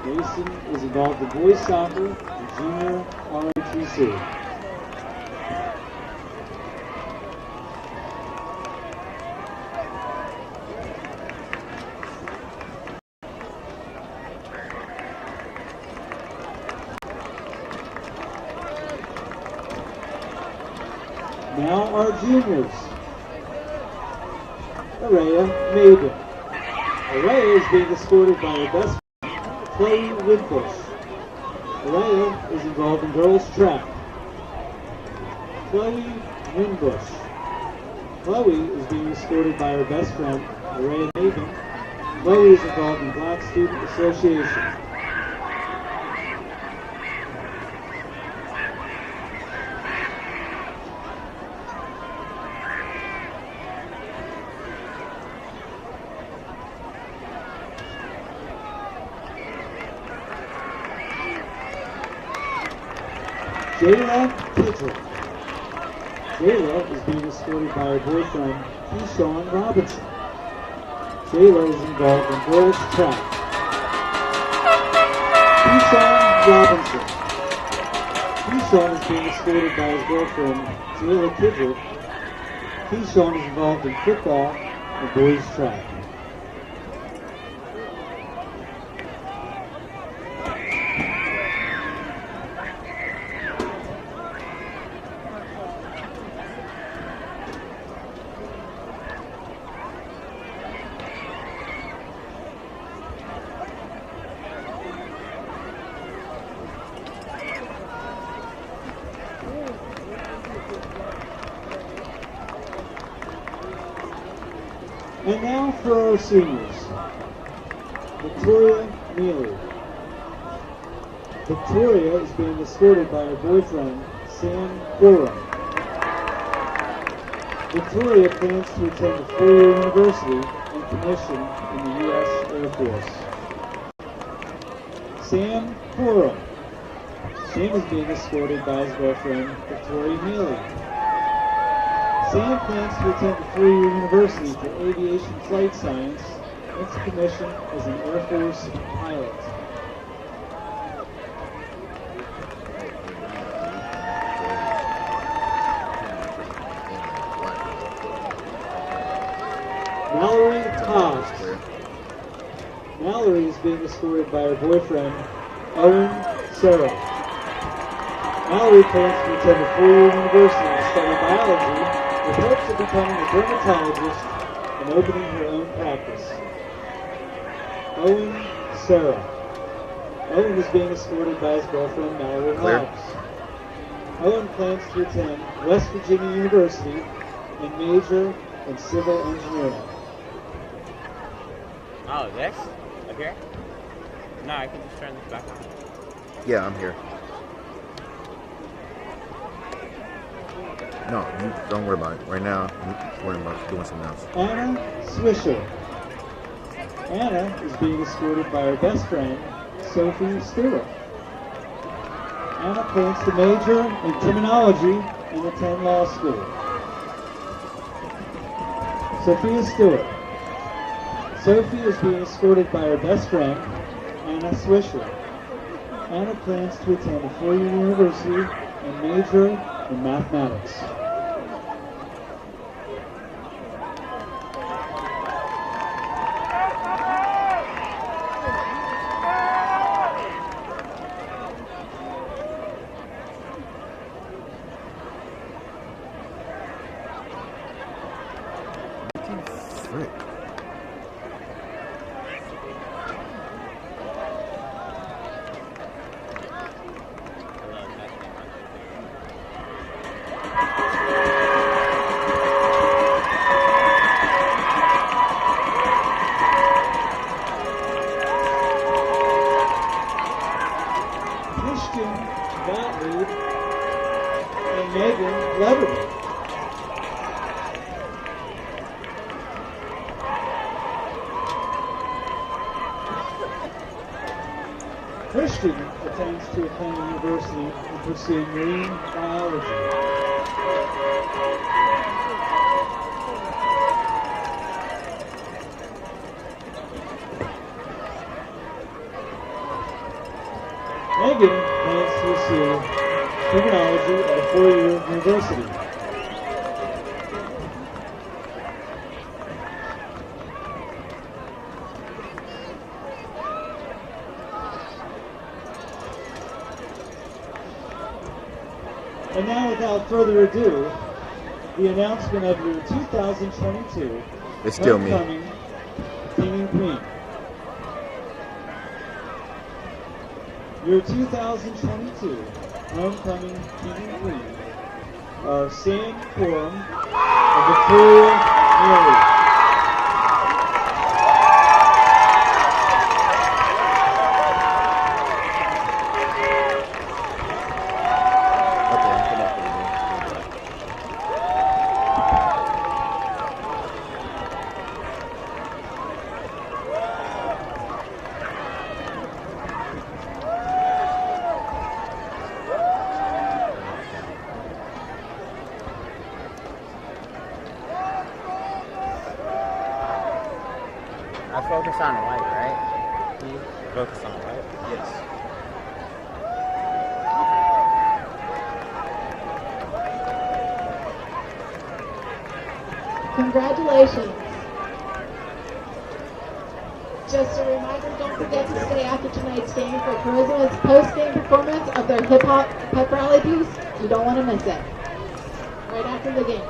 K: Mason is involved in boys soccer and junior ROTC. Now our juniors. Araya Maiden. Araya is being escorted by her best friend, Chloe Winbush. Araya is involved in girls track. Chloe Winbush. Chloe is being escorted by her best friend, Araya Maiden. Chloe is involved in Black Student Association. Jayla Kidrick. Jayla is being escorted by her boyfriend, Keyshawn Robinson. Jayla is involved in girls track. Keyshawn Robinson. Keyshawn is being escorted by his girlfriend, Jayla Kidrick. Keyshawn is involved in football and boys track. And now for our seniors. Victoria Neely. Victoria is being escorted by her boyfriend, Sam Gorham. Victoria plans to attend a four-year university and commission in the U.S. Air Force. Sam Gorham. Sam is being escorted by his girlfriend, Victoria Neely. Sam plans to attend a four-year university for aviation flight science and to commission as an Air Force pilot. Mallory Cobbs. Mallory is being escorted by her boyfriend, Owen Serra. Mallory plans to attend a four-year university to study biology with hopes of becoming a dermatologist and opening her own practice. Owen Serra. Owen is being escorted by his girlfriend, Mallory Hobbs. Owen plans to attend West Virginia University and major in civil engineering.
L: Oh, this? Up here? No, I can just turn this back on.
M: Yeah, I'm here. No, don't worry about it. Right now, I'm worrying about doing something else.
K: Anna Swisher. Anna is being escorted by her best friend, Sophie Stewart. Anna plans to major in criminology and attend law school. Sophia Stewart. Sophie is being escorted by her best friend, Anna Swisher. Anna plans to attend a four-year university and major in mathematics.
M: Frick.
K: Christian Gottlieb and Megan Leverman. Christian attends to Oklahoma University and pursuing marine biology. Megan plans to pursue criminology at a four-year university. And now, without further ado, the announcement of your 2022
M: It's still me.
K: homecoming King and Queen. Your 2022 homecoming King and Queen are Sam Corum of Victoria, Mary.
L: I focus on white, right? Focus on white? Yes.
N: Congratulations. Just a reminder, don't forget to stay after tonight's game for Charisma's post-game performance of their hip-hop pep rally piece. You don't want to miss it. Right after the game.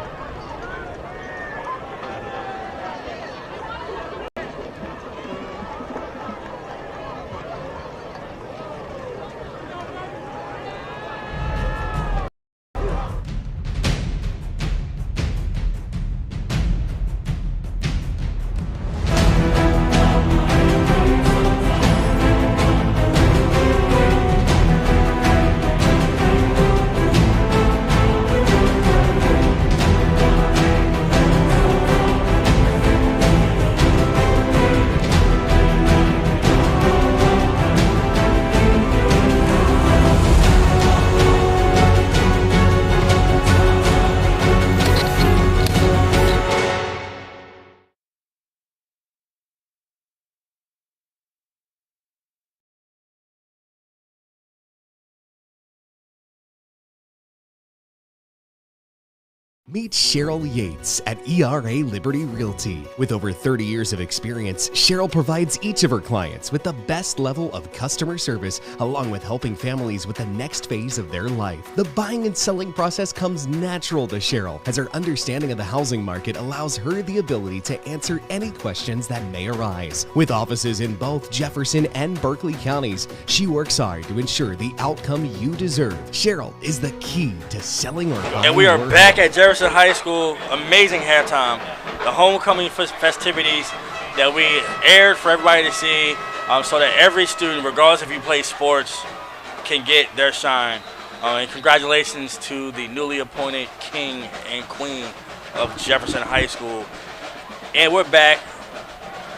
A: Meet Cheryl Yates at ERA Liberty Realty. With over 30 years of experience, Cheryl provides each of her clients with the best level of customer service, along with helping families with the next phase of their life. The buying and selling process comes natural to Cheryl, as her understanding of the housing market allows her the ability to answer any questions that may arise. With offices in both Jefferson and Berkeley counties, she works hard to ensure the outcome you deserve. Cheryl is the key to selling or buying.
E: And we are
A: your
E: back
A: home.
E: at Jefferson High School. Amazing halftime. The homecoming festivities that we aired for everybody to see, so that every student, regardless if you play sports, can get their shine. And congratulations to the newly appointed king and queen of Jefferson High School. And we're back.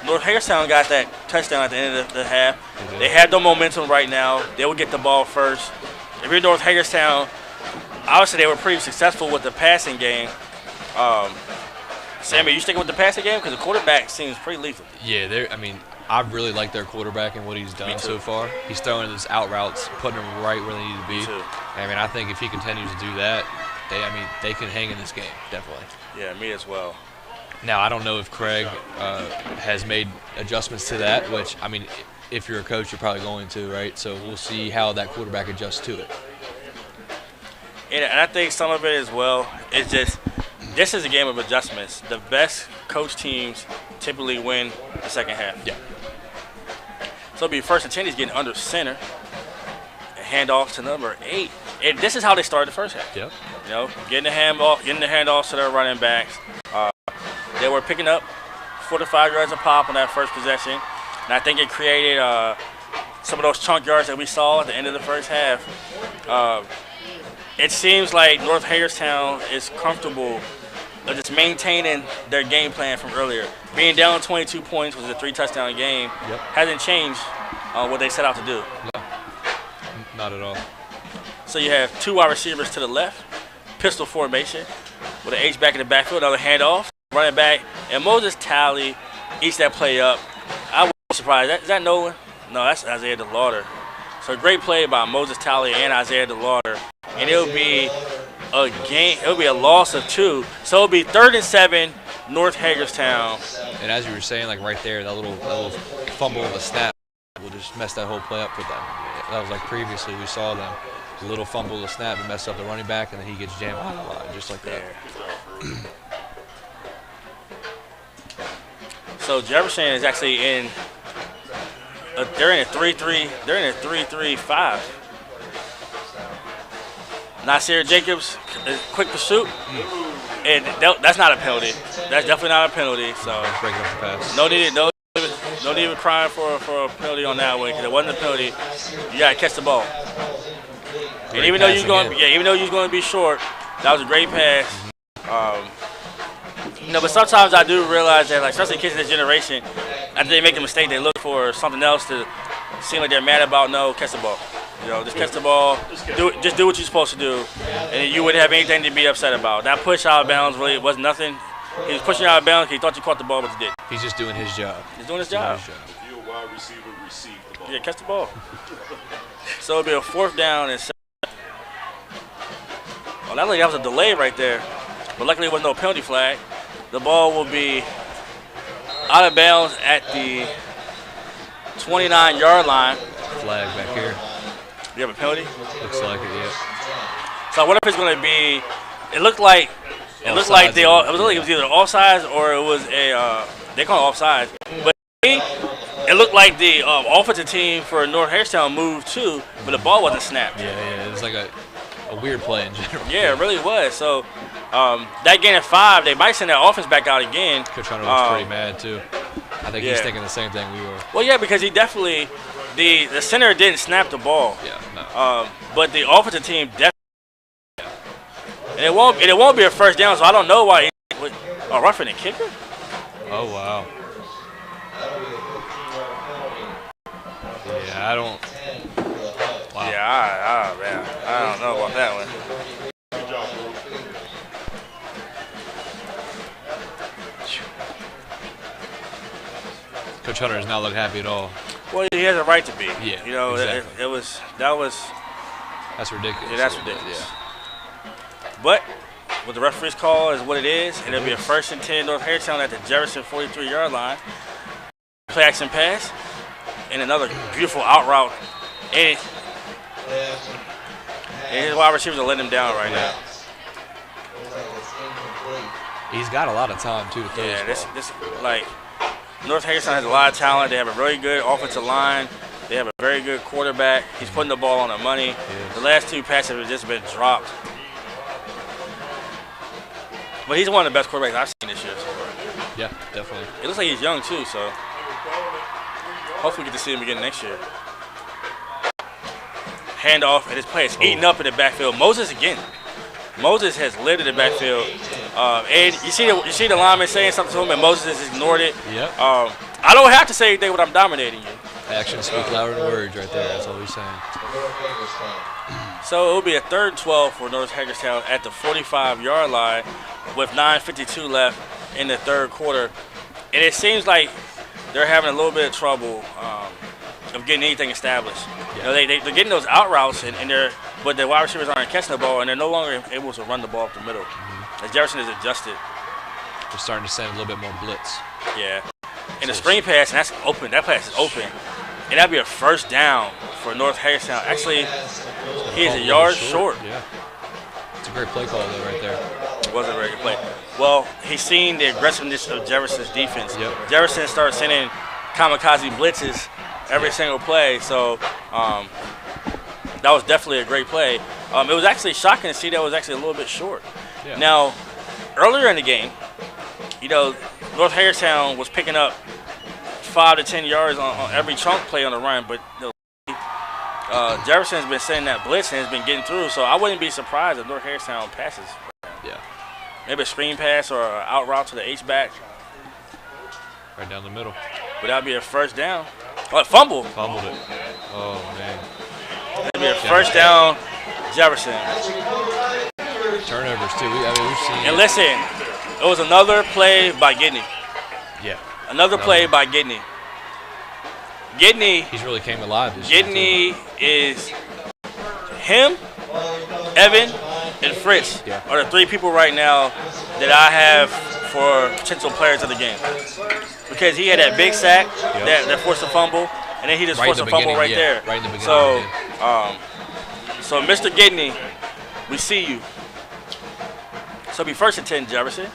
E: North Hagerstown got that touchdown at the end of the half. They have the momentum right now. They will get the ball first. If you're North Hagerstown, obviously they were pretty successful with the passing game. Sammy, you sticking with the passing game? Because the quarterback seems pretty lethal.
G: Yeah, I really like their quarterback and what he's done so far. He's throwing his out routes, putting them right where they need to be.
E: Me too.
G: I think if he continues to do that, they can hang in this game, definitely.
E: Yeah, me as well.
G: Now, I don't know if Craig has made adjustments to that, which, if you're a coach, you're probably going to, right? So we'll see how that quarterback adjusts to it.
E: And I think some of it as well is just this is a game of adjustments. The best coach teams typically win the second half.
F: Yeah.
E: So it'll be 1st and 10. He's getting under center. Handoff to number 8. And this is how they started the first half.
F: Yep.
E: You know, getting the handoffs to their running backs. They were picking up 4 to 5 yards a pop on that first possession. And I think it created some of those chunk yards that we saw at the end of the first half. It seems like North Hagerstown is comfortable just maintaining their game plan from earlier. Being down 22 points was a 3-touchdown game.
F: Yep.
E: Hasn't changed what they set out to do.
F: No, not at all.
E: So you have 2 wide receivers to the left, pistol formation, with an H back in the backfield, another handoff, running back, and Moses Talley eats that play up. I was surprised. Is that Nolan? No, that's Isaiah DeLauder. So a great play by Moses Talley and Isaiah DeLauder, and it'll be a game. It'll be a loss of 2. So it'll be 3rd and 7, North Hagerstown.
G: And as you were saying, like right there, that little fumble of a snap will just mess that whole play up for them. That was like previously we saw them. A little fumble of a snap and mess up the running back, and then he gets jammed out of the line, just like that.
E: So Jefferson is actually in. They're in a 3-3. They're in a 3-3-5. Nasir Jacobs, quick pursuit, and that's not a penalty. That's definitely not a penalty. So
G: breaking up the pass.
E: No need of crying for a penalty on that one because it wasn't a penalty. You gotta catch the ball. And even though you're going to be short, that was a great pass. But sometimes I do realize that, like, especially kids in this generation, after they make a mistake, they look for something else to seem like they're mad about. No, catch the ball. You know, just catch the ball. Just do what you're supposed to do, and you wouldn't have anything to be upset about. That push out of bounds really was nothing. He was pushing out of bounds because he thought you caught the ball, but you didn't.
G: He's just doing his job.
E: He's doing his job.
I: If you're a wide receiver, receive the ball.
E: Yeah, catch the ball. So it'll be a 4th down and 7. Well, that was a delay right there, but luckily there was no penalty flag. The ball will be out of bounds at the 29-yard line.
G: Flag back here.
E: You have a penalty?
G: Looks like it, yeah.
E: So I wonder if it's going to be. It looked like it was either offsides or it was a. They call it offsides, but it looked like the offensive team for North Hagerstown moved too, but the ball wasn't snapped.
G: Yeah, it was like a weird play in general.
E: Yeah, it really was. So that gain of 5, they might send that offense back out again.
G: Coach Hunter was pretty mad too. I think he's thinking the same thing we were.
E: Well, yeah, because he definitely the center didn't snap the ball.
G: Yeah, no.
E: But the offensive team definitely. Yeah. And it won't be a 1st down, so I don't know why. Roughing the kicker?
G: Oh wow. Yeah, I don't. Wow.
E: Yeah, man, I don't know about that one.
I: Good job, bro.
G: Coach Hunter does not look happy at all.
E: Well, he has a right to be.
G: Yeah,
E: you know,
G: exactly.
E: That's
G: ridiculous.
E: Yeah, that's ridiculous.
G: Yeah.
E: But what the referee's call is what it is, and it'll be a 1st and 10 North Hagerstown at the Jefferson 43-yard line. Play action pass, and another beautiful out route. And his wide receivers are letting him down right now.
G: He's got a lot of time too to throw.
E: Yeah, this like North Hagerstown has a lot of talent. They have a really good offensive line. They have a very good quarterback. He's putting the ball on the money. The last 2 passes have just been dropped. But he's one of the best quarterbacks I've seen this year so far.
G: Yeah, definitely.
E: It looks like he's young too, so hopefully we get to see him again next year. Handoff, and his play is eaten up in the backfield. Moses again. Moses has lived in the backfield. And you see the lineman saying something to him, and Moses has ignored it.
G: Yep.
E: I don't have to say anything when I'm dominating you.
G: Actions speak louder than words right there. That's all he's saying.
E: So it will be a 3rd and 12 for North Hagerstown at the 45-yard line with 9:52 left in the 3rd quarter. And it seems like they're having a little bit of trouble of getting anything established. Yeah. You know, they're getting those out routes, but the wide receivers aren't catching the ball, and they're no longer able to run the ball up the middle. As Jefferson is adjusted.
G: They're starting to send a little bit more blitz.
E: Yeah. And the screen pass, and that's open. That pass is open. And that'd be a 1st down for North Hagerstown. Actually, he is a yard short.
G: Yeah. It's a great play call though, right there.
E: It was a very good play. Well, he's seen the aggressiveness of Jefferson's defense.
G: Yep.
E: Jefferson started sending kamikaze blitzes every single play, so that was definitely a great play. It was actually shocking to see that it was actually a little bit short.
G: Yeah.
E: Now, earlier in the game, North Hagerstown was picking up 5 to 10 yards on every chunk play on the run, but Jefferson's been sending that blitz and has been getting through, so I wouldn't be surprised if North Hagerstown passes.
G: Yeah.
E: Maybe a screen pass or an out route to the H-back.
G: Right down the middle.
E: But that'd be a first down. Oh, fumble.
G: Fumbled it. Oh, man.
E: That'd be a first down, Jefferson.
G: Turnovers, too. We've seen
E: And listen, it was another play by Gidney.
G: Yeah.
E: Another play by Gidney. Gidney.
G: He's really came alive this year.
E: Gidney is him, Evan, and Fritz are the 3 people right now that I have for potential players of the game. Because he had that big sack that forced a fumble, and then he just forced a fumble right there.
G: Right in the beginning.
E: So Mr. Gidney, we see you. So it'll be first and 10, Jefferson.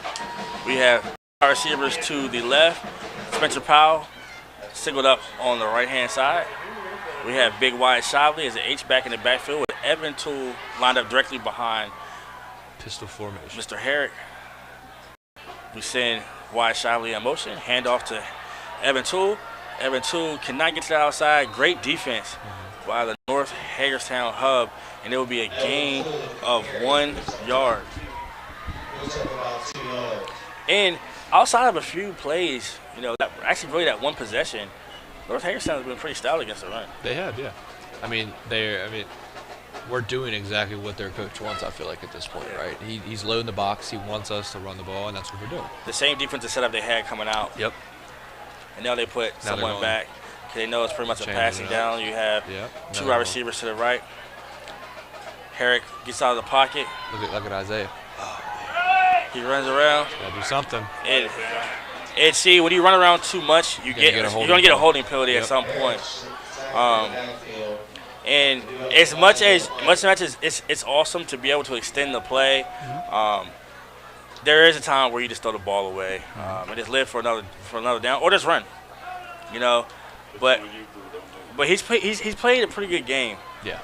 E: We have our receivers to the left. Spencer Powell singled up on the right-hand side. We have Big Wyatt Shively as an H-back in the backfield with Evan Toole lined up directly behind
G: pistol formation.
E: Mr. Herrick. We send Wyatt Shively in motion. Handoff to Evan Toole. Evan Toole cannot get to the outside. Great defense by the North Hagerstown hub, and it will be a gain of 1 yard. And outside of a few plays, actually really that one possession, North Hagerstown has been pretty stout against the run.
G: They have, yeah. We're doing exactly what their coach wants, I feel like, at this point, right? He's loading the box. He wants us to run the ball, and that's what we're doing.
E: The same defensive setup they had coming out.
G: Yep.
E: And now they put someone back. They know it's pretty much a passing down. You have 2 wide receivers to the right. Herrick gets out of the pocket.
G: Look at Isaiah.
E: He runs around.
G: Gotta do something.
E: And see, when you run around too much, you're going to get a holding penalty at some point. And as much as it's awesome to be able to extend the play, there is a time where you just throw the ball away and just live for another down or just run, But he's played a pretty good game.
G: Yeah.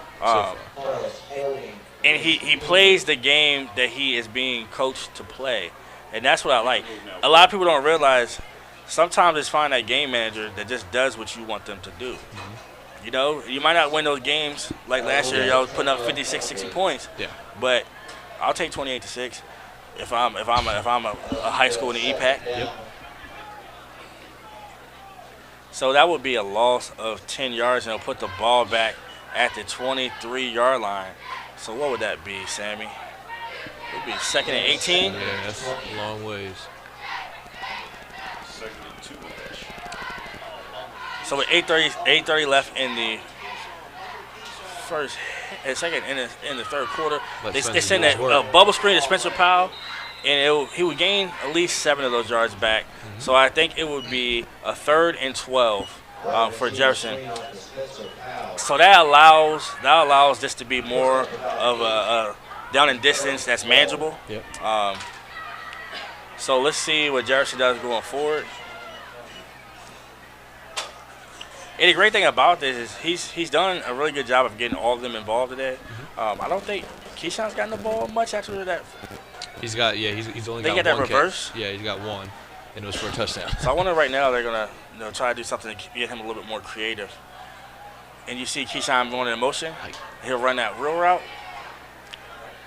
E: And he plays the game that he is being coached to play. And that's what I like. A lot of people don't realize sometimes it's find that game manager that just does what you want them to do. You might not win those games like last year. Y'all was putting up 56, 60 points.
G: Yeah.
E: But I'll take 28-6 if I'm a high school in the EPAC.
G: Yep.
E: So that would be a loss of 10 yards, and it'll put the ball back at the 23-yard line. So what would that be, Sammy? It would be 2nd and 18.
G: Yeah, that's a long ways.
I: 2nd and 2.
E: So with 8:30 left in the second in the third quarter, they send a bubble screen to Spencer Powell, and he would gain at least 7 of those yards back. So I think it would be a 3rd and 12 for Jefferson. So that allows this to be more of a down and distance that's manageable.
G: Yep.
E: So let's see what Jefferson does going forward. And the great thing about this is he's done a really good job of getting all of them involved today. I don't think Keyshawn's gotten the ball much after that.
G: He's only
E: they
G: got
E: that
G: one
E: reverse.
G: Catch. Yeah, he's got one, and it was for a touchdown.
E: So I wonder right now they're gonna try to do something to get him a little bit more creative. And you see Keyshawn going in motion. He'll run that real route.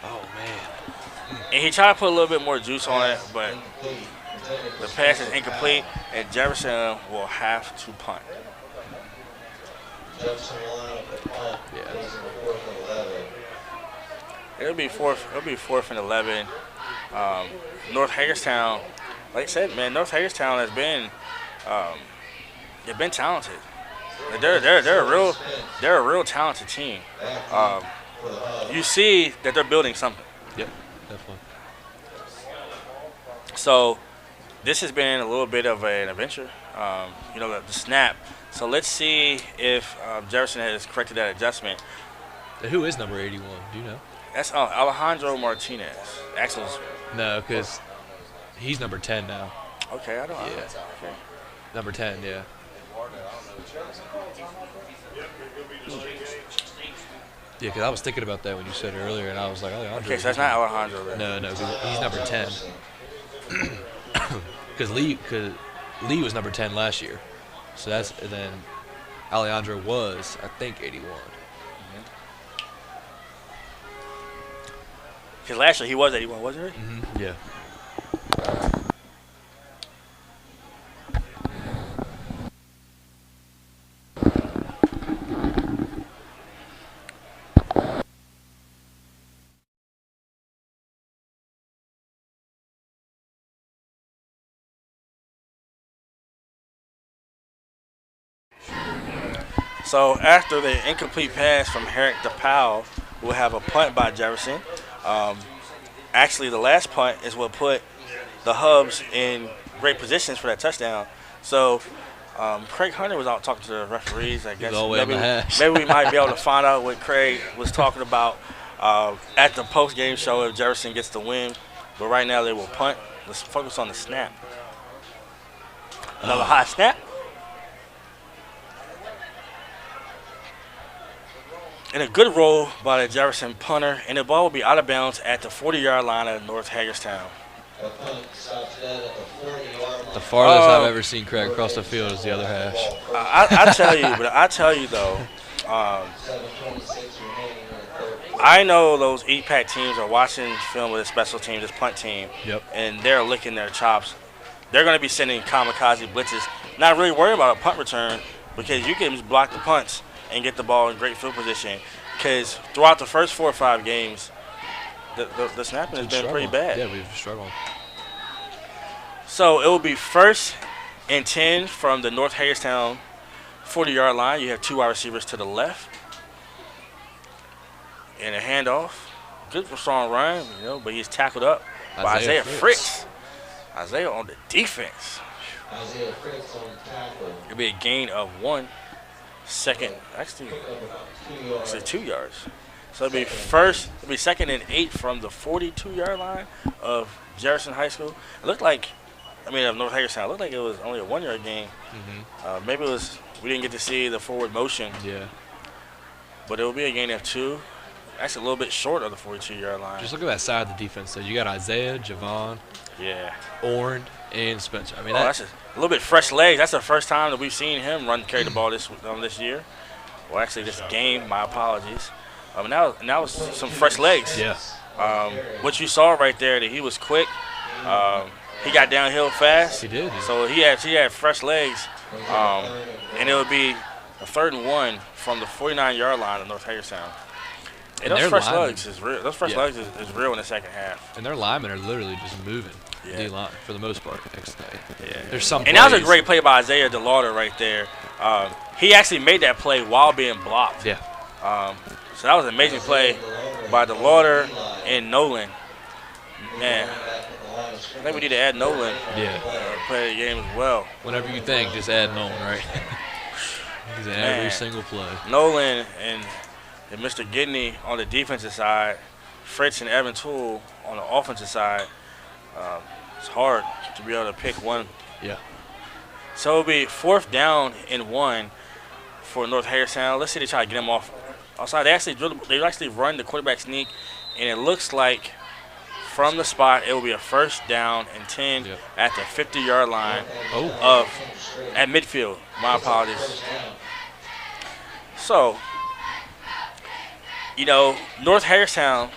G: Oh man.
E: And he tried to put a little bit more juice on it, but the pass is incomplete, and Jefferson will have to punt.
G: Yeah.
E: It'll be fourth and 11. North Hagerstown, like I said, man, North Hagerstown has been they've been talented. They're a real talented team. You see that they're building something.
G: Yep, definitely.
E: So this has been a little bit of an adventure. The snap. So let's see if Jefferson has corrected that adjustment.
G: Who is number 81? Do you know?
E: That's Alejandro Martinez. Axel's.
G: No, because he's number 10 now.
E: Okay, I don't know.
G: Yeah.
E: Okay.
G: Number 10, yeah. Yeah, because I was thinking about that when you said it earlier, and I was like, Alejandro.
E: Okay, so that's not Alejandro then.
G: No, he's number 10. Because Lee was number 10 last year. So then Alejandro was, I think, 81.
E: Because last year he was 81, wasn't he?
G: Mm-hmm. Yeah.
E: So after the incomplete pass from Herrick to Powell, we'll have a punt by Jefferson. Actually, the last punt is what put the Hubs in great positions for that touchdown. So Craig Hunter was out talking to the referees. I guess maybe we might be able to find out what Craig was talking about at the post-game show if Jefferson gets the win. But right now they will punt. Let's focus on the snap. Another high snap. And a good roll by the Jefferson punter, and the ball will be out of bounds at the 40-yard line of North Hagerstown.
G: The farthest I've ever seen Craig across the field is the other hash.
E: I tell you though, I know those EPAC teams are watching film with a special team, this punt team, and they're licking their chops. They're going to be sending kamikaze blitzes, not really worrying about a punt return because you can just block the punts and get the ball in great field position. Because throughout the first 4 or 5 games, the snapping has been pretty bad.
G: Yeah, we've struggled.
E: So it will be 1st and 10 from the North Hagerstown 40-yard line. You have 2 wide receivers to the left. And a handoff. Good for strong run, but he's tackled up by Isaiah Fritz. Isaiah on the defense.
K: Isaiah Fritz on the tackle.
E: It'll be a gain of 1 second. Actually 2 yards. So it'll be 2nd and 8 from the 42-yard line of Jefferson High School. It looked like, of North Hagerstown, it looked like it was only a 1-yard gain. Maybe we didn't get to see the forward motion.
G: Yeah.
E: But it will be a gain of 2. Actually a little bit short of the 42-yard line.
G: Just look at that side of the defense. So you got Isaiah, Javon, Ornd, and Spencer.
E: That's a little bit fresh legs. That's the first time that we've seen him carry the ball this year. Well, actually this game. My apologies. Now it's some fresh legs.
G: Yeah.
E: What you saw right there, that he was quick. He got downhill fast.
G: He did.
E: So he had fresh legs. And it would be a 3rd and 1 from the 49-yard line of North Hagerstown. And those fresh legs is real. Those fresh legs is real in the second half.
G: And their linemen are literally just moving.
E: Yeah.
G: D-line for the most part.
E: Yeah.
G: There's some.
E: And that was a great play by Isaiah DeLauder right there. He actually made that play while being blocked.
G: Yeah.
E: So that was an amazing play by DeLauder and Nolan. Man, I think we need to add Nolan. Play the game as well.
G: Whenever you think, just add Nolan, right? He's in every single play.
E: Nolan and Mr. Gidney on the defensive side, Fritz and Evan Toole on the offensive side. It's hard to be able to pick one.
G: Yeah.
E: So it'll be 4th down and 1 for North Hagerstown. Let's see they try to get him off outside. They actually run the quarterback sneak, and it looks like from the spot it will be a 1st down and 10 at the 50-yard line at midfield. My apologies. So, North Hagerstown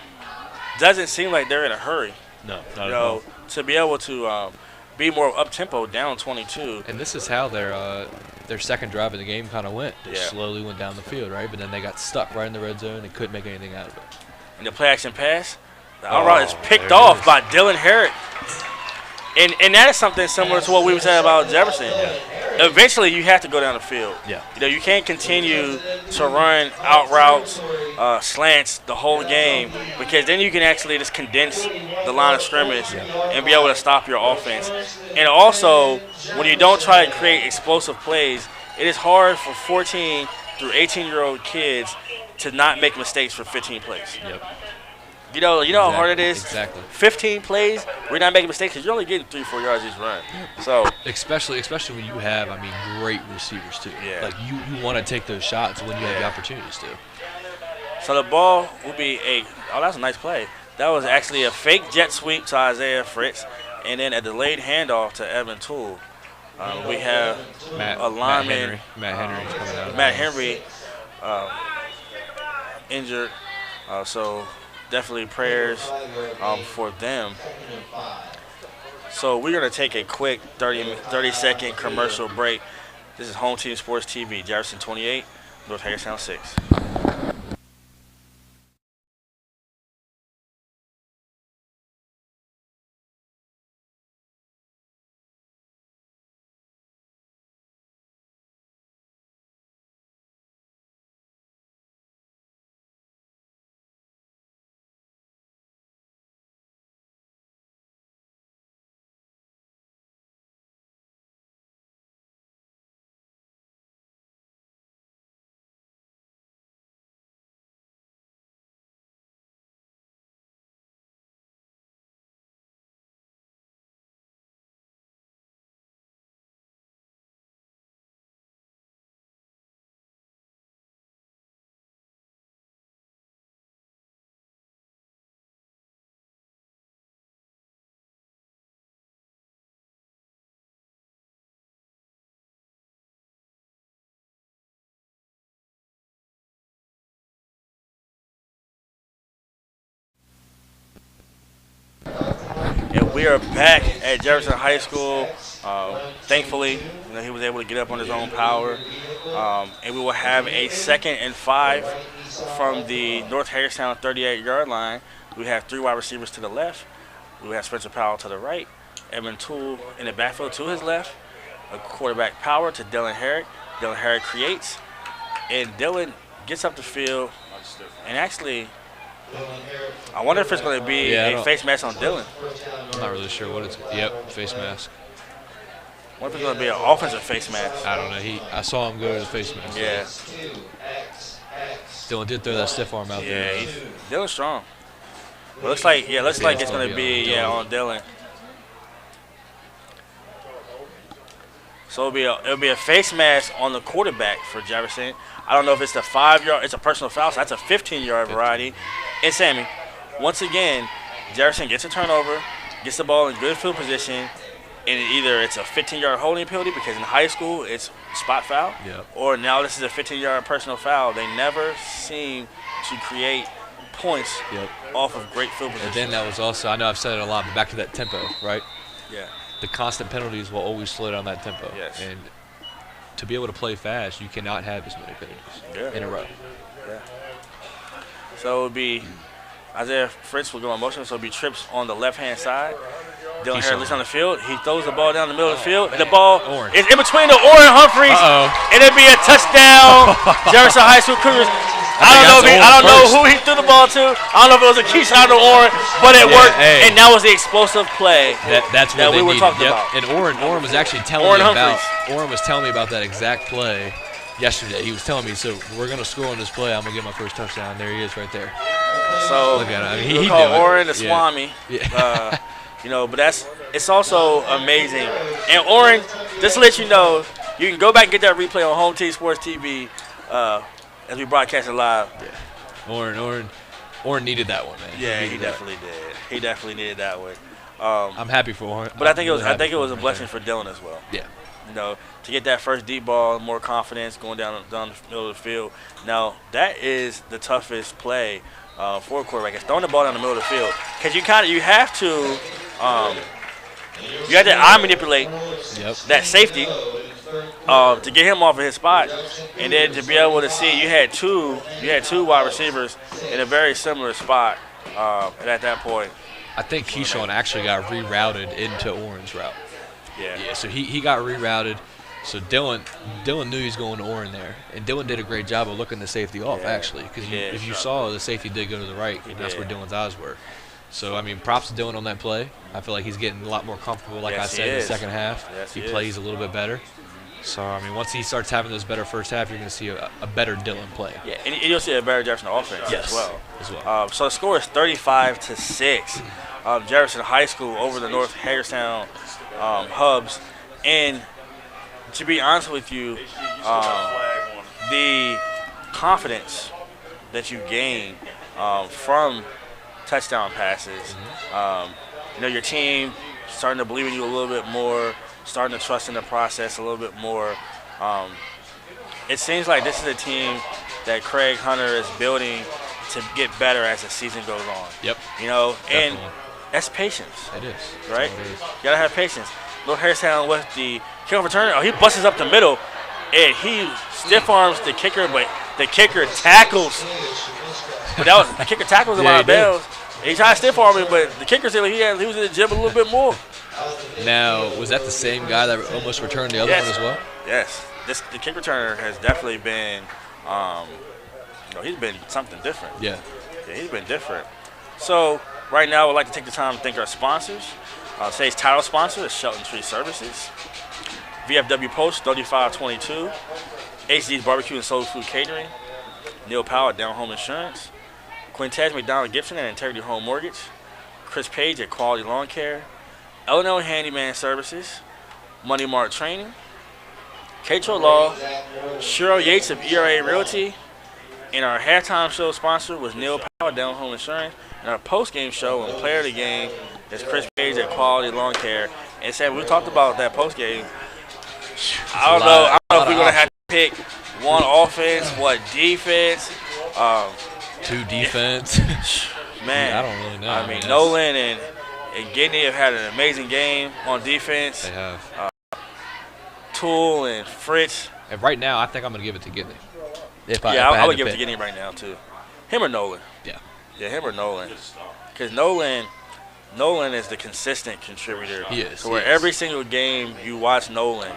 E: doesn't seem like they're in a hurry.
G: No, not at all.
E: To be able to be more up-tempo, down 22.
G: And this is how their second drive of the game kind of went. They slowly went down the field, right? But then they got stuck right in the red zone and couldn't make anything out of it.
E: And the play-action pass, the outright is picked off by Dylan Herrick. And that is something similar to what we were saying about Jefferson. Eventually, you have to go down the field.
G: Yeah.
E: You can't continue to run out routes, slants the whole game, because then you can actually just condense the line of scrimmage and be able to stop your offense. And also, when you don't try to create explosive plays, it is hard for 14 through 18-year-old kids to not make mistakes for 15 plays.
G: Yep.
E: You know how hard it is.
G: Exactly.
E: 15 plays, we're not making mistakes because you're only getting 3-4 yards each run. So
G: especially when you have, great receivers too.
E: Yeah.
G: Like you want to take those shots when you have the opportunities to.
E: So the ball will be that's a nice play. That was actually a fake jet sweep to Isaiah Fritz, and then a delayed handoff to Evan Toole. We have a lineman, Matt Henry, injured. So definitely prayers for them. So we're going to take a quick 30-second commercial break. This is Home Team Sports TV, Jefferson 28, North Hagerstown 6. And we are back at Jefferson High School. Thankfully, he was able to get up on his own power. And we will have a 2nd and 5 from the North Hagerstown 38-yard line. We have 3 wide receivers to the left. We have Spencer Powell to the right. Evan Toole in the backfield to his left. A quarterback power to Dylan Herrick. Dylan Herrick creates. And Dylan gets up the field. And actually, I wonder if it's going to be a face mask on Dylan.
G: I'm not really sure what it's. Yep, face mask.
E: What if it's going to be an offensive face mask?
G: I don't know. I saw him go to the face mask.
E: Yeah.
G: Dylan did throw that stiff arm out there.
E: Yeah, Dylan's strong. But looks like it's going to be on Dylan. So it'll be a face mask on the quarterback for Jefferson. I don't know if it's the 5-yard. It's a personal foul, so that's a 15-yard variety. And Sammy, once again, Jefferson gets a turnover, gets the ball in good field position, and either it's a 15-yard holding penalty because in high school it's spot foul, or now this is a 15-yard personal foul. They never seem to create points off of great field position.
G: And then that was also, I know I've said it a lot, but back to that tempo, right?
E: Yeah.
G: The constant penalties will always slow down that tempo.
E: Yes.
G: And to be able to play fast, you cannot have as many penalties in a row.
E: Yeah. So it would be Isaiah Fritz will go on motion, so it'll be trips on the left-hand side. Dylan Herrick looks on the field. He throws the ball down the middle of the field. And the ball is in between the Orrin Humphreys. And it'll be a touchdown, Jefferson High School Cougars. I don't know who he threw the ball to. I don't know if it was a key shot or Orrin, but it worked. And that was the explosive play
G: that's
E: that we were talking about.
G: And Orrin was actually telling me about. Orrin was telling me about that exact play yesterday. He was telling me, so we're going to score on this play. I'm going to get my first touchdown. There he is right there.
E: So
G: look at him. I mean, he
E: called Orrin the Swami.
G: Yeah.
E: But it's also amazing. And Orrin, just to let you know, you can go back and get that replay on Home Team Sports TV as we broadcast it live.
G: Yeah. Orrin needed that one, man.
E: Yeah, he definitely did. He definitely needed that one.
G: I'm happy for Orrin.
E: But I think it was a blessing for Dylan as well.
G: Yeah.
E: To get that first deep ball, more confidence going down the middle of the field. Now, that is the toughest play for a quarterback. It's throwing the ball down the middle of the field. Because you have to eye manipulate that safety to get him off of his spot. And then to be able to see, you had two wide receivers in a very similar spot at that point.
G: I think Keyshawn actually got rerouted into Orrin's route. Yeah, so he got rerouted. So Dylan knew he was going to Orrin there. And Dylan did a great job of looking the safety off, actually. Because if you saw, the safety did go to the right, and that's where Dylan's eyes were. So, I mean, props to Dylan on that play. I feel like he's getting a lot more comfortable, like I said, in the second half.
E: Yes,
G: he plays a little bit better. So, I mean, once he starts having those better first half, you're going to see a better Dylan play.
E: Yeah, and you'll see a better Jefferson offense as well. So the score is 35-6. Jefferson High School over the North Hagerstown Hubs. And to be honest with you, the confidence that you gain from touchdown passes, your team starting to believe in you a little bit more, starting to trust in the process a little bit more. It seems like this is a team that Craig Hunter is building to get better as the season goes on.
G: Yep.
E: And that's patience.
G: It is.
E: Right? You got to have patience. North Hagerstown with the kickoff return. Oh, he busts up the middle, and he stiff arms the kicker, but the kicker tackles. But the kicker tackles him out of bounds. He tried to stiff arm him, but the kicker said he was in the gym a little bit more.
G: Now, was that the same guy that almost returned the other one as well?
E: Yes. The kick returner has definitely been, he's been something different.
G: Yeah,
E: he's been different. So right now, I would like to take the time to thank our sponsors. Today's title sponsor is Shelton Tree Services, VFW Post 3522, HD's Barbecue and Soul Food Catering, Neil Powell at Down Home Insurance, Quintez McDonald Gibson at Integrity Home Mortgage, Chris Page at Quality Lawn Care, Illinois Handyman Services, Money Mart Training, Catro Law, Cheryl Yates of ERA Realty, and our halftime show sponsor was Neil Powell at Down Home Insurance, and our post-game show and player of the game is Chris Page at Quality Lawn Care. And Sam, we talked about that post-game. I don't know if we're going to have to pick one offense, what defense.
G: Two defense.
E: Man,
G: I don't really know.
E: I mean, Nolan and Gidney have had an amazing game on defense.
G: They have.
E: Tool and Fritz.
G: And right now, I think I'm going to give it to Gidney.
E: I would give it to Gidney right now, too. Him or Nolan?
G: Yeah,
E: him or Nolan. Because Nolan is the consistent contributor.
G: He is.
E: So every single game you watch Nolan,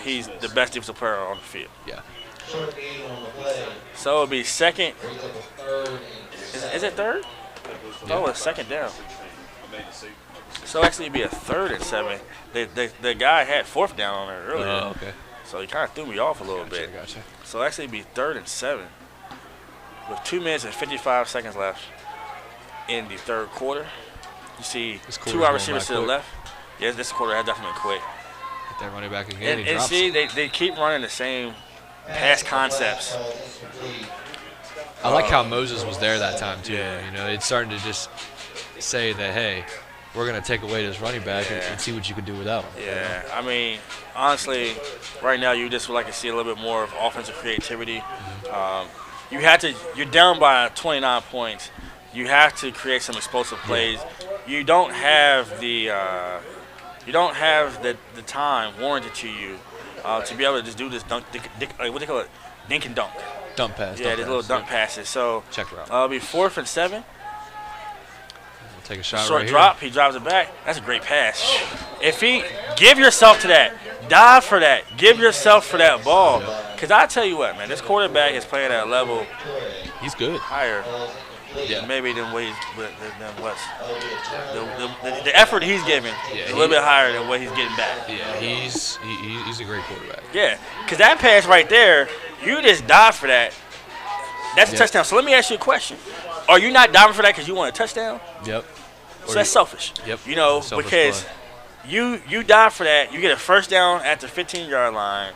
E: he's the best defensive player on the field.
G: Yeah.
E: So it'll be second. Is it third? No, it's second down. So actually it'd be a 3rd and 7. The guy had 4th down on there earlier.
G: Oh, okay.
E: So he kind of threw me off a little bit.
G: Gotcha.
E: So actually it'd be 3rd and 7 with 2 minutes and 55 seconds left in the third quarter. You see 2 wide receivers to the left. Yes, this quarter has definitely been quick.
G: Get that running back again.
E: And see, they keep running the same pass concepts.
G: I like how Moses was there that time too. Yeah. It's starting to just say that, hey, we're going to take away this running back and see what you can do without him.
E: Yeah, I mean, honestly, right now you just would like to see a little bit more of offensive creativity. You're down by 29 points. You have to create some explosive plays. You don't have the time warranted to you to be able to just do this dunk, what do they call it? Dink and dunk.
G: Dunk pass.
E: Yeah, these little dunk passes. So
G: check route.
E: It'll be 4th and 7.
G: We'll take a shot
E: Short
G: right
E: drop.
G: here.
E: He drives it back. That's a great pass. If he give yourself to that, dive for that, give yourself for that ball. Because I tell you what, man, this quarterback is playing at a level.
G: He's good.
E: Higher.
G: Yeah.
E: Maybe than what the effort he's giving is a little bit higher than what he's getting back.
G: Yeah, he's a great quarterback.
E: Yeah, because that pass right there, you just dive for that. That's a touchdown. So let me ask you a question. Are you not diving for that because you want a touchdown?
G: Yep.
E: So that's selfish.
G: Yep.
E: Because you dive for that, you get a first down at the 15-yard line,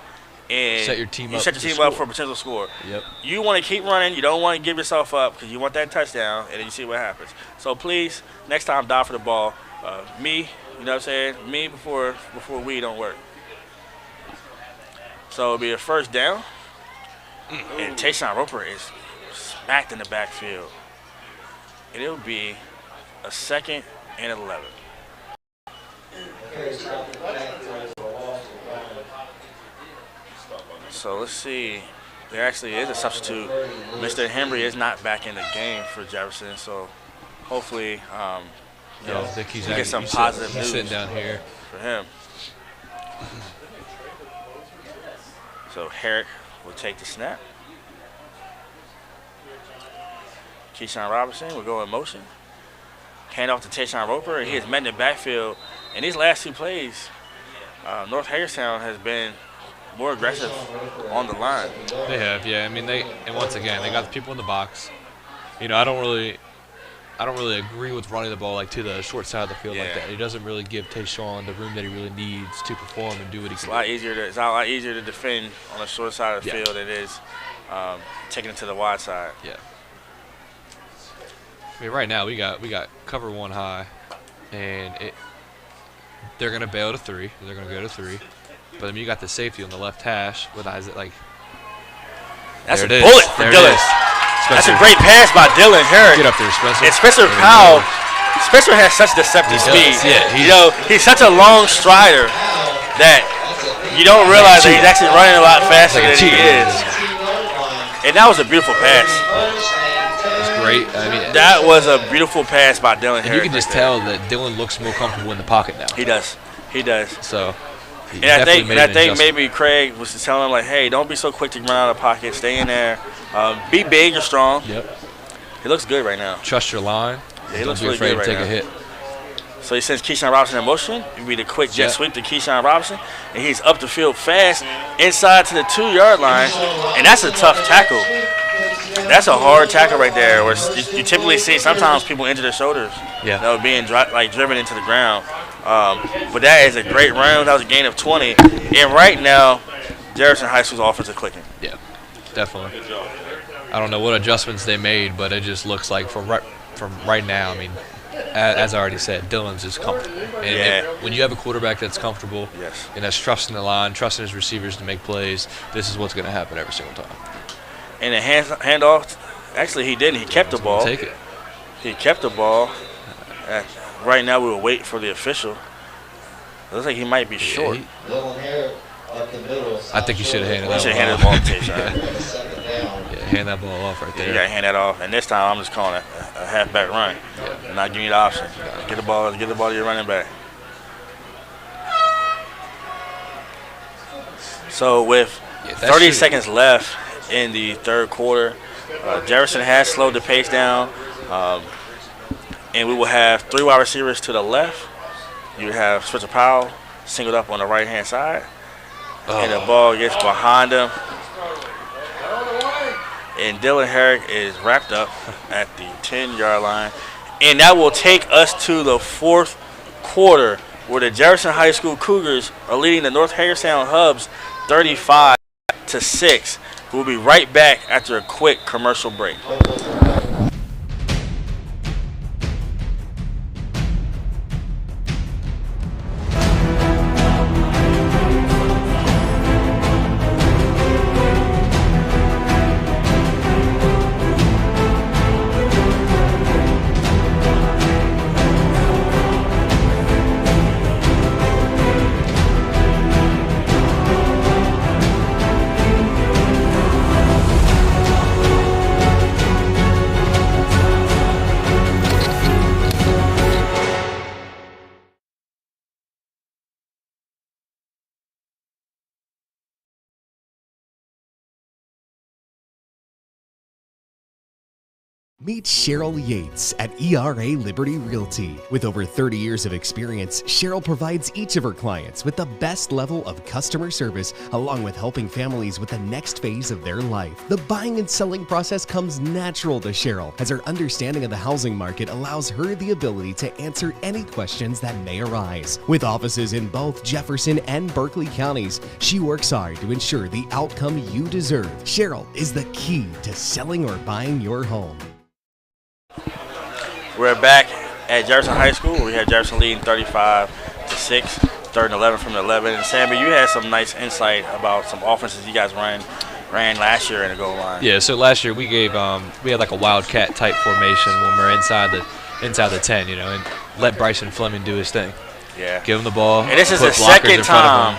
E: and
G: set your team
E: up for a potential score.
G: Yep.
E: You want to keep running. You don't want to give yourself up because you want that touchdown, and then you see what happens. So please, next time, dive for the ball. Me, you know what I'm saying? Me before we don't work. So it'll be a first down, and Tayshawn Roper is smacked in the backfield. And it'll be a 2nd and 11. So let's see. There actually is a substitute. Mr. Henry is not back in the game for Jefferson, so hopefully
G: I think
E: he gets some positive news
G: sitting down here
E: for him. So Herrick will take the snap. Keyshawn Robinson will go in motion. Hand off to Tayshawn Roper, and he has met in the backfield. And these last 2 plays, North Hagerstown has been more aggressive on the line.
G: They have, yeah. I mean, and once again, they got the people in the box. You know, I don't really agree with running the ball like to the short side of the field like that. He doesn't really give Tayshawn the room that he really needs to perform and do what he can.
E: It's a lot easier to defend on the short side of the field than it is taking it to the wide side.
G: Yeah. I mean, right now we got cover one high, and they're gonna bail to 3. They're gonna go to 3. But then you got the safety on the left hash with Isaac. Like,
E: that's a bullet for Dylan. That's a great pass by Dylan Herrick.
G: Get up there, Spencer.
E: And Spencer Powell. Spencer has such deceptive speed.
G: Yeah,
E: he's such a long strider that you don't realize that he's actually running a lot faster than he is. And that was a beautiful pass.
G: It's great. I mean,
E: that was a beautiful pass by Dylan Herrick.
G: And you can just tell that Dylan looks more comfortable in the pocket now.
E: He does. So.
G: And
E: I think maybe Craig was just telling him, like, hey, don't be so quick to run out of the pocket. Stay in there. Be big or strong.
G: Yep.
E: He looks good right now.
G: Trust your line.
E: Yeah, he looks
G: really
E: good
G: right now. Don't be afraid to take a hit.
E: So he sends Keyshawn Robinson in motion. It'll be the quick jet sweep to Keyshawn Robinson. And he's up the field fast inside to the 2-yard line. And that's a tough tackle. That's a hard tackle right there. Where you typically see sometimes people injure their shoulders.
G: Yeah.
E: Being driven into the ground. But that is a great run. That was a gain of 20. And right now, Jefferson High School's offense is clicking.
G: Yeah, definitely. I don't know what adjustments they made, but it just looks like from right now, I mean, as I already said, Dylan's just comfortable. And when you have a quarterback that's comfortable and that's trusting the line, trusting his receivers to make plays, this is what's going to happen every single time.
E: And the handoff, actually he didn't. He kept the ball.
G: Take it.
E: He kept the ball. Right now we will wait for the official. It looks like he might be short.
G: I think he should have handed that ball.
E: He should have handed the ball to Tayshawn.
G: Hand that ball off right there.
E: You got to hand that off. And this time I'm just calling it a halfback run. And not giving you the option. Get the ball to your running back. So with 30 seconds left in the third quarter, Jefferson has slowed the pace down. And we will have 3 wide receivers to the left. You have Spencer Powell singled up on the right-hand side. And the ball gets behind him. And Dylan Herrick is wrapped up at the 10-yard line. And that will take us to the fourth quarter, where the Jefferson High School Cougars are leading the North Hagerstown Hubs 35-6. We'll be right back after a quick commercial break.
A: Meet Cheryl Yates at ERA Liberty Realty. With over 30 years of experience, Cheryl provides each of her clients with the best level of customer service, along with helping families with the next phase of their life. The buying and selling process comes natural to Cheryl, as her understanding of the housing market allows her the ability to answer any questions that may arise. With offices in both Jefferson and Berkeley counties, she works hard to ensure the outcome you deserve. Cheryl is the key to selling or buying your home.
E: We're back at Jefferson High School, where we had Jefferson leading 35-6, 3rd and 11 from the 11. And Sammy, you had some nice insight about some offenses you guys ran last year in the goal line.
G: Yeah, so last year we had like a wildcat type formation when we're inside the 10, and let Bryson Fleming do his thing.
E: Yeah.
G: Give him the ball.
E: And this is the second time.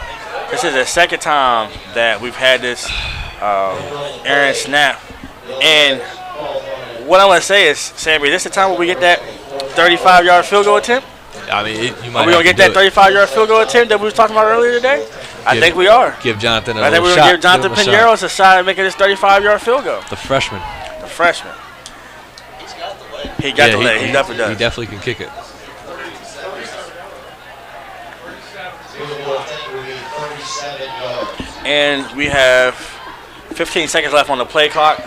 E: This is the second time that we've had this Aaron snap. And what I want to say is, Sammy, this is the time where we get that 35-yard field goal attempt?
G: I mean, you might.
E: Are we going to get that 35-yard field goal attempt that we were talking about earlier today? I think we are.
G: Give Jonathan
E: I think we're going to give Jonathan Pineros a shot at making this 35-yard field goal.
G: The freshman.
E: He got the leg. He definitely does.
G: He definitely can kick it.
E: And we have 15 seconds left on the play clock.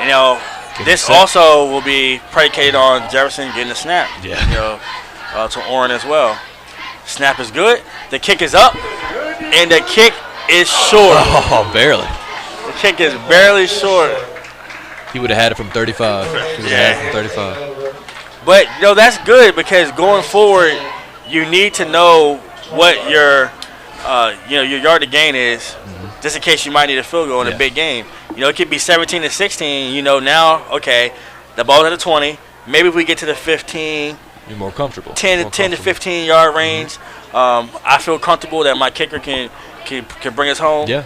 E: You know, this also will be predicated on Jefferson getting the snap.
F: Yeah.
E: You know, to Oren as well. Snap is good. The kick is up, and the kick is short.
F: Oh, barely.
E: The kick is barely short.
F: He would have had it from 35. He would have had it from 35.
E: But you know that's good because going forward, you need to know what your your yard to gain is, just in case you might need a field goal in a big game. You know, it could be 17-16. You know now, okay, the ball's at the 20. Maybe if we get to the 15,
F: you're more comfortable.
E: 10 to 15 yard range. I feel comfortable that my kicker can bring us home.
F: Yeah,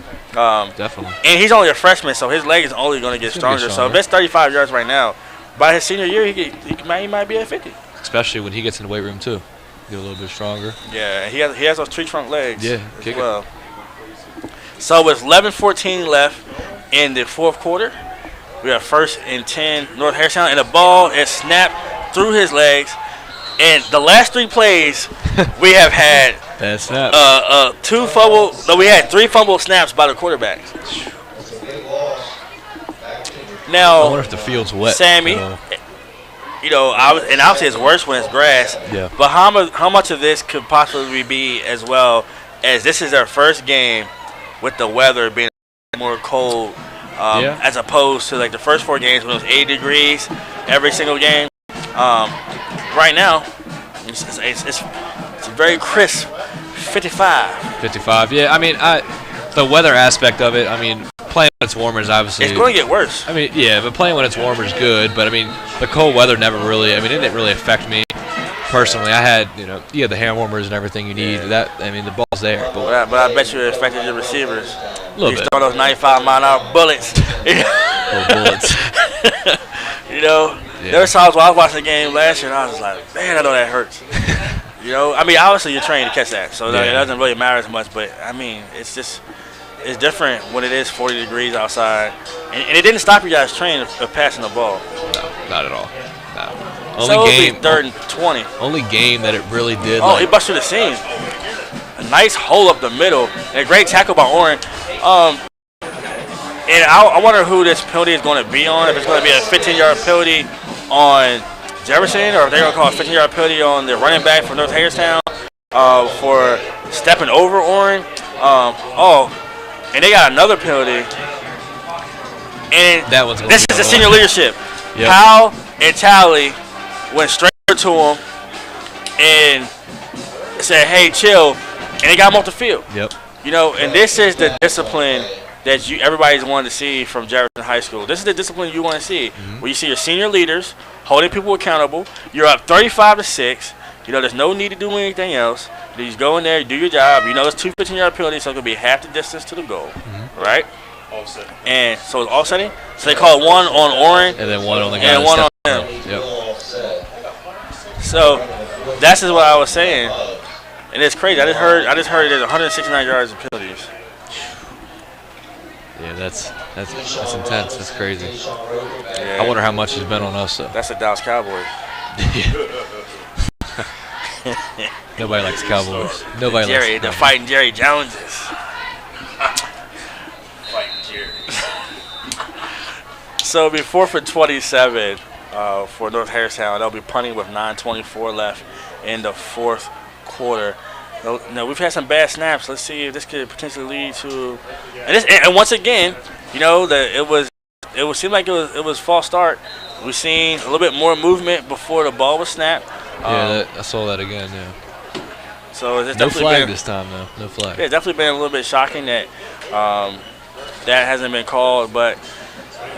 F: definitely.
E: And he's only a freshman, so his leg is only going to get stronger. So if it's 35 yards right now, by his senior year, he might be at 50.
F: Especially when he gets in the weight room too, get a little bit stronger.
E: Yeah, he has those tree trunk legs.
F: Yeah,
E: as well. So with 11:14 left in the fourth quarter, we have 1st and 10 North Hagerstown, and the ball is snapped through his legs. And the last 3 plays, we have had
F: bad snap.
E: 2 fumble. No, we had 3 fumble snaps by the quarterbacks. Now,
F: I wonder if the field's wet.
E: Sammy, you know, and obviously it's worse when it's grass.
F: Yeah.
E: But how much of this could possibly be as well as this is our first game with the weather being more cold, as opposed to like the first 4 games when it was 80 degrees every single game. Right now, it's a very crisp 55.
F: 55. Yeah, I mean, the weather aspect of it. I mean, playing when it's warmer is obviously.
E: It's going to get worse.
F: I mean, yeah, but playing when it's warmer is good. But I mean, the cold weather never really. I mean, it didn't really affect me personally. I had, you had the hand warmers and everything you need. That, I mean, the ball's there.
E: But I bet you it affected your receivers.
F: A little bit.
E: Throwing those 95-mile-an-hour bullets.
F: Bullets.
E: You know. Yeah. There were times when I was watching the game last year, and I was like, man, I know that hurts. You know, I mean, obviously you're trained to catch that, so it doesn't really matter as much. But I mean, it's different when it is 40 degrees outside, and it didn't stop you guys training of passing the ball.
F: No, not at all. No.
E: Only game 3rd and 20.
F: Only game that it really did.
E: Oh, he busted the seam. A nice hole up the middle, and a great tackle by Oren. And I wonder who this penalty is going to be on. If it's going to be a 15-yard penalty on Jefferson, or if they're going to call a 15-yard penalty on the running back for North Hagerstown for stepping over Oren. And they got another penalty. And this is the senior leadership. Yep. Powell and Talley went straight to him and said, "Hey, chill," and they got him off the field.
F: Yep.
E: You know, and this is the discipline that everybody's wanted to see from Jefferson High School. This is the discipline you want to see, where you see your senior leaders holding people accountable. You're up 35-6. You know, there's no need to do anything else. You just go in there, do your job. You know, it's 2 15-yard penalties, so it's going to be half the distance to the goal, right?
I: Offsetting.
E: And so it's offsetting. So they call 1 on Oren,
F: and then 1 on the guy,
E: and 1 on him.
F: Yep.
E: So that's just what I was saying, and it's crazy. I just heard there's 169 yards of penalties.
F: Yeah, that's intense. That's crazy.
E: Yeah.
F: I wonder how much has been on us though.
E: That's the Dallas Cowboys.
F: Nobody likes Cowboys. Nobody likes
E: Jerry. They're fighting Jerry Joneses.
I: Fighting Jerry.
E: So it'll be 4th and 27 for North Hagerstown. They'll be punting with 9:24 left in the fourth quarter. No, we've had some bad snaps. Let's see if this could potentially lead to. And once again, you know, it would seem like it was false start. We've seen a little bit more movement before the ball was snapped.
F: Yeah, I saw that again. Yeah.
E: So it's
F: no flag this time, though. No flag.
E: Yeah, it's definitely been a little bit shocking that that hasn't been called. But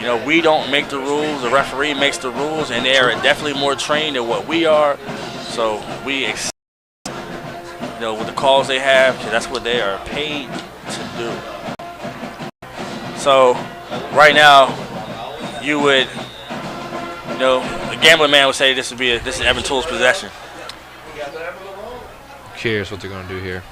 E: you know, we don't make the rules. The referee makes the rules, and they are definitely more trained than what we are. So we. You know, with the calls they have, because that's what they are paid to do. So, right now, you would, you know, a gambling man would say this is Evan Toole's possession.
F: Curious what they're going to do here.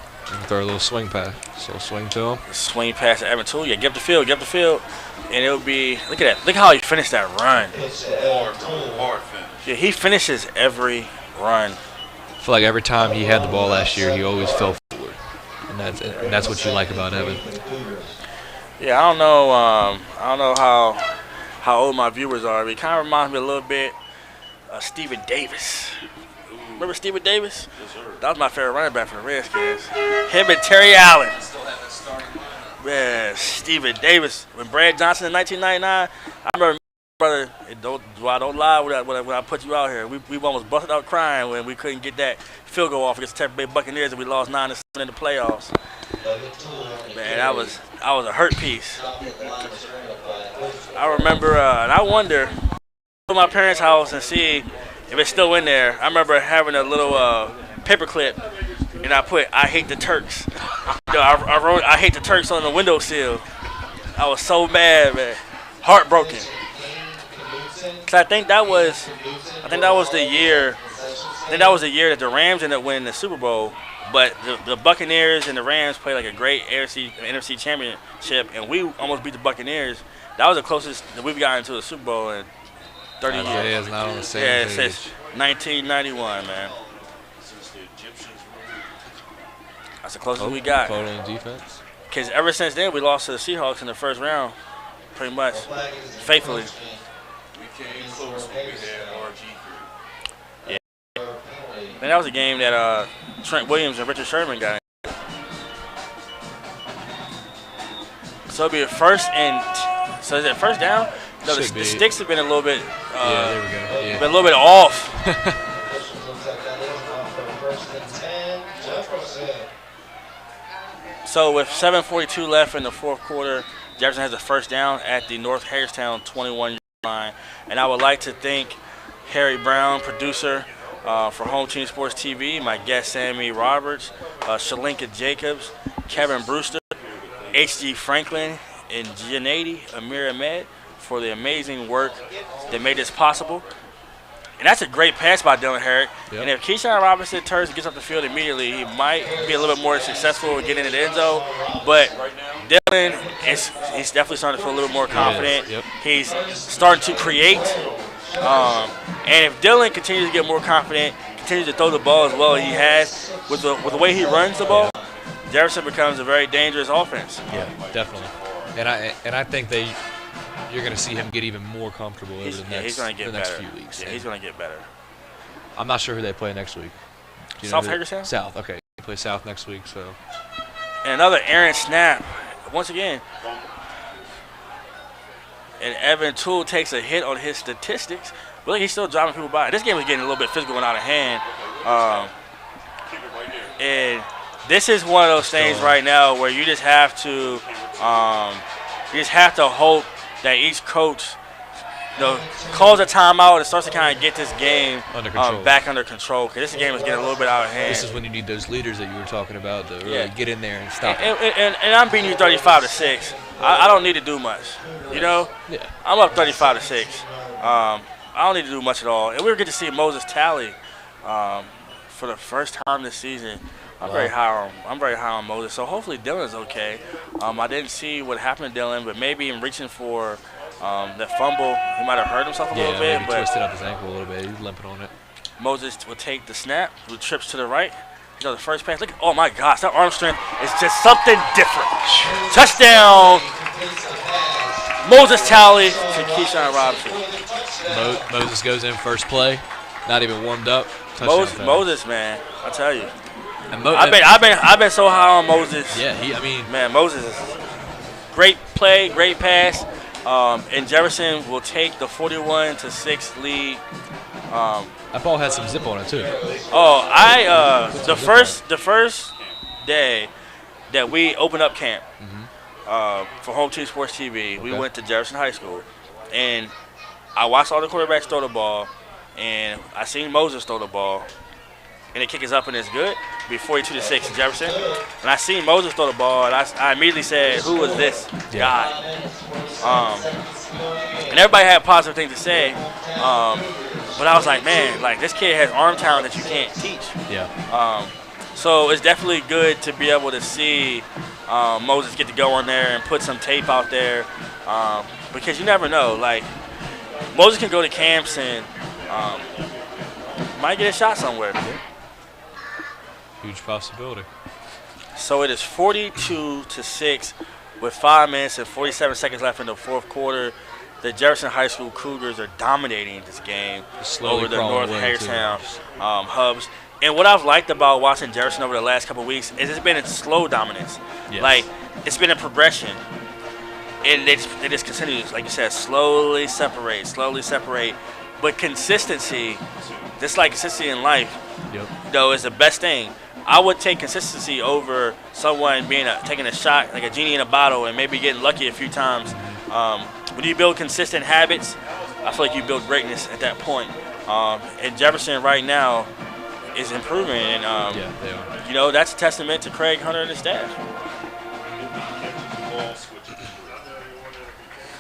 F: Throw a little swing pass. So swing to him.
E: Swing pass to Evan Toole. Yeah, get up the field, and it'll be. Look at that. Look how he finished that run.
I: Hard finish.
E: Yeah, he finishes every run.
F: I feel like every time he had the ball last year, he always fell forward.
G: and that's what you like about Evan.
E: Yeah, I don't know how old my viewers are, but it kind of reminds me a little bit of Stephen Davis. Remember Stephen Davis? That was my favorite running back for the Redskins. Him and Terry Allen. Man, Stephen Davis. When Brad Johnson in 1999, I remember, brother, don't lie when I put you out here. We almost busted out crying when we couldn't get that field goal off against the Tampa Bay Buccaneers and we lost 9-7 in the playoffs. Man, that was a hurt piece. I remember, and I wonder, go to my parents' house and see if it's still in there. I remember having a little paper clip, and I put "I hate the Turks." I wrote "I hate the Turks" on the windowsill. I was so mad, man, heartbroken. Cause I think that was the year. I think that was the year that the Rams ended up winning the Super Bowl. But the Buccaneers and the Rams played like a great NFC championship, and we almost beat the Buccaneers. That was the closest that we've gotten to a Super Bowl in 30 years.
G: Yeah, it's not on the same page.
E: Since 1991, man. That's the closest we got.
G: Total defense.
E: Because ever since then, we lost to the Seahawks in the first round, pretty much, faithfully.
I: We came close when we had RG.
E: Yeah. And that was a game that Trent Williams and Richard Sherman got in. So it'll be a first and so is it first down? No, the sticks have been a little bit.
G: Yeah, there we go. Yeah.
E: Been a little bit off. So with 7:42 left in the fourth quarter, Jefferson has a first down at the North Hagerstown 21-yard line, and I would like to thank Harry Brown, producer for Home Team Sports TV, my guest Sammy Roberts, Shalinka Jacobs, Kevin Brewster, H.G. Franklin, and Giannati Amir Ahmed for the amazing work that made this possible. And that's a great pass by Dylan Herrick. Yep. And if Keyshawn Robinson turns and gets up the field immediately, he might be a little bit more successful in getting into the end zone. But Dylan, he's definitely starting to feel a little more confident.
G: Yep.
E: He's starting to create. And if Dylan continues to get more confident, continues to throw the ball as well as he has, with the way he runs the ball, Jefferson becomes a very dangerous offense.
G: Yeah, definitely. And I think you're going to see him get even more comfortable over the next few weeks.
E: Yeah, he's going to get better.
G: I'm not sure who they play next week.
E: South Hagerstown?
G: South, okay. They play South next week, so.
E: And another errant snap. Once again. And Evan Toole takes a hit on his statistics. But look, he's still driving people by. This game is getting a little bit physical and out of hand. And this is one of those things right now where you just have to hope that each coach calls a timeout and starts to kind of get this game back under control. Because this game is getting a little bit out of hand.
G: This is when you need those leaders that you were talking about to really get in there and stop it.
E: And I'm beating you 35-6. I don't need to do much. You know?
G: Yeah.
E: I'm up 35-6. I don't need to do much at all. And we were good to see Moses Talley for the first time this season. I'm very high on Moses. So hopefully Dylan's okay. I didn't see what happened to Dylan, but maybe in reaching for that fumble, he might have hurt himself a little bit.
G: Maybe twisted up his ankle a little bit. He's limping on it.
E: Moses will take the snap, who trips to the right. He does the first pass. Look, oh my gosh, that arm strength is just something different. Touchdown, Moses Talley to Keyshawn Robinson.
G: Moses goes in first play, not even warmed up.
E: Moses, man, I tell you. I've been so high on Moses.
G: Yeah,
E: man, Moses is great play, great pass. And Jefferson will take the 41-6 lead.
G: That ball had some zip on it too.
E: The first day that we opened up camp for Home Team Sports TV, we went to Jefferson High School, and I watched all the quarterbacks throw the ball, and I seen Moses throw the ball, and the kick is up and it's good. Be 42-6 Jefferson, and I seen Moses throw the ball, and I immediately said, "Who was this guy?" And everybody had positive things to say, but I was like, man, like this kid has arm talent that you can't teach.
G: Yeah.
E: So it's definitely good to be able to see Moses get to go on there and put some tape out there, because you never know. Like Moses can go to camps and might get a shot somewhere.
G: Huge possibility.
E: So it is 42-6 with 5 minutes and 47 seconds left in the fourth quarter. The Jefferson High School Cougars are dominating this game over the North Hagerstown Hubs. And what I've liked about watching Jefferson over the last couple of weeks is it's been a slow dominance.
F: Yes.
E: Like, it's been a progression. And it just continues, like you said, slowly separate. But consistency, just like consistency in life, is the best thing. I would take consistency over someone taking a shot, like a genie in a bottle, and maybe getting lucky a few times. When you build consistent habits, I feel like you build greatness at that point. And Jefferson right now is improving, and
F: they are.
E: That's a testament to Craig Hunter and his staff.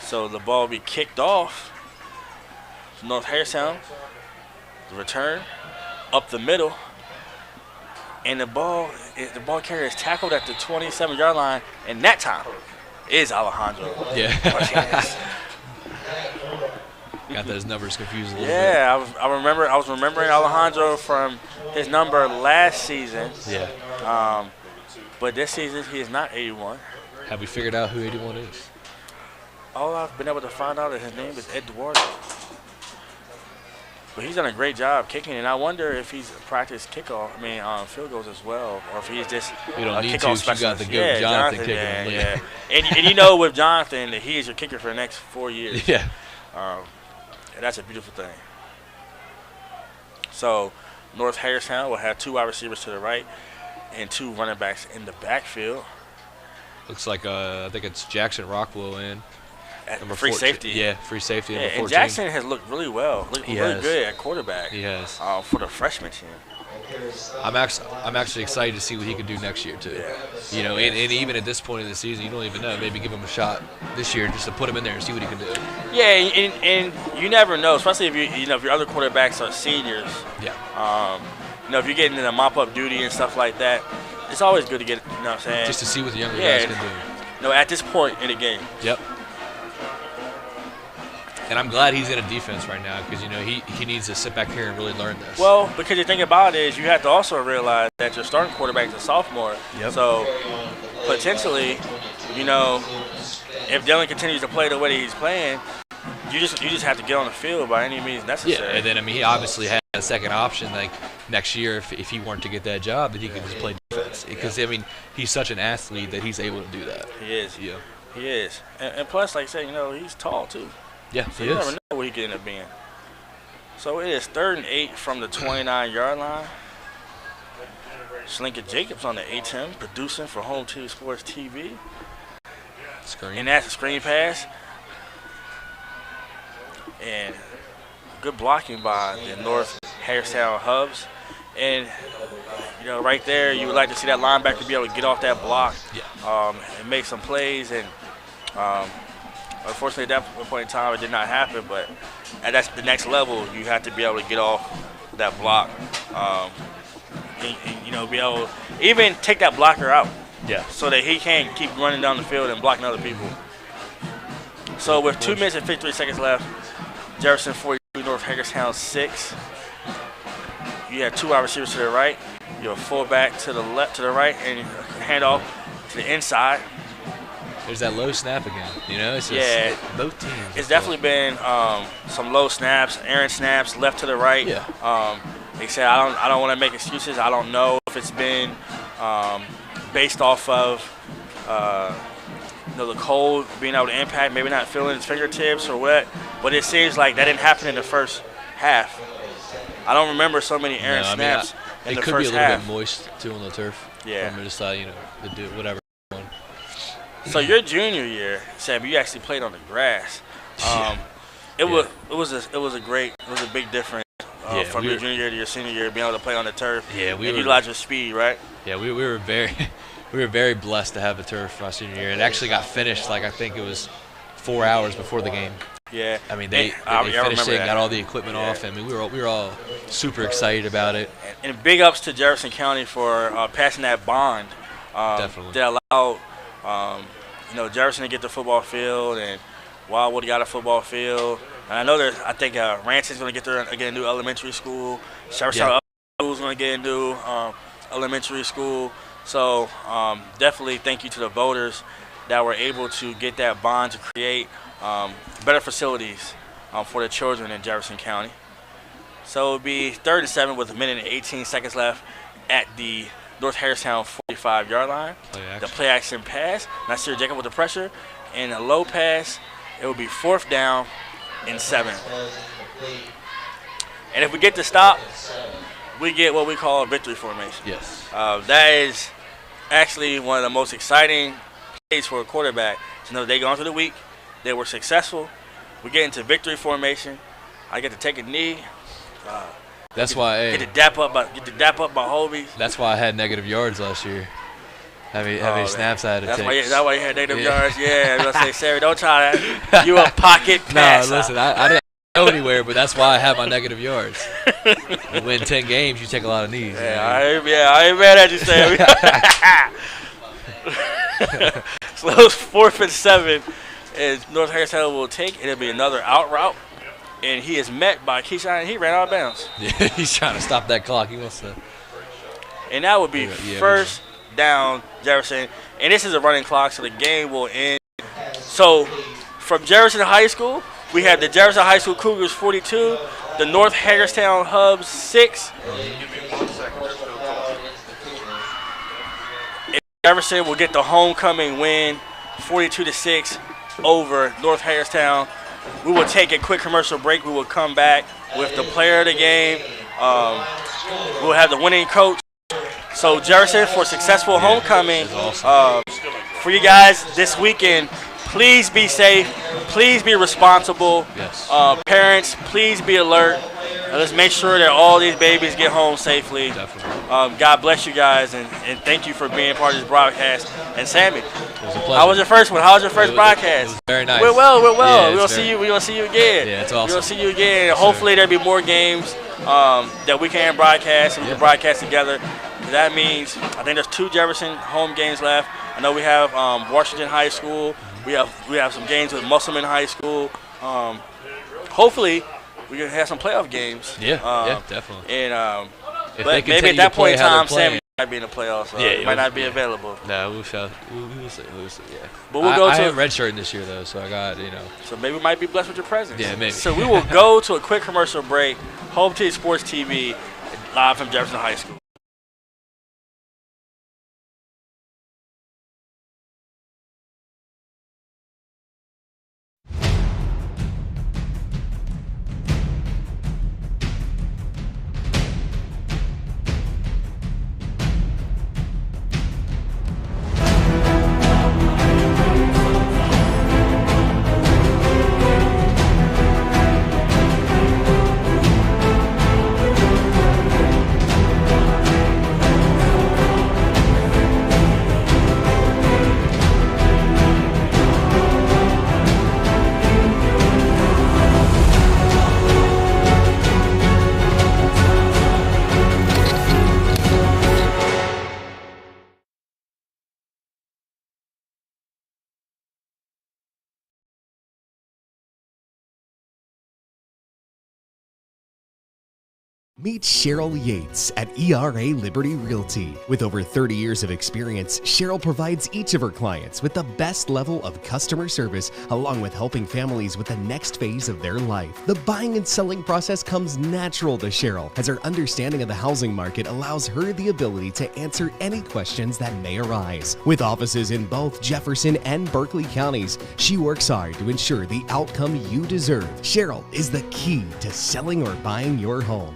E: So the ball will be kicked off. North Hagerstown, the return up the middle, and the ball carrier is tackled at the 27-yard line, and that time is Alejandro.
F: Yeah. Got those numbers confused a little bit.
E: Yeah, I was remembering Alejandro from his number last season.
F: Yeah.
E: But this season he is not 81.
F: Have we figured out who 81 is?
E: All I've been able to find out is his name is Eduardo. But he's done a great job kicking, and I wonder if he's practiced field goals as well, or if he's just
F: you don't need
E: kickoff
F: to. You got the good Jonathan kicking.
E: Yeah. and with Jonathan, that he is your kicker for the next 4 years.
F: Yeah.
E: And that's a beautiful thing. So North Hagerstown will have 2 wide receivers to the right and 2 running backs in the backfield.
F: Looks like I think it's Jackson Rockwell in.
E: Number free 14. Safety.
F: Yeah, free safety. Number 14.
E: And Jackson has looked really well. Looked really good at quarterback.
F: He has.
E: For the freshman team.
F: I'm actually excited to see what he can do next year too.
E: Yeah.
F: And even at this point in the season, you don't even know. Maybe give him a shot this year just to put him in there and see what he can do.
E: Yeah, and you never know, especially if if your other quarterbacks are seniors.
F: Yeah.
E: If you're getting into mop-up duty and stuff like that, it's always good to get. You know what I'm saying?
F: Just to see what the younger guys can do.
E: At this point in the game.
F: Yep. And I'm glad he's in a defense right now because, he needs to sit back here and really learn this.
E: Well, because the thing about it is you have to also realize that your starting quarterback is a sophomore.
F: Yep.
E: So, potentially, if Dylan continues to play the way that he's playing, you just have to get on the field by any means necessary.
F: Yeah, and then, he obviously had a second option, like, next year if he weren't to get that job, that he could just play defense. Because, he's such an athlete that he's able to do that.
E: He is.
F: Yeah.
E: He is. And plus, like I said, he's tall, too.
F: Yeah,
E: so you never know what he could end up being. So it is 3rd and 8 from the 29-yard line. Slinker Jacobs on the A-10, producing for Home Team Sports TV.
F: Screen.
E: And that's a screen pass. And good blocking by the North Hagerstown Hubs. And, right there, you would like to see that linebacker be able to get off that block and make some plays. And unfortunately, at that point in time, it did not happen. But that's the next level. You have to be able to get off that block, and be able to even take that blocker out.
F: Yeah.
E: So that he can't keep running down the field and blocking other people. So with 2 minutes and 53 seconds left, Jefferson 42, North Hagerstown 6. You have 2 wide receivers to the right. You have a fullback to the left, to the right, and handoff to the inside.
F: There's that low snap again, It's just both teams.
E: It's definitely been some low snaps, errant snaps, left to the right.
F: Yeah.
E: Like I said, I don't want to make excuses. I don't know if it's been based off of the cold being able to impact, maybe not feeling his fingertips or what. But it seems like that didn't happen in the first half. I don't remember so many errant snaps in the first half.
F: It could be a little bit moist too on the turf.
E: Yeah.
F: From just to do whatever.
E: So your junior year, Sam, you actually played on the grass. It was a big difference from your junior year to your senior year, being able to play on the turf.
F: Yeah,
E: and utilize your speed, right?
F: Yeah, we were very blessed to have the turf my senior year. It actually got finished I think it was 4 hours before the game.
E: Yeah.
F: I mean they finished it, got all the equipment off, and we were all super excited about it.
E: And big ups to Jefferson County for passing that bond.
F: Definitely.
E: That allowed Jefferson to get the football field, and Wildwood got a football field. And I know I think Ranson's going to get a new elementary school. Jefferson School's going to get a new elementary school. So definitely thank you to the voters that were able to get that bond to create better facilities for the children in Jefferson County. So it will be 3rd and 7 with 1 minute and 18 seconds left at the North Hagerstown 45-yard line. The play action pass. Nasir Jacob with the pressure. And a low pass. It will be 4th down and 7. And if we get the stop, we get what we call a victory formation.
G: Yes.
E: That is actually one of the most exciting plays for a quarterback. To know they gone through the week, they were successful. We get into victory formation. I get to take a knee.
G: That's why.
E: Get to dap up my homies.
G: That's why I had negative yards last year. Having snaps I had to take.
E: That's why you had negative yards. Yeah, I was gonna say, Sarah, don't try that. You a pocket passer.
G: No, listen, I didn't go anywhere, but that's why I have my negative yards. You win 10 games, you take a lot of knees.
E: I ain't mad at you, Sammy. So those 4th and 7 is North Hagerstown will take. It'll be another out route. And he is met by Keyshawn, and he ran out of bounds.
G: Yeah, he's trying to stop that clock. He wants to.
E: And that would be 1st down, Jefferson. And this is a running clock, so the game will end. So from Jefferson High School, we have the Jefferson High School Cougars 42, the North Hagerstown Hubs 6. And Jefferson will get the homecoming win, 42-6 over North Hagerstown. We will take a quick commercial break. We will come back with the player of the game. We'll have the winning coach. So Jefferson for successful homecoming.
G: Awesome.
E: For you guys this weekend, please be safe. Please be responsible.
G: Yes.
E: Parents, please be alert. Let's make sure that all these babies get home safely.
G: Definitely.
E: God bless you guys, and thank you for being part of this broadcast. And Sammy,
G: it was a pleasure.
E: how was your first one? How was your first broadcast?
G: It was very nice.
E: We're well.
G: Yeah,
E: We're gonna see you again.
G: Yeah, it's awesome.
E: We're gonna see you again. And hopefully there'll be more games that we can broadcast and we can broadcast together. That means I think there's 2 Jefferson home games left. I know we have Washington High School. We have some games with Musselman High School. Hopefully we can have some playoff games.
G: Yeah, definitely.
E: And
G: but
E: maybe at that point in time, Sammy might be in the playoffs. So
G: yeah,
E: he might not be available.
G: No, we'll see. Yeah.
E: But we'll go
G: I
E: to
G: have redshirting this year though, so I got
E: So maybe we might be blessed with your presence.
G: Yeah, maybe.
E: So we will go to a quick commercial break. Home Team Sports TV, live from Jefferson High School.
A: Meet Cheryl Yates at ERA Liberty Realty. With over 30 years of experience, Cheryl provides each of her clients with the best level of customer service, along with helping families with the next phase of their life. The buying and selling process comes natural to Cheryl, as her understanding of the housing market allows her the ability to answer any questions that may arise. With offices in both Jefferson and Berkeley counties, she works hard to ensure the outcome you deserve. Cheryl is the key to selling or buying your home.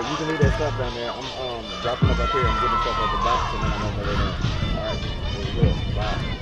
M: Yeah, you can leave that stuff down there. I'm dropping up here and getting stuff out the box, and then I'm on my way down. All right, that's good. Bye.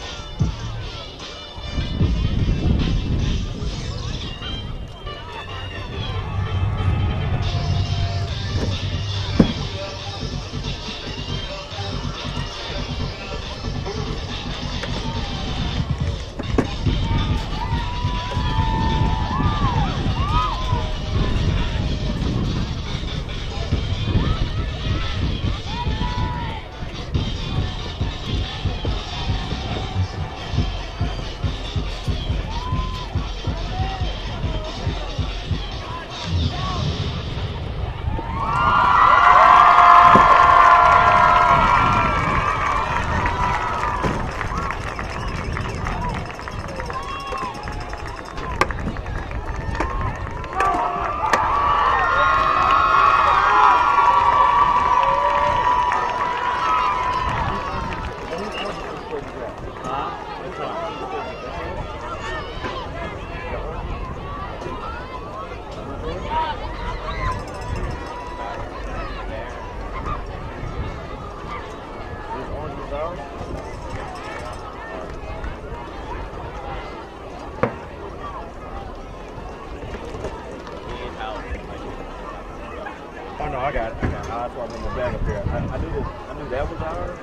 M: Oh no, I got it. That's why I brought my bag up here. I knew that was ours.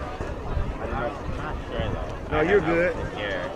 M: I'm not sure though. No, you're good. Yeah.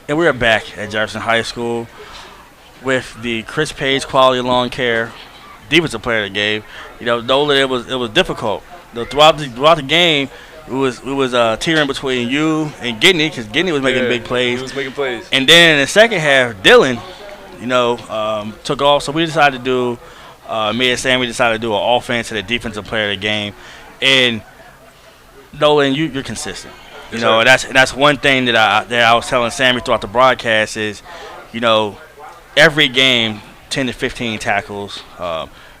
E: And we are back at Jefferson High School with the Chris Page Quality Lawn Care Defensive Player of the game. You know that it was difficult. Throughout the game, we was teetering between you and Gidney because Gidney was making big plays.
O: He was making plays.
E: And then in the second half, Dylan, took off. So we decided to do, me and Sammy decided to do an offense and a defensive player of the game. And Nolan, you're consistent. You know, and that's one thing that I was telling Sammy throughout the broadcast is, every game, 10 to 15 tackles.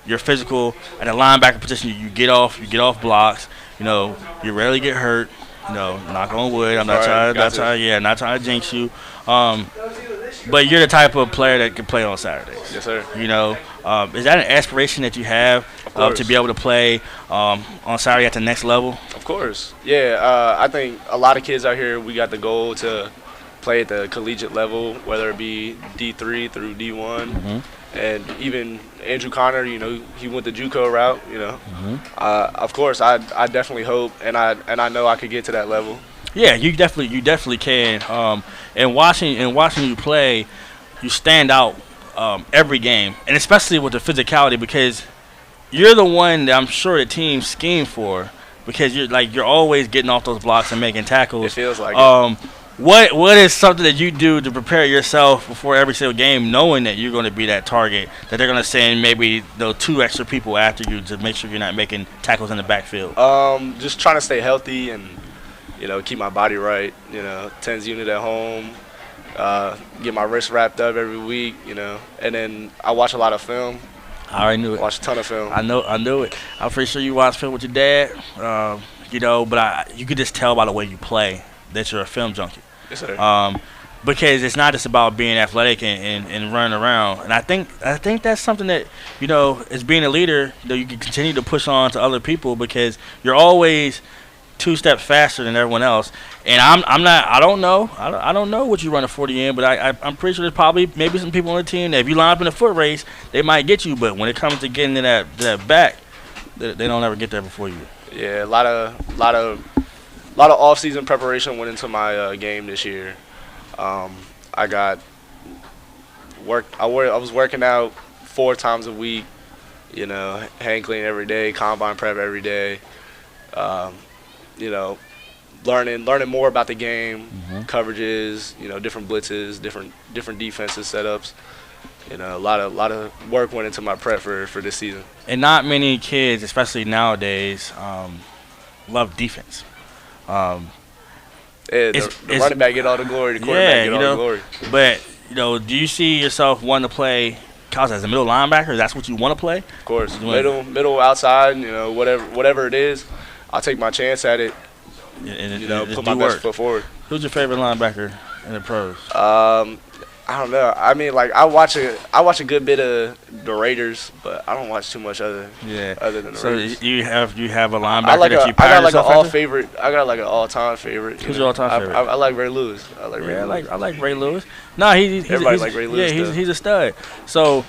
E: You're physical at the linebacker position. You get off blocks. You rarely get hurt. Knock on wood. I'm not trying to jinx you. But you're the type of player that can play on Saturdays.
O: Yes, sir.
E: Is that an aspiration that you have to be able to play on Saturday at the next level?
O: Of course. Yeah, I think a lot of kids out here, we got the goal to play at the collegiate level, whether it be D3 through D1.
E: Mm-hmm.
O: And even Andrew Connor, he went the JUCO route.
E: Mm-hmm.
O: Of course, I definitely hope, and I know I could get to that level.
E: Yeah, you definitely can. And watching you play, you stand out every game, and especially with the physicality, because you're the one that I'm sure the team scheme for, because you're always getting off those blocks and making tackles.
O: It feels like it.
E: What is something that you do to prepare yourself before every single game, knowing that you're going to be that target, that they're going to send maybe two extra people after you to make sure you're not making tackles in the backfield?
O: Just trying to stay healthy and keep my body right. 10s unit at home, get my wrist wrapped up every week. And then I watch a lot of film.
E: I already knew it.
O: Watch a ton of film.
E: I knew it. I'm pretty sure you watch film with your dad. But you could just tell by the way you play that you're a film junkie.
O: Yes, sir.
E: Because it's not just about being athletic and running around. And I think that's something that, as being a leader, you can continue to push on to other people, because you're always 2 steps faster than everyone else. And I don't know what you run a 40 in, but I'm pretty sure there's probably maybe some people on the team that if you line up in a foot race, they might get you. But when it comes to getting to that back, they don't ever get there before you.
O: Yeah, a lot of off-season preparation went into my game this year. I got work. I was working out 4 times a week. Hand clean every day, combine prep every day. Learning more about the game, coverages, different blitzes, different defenses, setups. A lot of work went into my prep for this season.
E: And not many kids, especially nowadays, love defense.
O: The running back get all the glory, the quarterback get all the glory.
E: But do you see yourself wanting to play college as a middle linebacker? That's what you want to play?
O: Of course, middle, outside, whatever it is, I'll take my chance at it. Put my best foot forward.
E: Who's your favorite linebacker in the pros?
O: I don't know. I mean, I watch a good bit of the Raiders, but I don't watch too much other than the Raiders.
E: So you have a linebacker that you pride
O: I got
E: yourself
O: an all
E: after?
O: favorite. I got an all-time favorite.
E: Who's your all-time favorite?
O: I like Ray Lewis. I
E: like Ray Lewis. No,
O: everybody like Ray Lewis.
E: Yeah, he's a stud. So.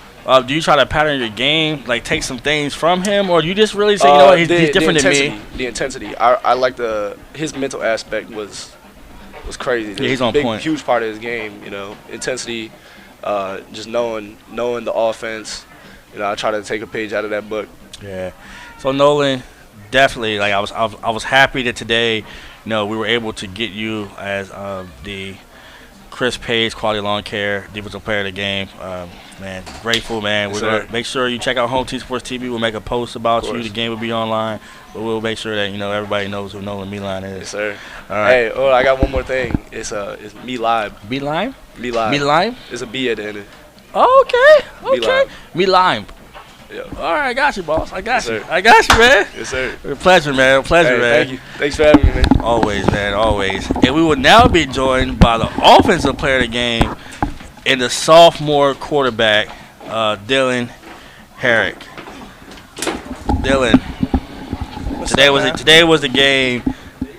E: Do you try to pattern your game, like take some things from him, or do you just really say, he's different than me?
O: The intensity. I like his mental aspect was crazy.
E: Yeah, he's on point.
O: Huge part of his game. Intensity, just knowing the offense. I try to take a page out of that book.
E: Yeah. So Nolan, definitely, I was happy that today, we were able to get you as the Chris Page Quality Lawn Care Defensive Player of the Game. Man, grateful, man.
O: Yes,
E: we're going to make sure you check out Home Team Sports TV. We'll make a post about you. The game will be online. But we'll make sure that, everybody knows who Nolan Meline is.
O: Yes, sir.
E: All right.
O: Hey, I got one more thing. It's Me Lime.
E: Me Lime?
O: Me Lime.
E: Me Lime?
O: It's a B at the end of it.
E: Okay. Me Lime.
O: Yeah.
E: All right, I got you, boss. I got
O: yes,
E: you.
O: Sir.
E: I got you, man.
O: Yes, sir.
E: Pleasure, man. Pleasure, man.
O: Thank you. Thanks for having me, man.
E: Always, man. Always. And we will now be joined by the offensive player of the game and the sophomore quarterback, Dylan Herrick. Dylan, today was the game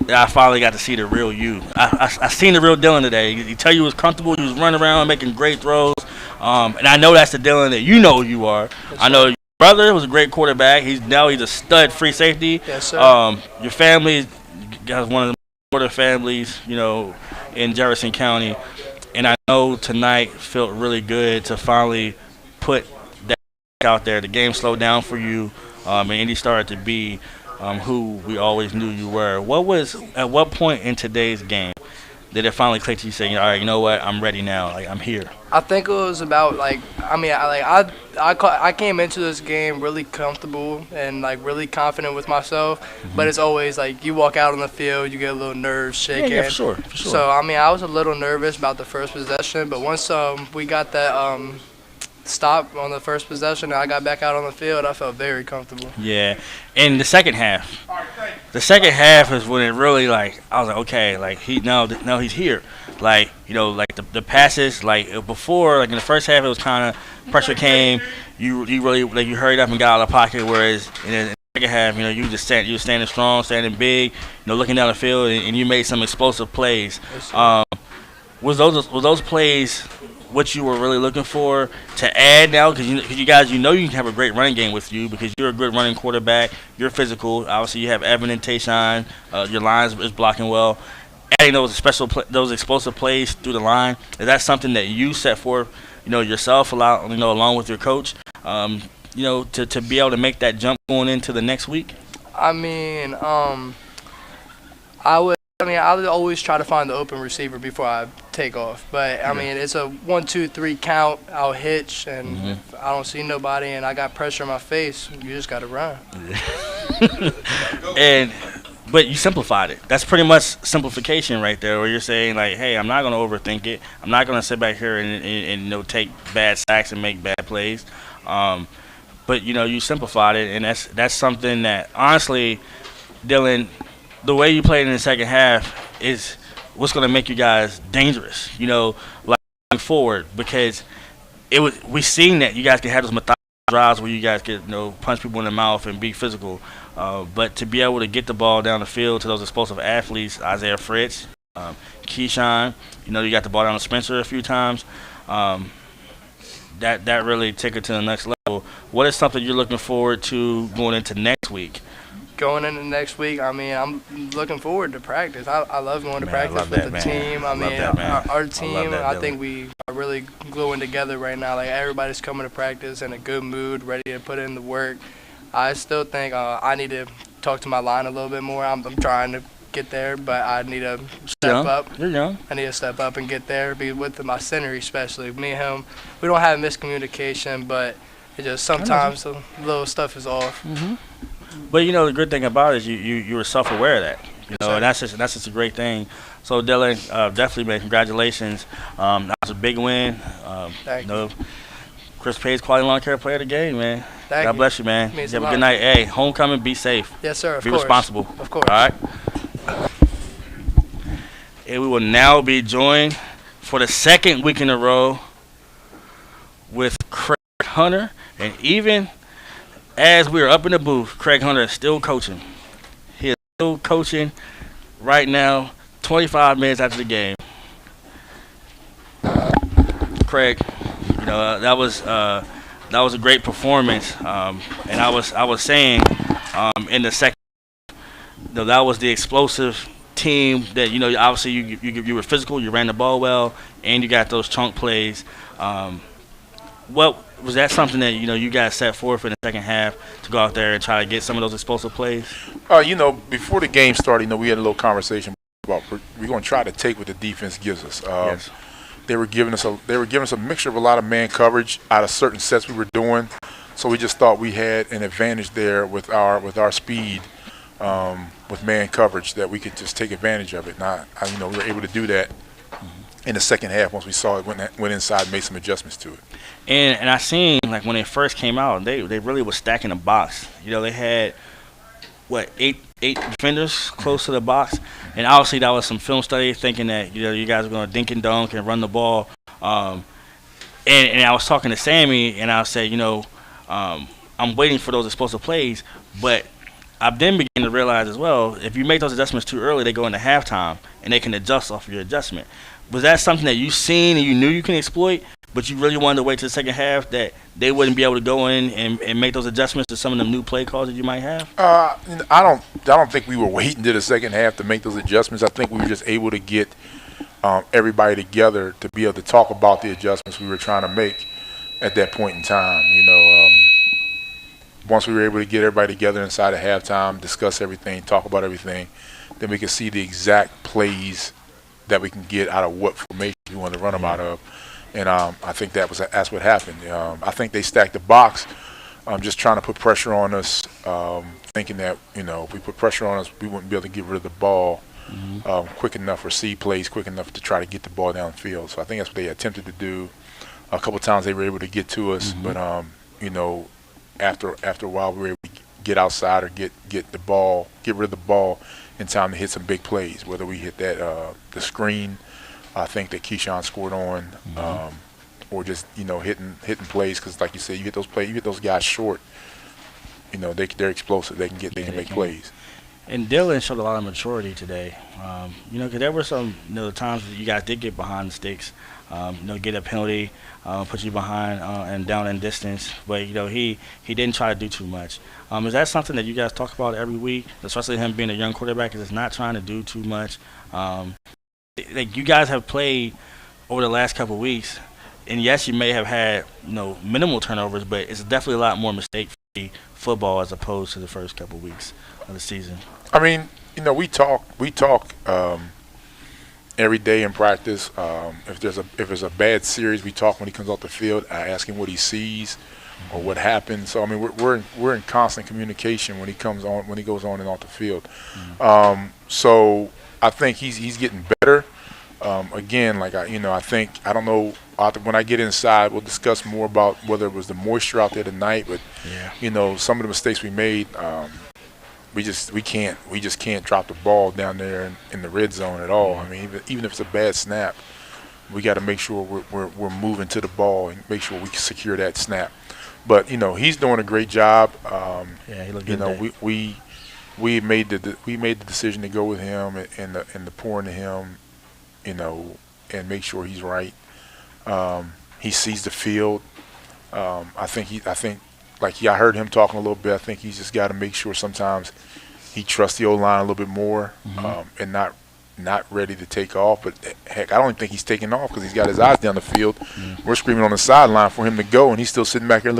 E: that I finally got to see the real you. I seen the real Dylan today. He tell you was comfortable. He was running around making great throws. And I know that's the Dylan that you are. I know your brother was a great quarterback. He's a stud free safety.
P: Yes, sir.
E: Your family got one of the quarter families, in Jefferson County. And I know tonight felt really good to finally put that out there. The game slowed down for you, and Indy started to be who we always knew you were. At what point in today's game did it finally click to you saying, all right, you know what, I'm ready now, I'm here?
P: I think it was about I came into this game really comfortable and really confident with myself, but it's always you walk out on the field, you get a little nerves shaking.
E: Yeah, for sure.
P: So I was a little nervous about the first possession, but once we got that stop on the first possession and I got back out on the field, I felt very comfortable.
E: Yeah, and the second half is when it really I was like, okay, he's here. The passes, before, in the first half it was kind of pressure came, you really you hurried up and got out of the pocket, whereas in the second half, you were standing strong, standing big, you know, looking down the field, and you made some explosive plays. Was those plays what you were really looking for to add now? Because you guys, you can have a great running game with you because you're a good running quarterback. You're physical. Obviously, you have Evan and Tayshawn. Your lines is blocking well. adding those explosive plays through the line, is that something that you set forth, yourself, along with your coach, to be able to make that jump going into the next week?
P: I mean, I would always try to find the open receiver before I take off. But, I mean, it's a 1, 2, 3 count. I'll hitch, and if I don't see nobody and I got pressure in my face, you just got to run.
E: But you simplified it. That's pretty much simplification right there, where you're saying, like, hey, I'm not going to overthink it. I'm not going to sit back here and take bad sacks and make bad plays. But, you simplified it, and that's something that, honestly, Dylan, the way you played in the second half is what's going to make you guys dangerous, like going forward, because we seen that you guys can have those methodical drives where you guys can punch people in the mouth and be physical, but to be able to get the ball down the field to those explosive athletes, Isaiah Fritz, Keyshawn, you got the ball down to Spencer a few times, that really took it to the next level. What is something you're looking forward to going into next week?
P: Going into next week, I mean, I'm looking forward to practice. I love going to practice with the team. I mean, our team, I think we are really gluing together right now. Like, everybody's coming to practice in a good mood, ready to put in the work. I still think I need to talk to my line a little bit more. I'm trying to get there, but I need to step up.
E: You're young.
P: I need to step up and get there, with my center especially. Me and him, we don't have miscommunication, but it just sometimes the little stuff is off.
E: But the good thing about it is you were self-aware of that. And that's just a great thing. So Dylan, definitely, man, congratulations. That was a big win.
P: Thank you.
E: Chris Pay's quality lawn care player of the game, man.
P: Thank
E: God
P: you.
E: bless you, man.
P: Means
E: You have
P: a
E: a good
P: lot.
E: night. Hey, homecoming, be safe.
P: Yes, sir. Of
E: be
P: course.
E: responsible.
P: Of course.
E: All right. And we will now be joined for the second week in a row with Craig Hunter, and even as we are up in the booth, Craig Hunter is still coaching. He is still coaching right now, 25 minutes after the game. Craig, that was a great performance, and I was saying in the second, that was the explosive team that obviously you were physical, you ran the ball well, and you got those chunk plays. What was that something that you guys set forth in the second half to go out there and try to get some of those explosive plays?
C: Before the game started, we had a little conversation about we're going to try to take what the defense gives us.
E: Yes.
C: They were giving us a mixture of a lot of man coverage out of certain sets we were doing, so we just thought we had an advantage there with our speed, with man coverage, that we could just take advantage of it. We were able to do that in the second half once we saw it, went inside and made some adjustments to it.
E: And I seen, like, when they first came out, they really was stacking the box. They had eight defenders close to the box, and obviously that was some film study thinking that you guys were going to dink and dunk and run the ball. And I was talking to Sammy, and I said, I'm waiting for those explosive plays, but I then began to realize as well, if you make those adjustments too early, they go into halftime and they can adjust off of your adjustment. Was that something that you seen and you knew you can exploit, but you really wanted to wait to the second half that they wouldn't be able to go in and make those adjustments to some of the new play calls that you might have?
C: I don't think we were waiting to the second half to make those adjustments. I think we were just able to get everybody together to be able to talk about the adjustments we were trying to make at that point in time. Once we were able to get everybody together inside of halftime, discuss everything, talk about everything, then we could see the exact plays that we can get out of what formation we want to run them out of. And I think that's what happened. I think they stacked the box, just trying to put pressure on us, thinking that if we put pressure on us, we wouldn't be able to get rid of the ball quick enough, or see plays quick enough to try to get the ball downfield. So I think that's what they attempted to do. A couple of times they were able to get to us, but after a while we were able to get outside or get rid of the ball in time to hit some big plays. Whether we hit that the screen, I think that Keyshawn scored on, or just hitting plays, because like you said, you hit those guys short. They're explosive. They can make plays.
E: And Dylan showed a lot of maturity today. Because there were some times that you guys did get behind the sticks, get a penalty, put you behind and down in distance. But, he didn't try to do too much. Is that something that you guys talk about every week, especially him being a young quarterback, is not trying to do too much? Like you guys have played over the last couple of weeks, and yes, you may have had minimal turnovers, but it's definitely a lot more mistake-free football as opposed to the first couple of weeks of the season.
C: I mean, we talk every day in practice. If there's a bad series, we talk when he comes off the field. I ask him what he sees or what happened. So I mean, we're in constant communication when he goes on and off the field. So I think he's getting better. Again, like I think I don't know. When I get inside, we'll discuss more about whether it was the moisture out there tonight. But some of the mistakes we made. We just can't drop the ball down there in the red zone at all. I mean, even if it's a bad snap, we got to make sure we're moving to the ball and make sure we can secure that snap. But he's doing a great job.
E: He looked good.
C: We made the decision to go with him and the pour into him, and make sure he's right. He sees the field. I heard him talking a little bit. I think he's just got to make sure sometimes he trusts the O-line a little bit more, and not ready to take off. But heck, I don't even think he's taking off because he's got his eyes down the field. We're screaming on the sideline for him to go, and he's still sitting back there looking